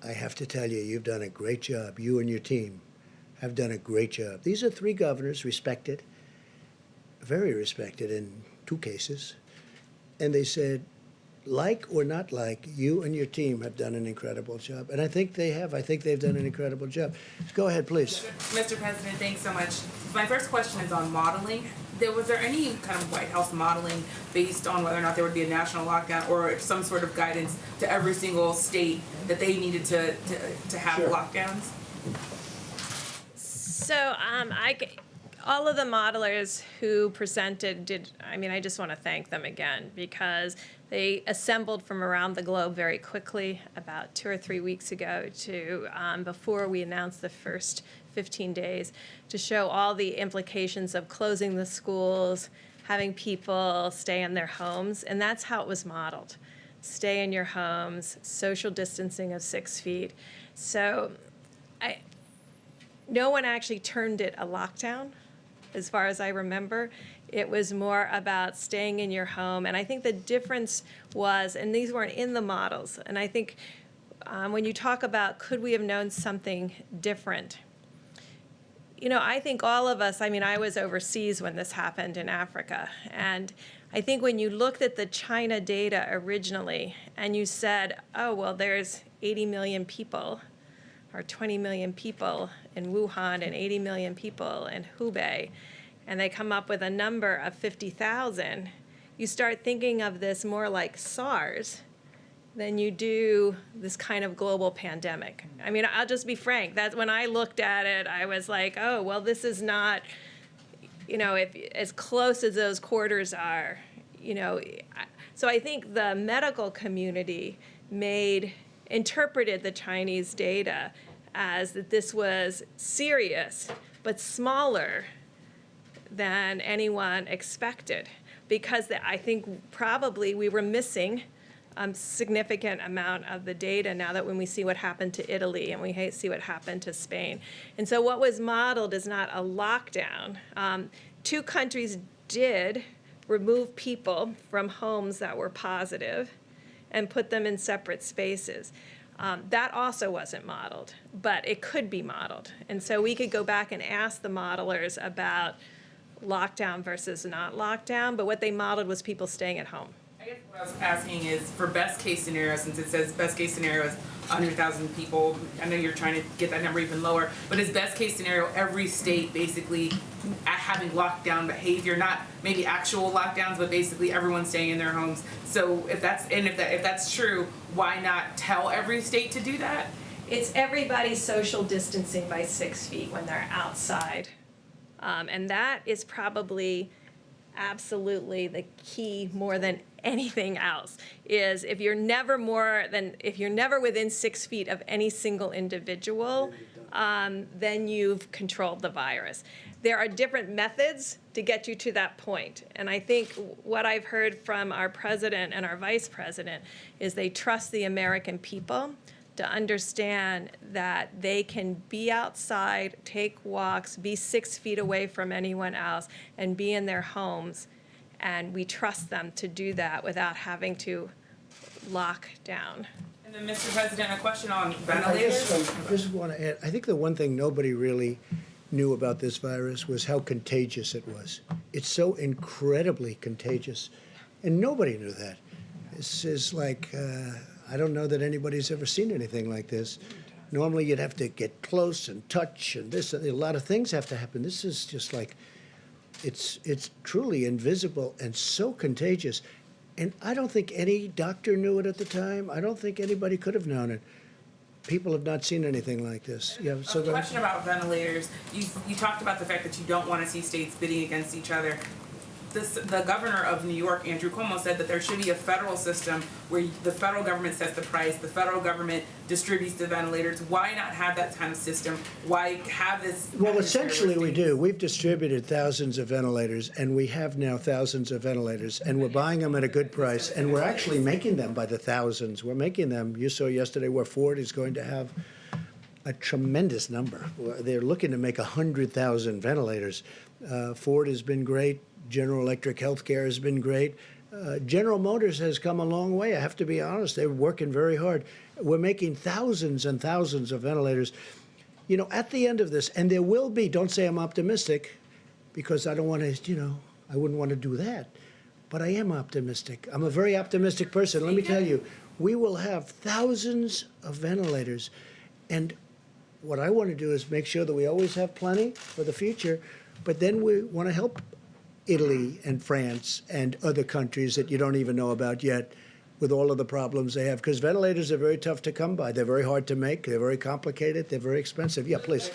I have to tell you, you've done a great job. You and your team have done a great job. These are 3 governors, respected, very respected in 2 cases. And they said, like or not like, you and your team have done an incredible job. And I think they have. I think they've done an incredible job. Go ahead, please. Mr. President, thanks so much. My first question is on modeling. Was there any kind of White House modeling based on whether or not there would be a national lockdown or some sort of guidance to every single state that they needed to have lockdowns? So all of the modelers who presented I just want to thank them again, because they assembled from around the globe very quickly about 2 or 3 weeks ago to before we announced the first 15 days to show all the implications of closing the schools, having people stay in their homes, and that's how it was modeled. Stay in your homes, social distancing of 6 feet. So no one actually termed it a lockdown, as far as I remember. It was more about staying in your home. And I think the difference was, and these weren't in the models, and I think when you talk about could we have known something different, I think all of us, I was overseas when this happened in Africa, and I think when you looked at the China data originally and you said, oh, well, there's 80 million people or 20 million people in Wuhan and 80 million people in Hubei, and they come up with a number of 50,000, you start thinking of this more like SARS than you do this kind of global pandemic. I'll just be frank, that when I looked at it, I was like, oh, well, this is not, if as close as those quarters are, So I think the medical community interpreted the Chinese data as that this was serious, but smaller than anyone expected, because I think probably we were missing a significant amount of the data now that when we see what happened to Italy and we see what happened to Spain. And so what was modeled is not a lockdown. 2 countries did remove people from homes that were positive and put them in separate spaces. That also wasn't modeled, but it could be modeled. And so we could go back and ask the modelers about lockdown versus not lockdown, but what they modeled was people staying at home. I guess What I was asking is, for best case scenario, since it says best case scenario is 100,000 people, I know you're trying to get that number even lower, but is best case scenario every state basically having lockdown behavior, not maybe actual lockdowns, but basically everyone staying in their homes? So if that's true, why not tell every state to do that? It's everybody social distancing by 6 feet when they're outside. And that is probably absolutely the key more than anything else, is if you're never within 6 feet of any single individual, then you've controlled the virus. There are different methods to get you to that point. And I think what I've heard from our president and our vice president is they trust the American people to understand that they can be outside, take walks, be 6 feet away from anyone else, and be in their homes. And we trust them to do that without having to lock down. And then, Mr. President, a question on I ventilators. guess I just want to add, I think the one thing nobody really knew about this virus was how contagious it was. It's so incredibly contagious, and nobody knew that. This is like, I don't know that anybody's ever seen anything like this. Normally you'd have to get close and touch and this, a lot of things have to happen. This is just like, it's truly invisible and so contagious. And I don't think any doctor knew it at the time. I don't think anybody could have known it. People have not seen anything like this. Yeah, so A question about ventilators. You talked about the fact that you don't want to see states bidding against each other. The governor of New York, Andrew Cuomo, said that there should be a federal system where the federal government sets the price, the federal government distributes the ventilators. Why not have that kind of system? Why have this? Well, essentially we do. We've distributed thousands of ventilators, and we have now thousands of ventilators, and we're buying them at a good price, and we're actually making them by the thousands. We're making them. You saw yesterday where Ford is going to have a tremendous number. They're looking to make 100,000 ventilators. Ford has been great. General Electric Healthcare has been great. General Motors has come a long way, I have to be honest. They're working very hard. We're making thousands and thousands of ventilators. You know, at the end of this, and there will be, don't say I'm optimistic, because I don't want to, I wouldn't want to do that. But I am optimistic. I'm a very optimistic person. Let me tell you, we will have thousands of ventilators. And what I want to do is make sure that we always have plenty for the future, but then we want to help Italy and France and other countries that you don't even know about yet with all of the problems they have. Because ventilators are very tough to come by. They're very hard to make. They're very complicated. They're very expensive. Yeah, please.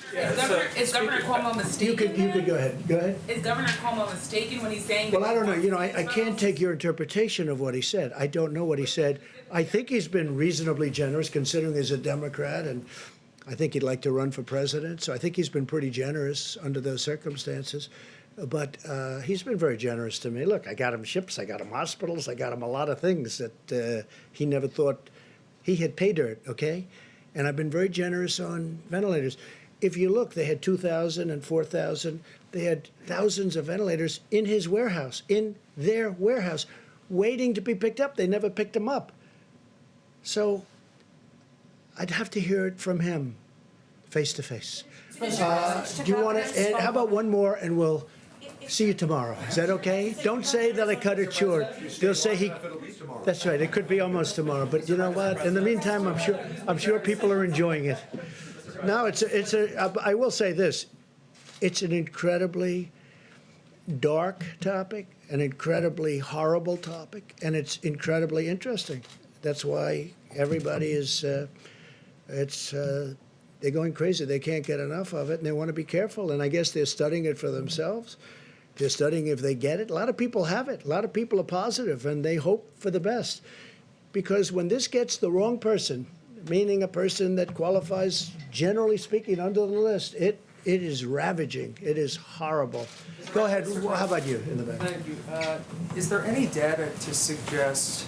Is Governor Cuomo mistaken? You could go ahead. Go ahead. Is Governor Cuomo mistaken when he's saying that? Well, I don't know. I can't take your interpretation of what he said. I don't know what he said. I think he's been reasonably generous considering he's a Democrat, and I think he'd like to run for president. So I think he's been pretty generous under those circumstances. But he's been very generous to me. Look, I got him ships, I got him hospitals, I got him a lot of things that he never thought he had pay dirt, okay? And I've been very generous on ventilators. If you look, they had 2,000 and 4,000. They had thousands of ventilators in his warehouse, in their warehouse, waiting to be picked up. They never picked them up. So I'd have to hear it from him, face to face. Do you want to, how about one more, and we'll see you tomorrow. Is that okay? Don't say that I cut it short. They'll say he. That's right. It could be almost tomorrow. But you know what? In the meantime, I'm sure people are enjoying it. No, I will say this. It's an incredibly dark topic, an incredibly horrible topic, and it's incredibly interesting. That's why everybody is. They're going crazy. They can't get enough of it, and they want to be careful. And I guess they're studying it for themselves. They're studying if they get it. A lot of people have it. A lot of people are positive, and they hope for the best. Because when this gets the wrong person, meaning a person that qualifies, generally speaking, under the list, it is ravaging. It is horrible. Go ahead. How about you in the back? Thank you. Is there any data to suggest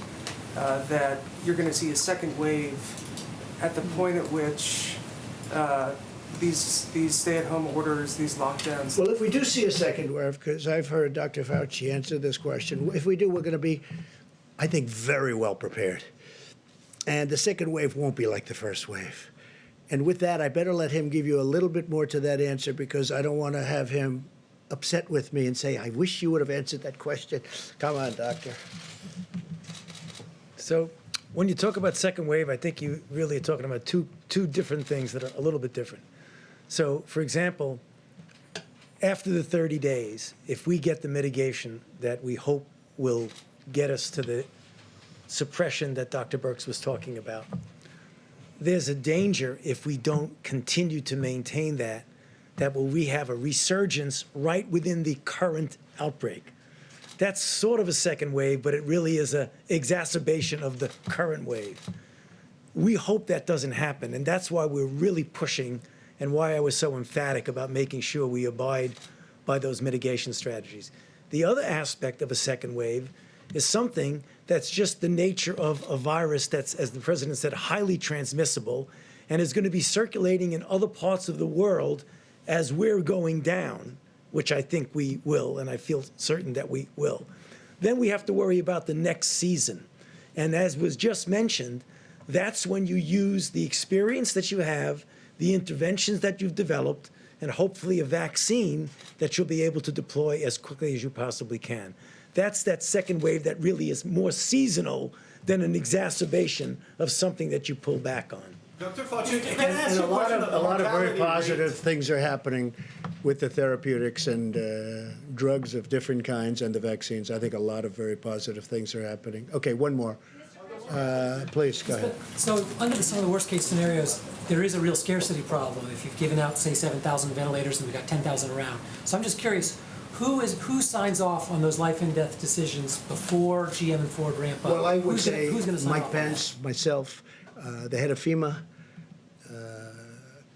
that you're going to see a second wave at the point at which these stay-at-home orders, these lockdowns? Well, if we do see a second wave, because I've heard Dr. Fauci answer this question, if we do, we're going to be, I think, very well prepared. And the second wave won't be like the first wave. And with that, I better let him give you a little bit more to that answer, because I don't want to have him upset with me and say, I wish you would have answered that question. Come on, doctor. So when you talk about second wave, I think you really are talking about two different things that are a little bit different. So, for example, after the 30 days, if we get the mitigation that we hope will get us to the suppression that Dr. Birx was talking about, there's a danger if we don't continue to maintain that we have a resurgence right within the current outbreak. That's sort of a second wave, but it really is an exacerbation of the current wave. We hope that doesn't happen, and that's why we're really pushing and why I was so emphatic about making sure we abide by those mitigation strategies. The other aspect of a second wave is something that's just the nature of a virus that's, as the president said, highly transmissible and is going to be circulating in other parts of the world as we're going down, which I think we will, and I feel certain that we will. Then we have to worry about the next season. And as was just mentioned, that's when you use the experience that you have, the interventions that you've developed, and hopefully a vaccine that you'll be able to deploy as quickly as you possibly can. That's that second wave that really is more seasonal than an exacerbation of something that you pull back on. Dr. Fauci, can I And ask you a lot of very mortality positive rates? things are happening with the therapeutics and drugs of different kinds and the vaccines. I think a lot of very positive things are happening. Okay, one more. Please, go ahead. So under some of the worst case scenarios, there is a real scarcity problem. If you've given out, say, 7,000 ventilators and we've got 10,000 around. So I'm just curious, who signs off on those life and death decisions before GM and Ford ramp up? Well, I would say who's gonna sign Mike off on that? Pence, myself, the head of FEMA,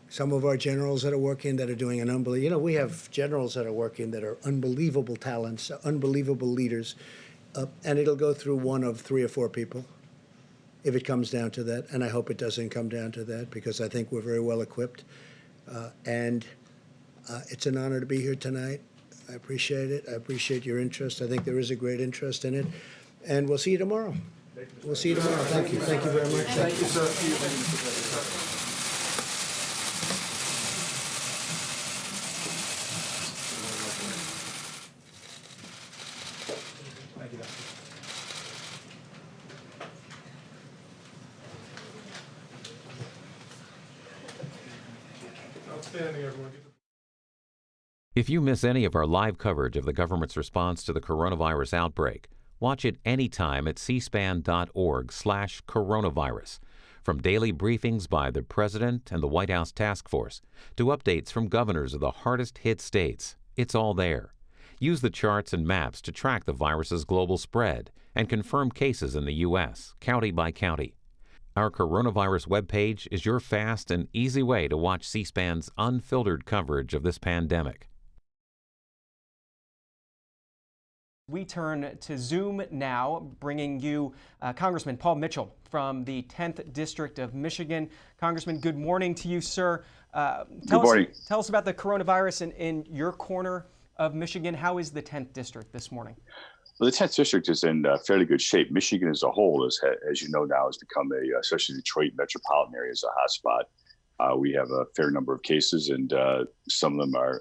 some of our generals that are working that are doing an unbelievable, we have generals that are working that are unbelievable talents, unbelievable leaders, and it'll go through one of 3 or 4 people if it comes down to that, and I hope it doesn't come down to that because I think we're very well equipped, and it's an honor to be here tonight. I appreciate it. I appreciate your interest. I think there is a great interest in it, and we'll see you tomorrow. We'll see you tomorrow. Thank you. Thank you very much. Thank you, sir. Outstanding, everyone. If you miss any of our live coverage of the government's response to the coronavirus outbreak, watch it anytime at cspan.org/coronavirus. From daily briefings by the President and the White House Task Force to updates from governors of the hardest-hit states, it's all there. Use the charts and maps to track the virus's global spread and confirm cases in the U.S., county by county. Our coronavirus webpage is your fast and easy way to watch C-SPAN's unfiltered coverage of this pandemic. We turn to Zoom now, bringing you Congressman Paul Mitchell from the 10th District of Michigan. Congressman, good morning to you, sir. Good morning. Tell us about the coronavirus in your corner of Michigan. How is the 10th District this morning? Well, the 10th District is in fairly good shape. Michigan as a whole, as you know now, has become especially Detroit metropolitan area, is a hotspot. We have a fair number of cases, and some of them are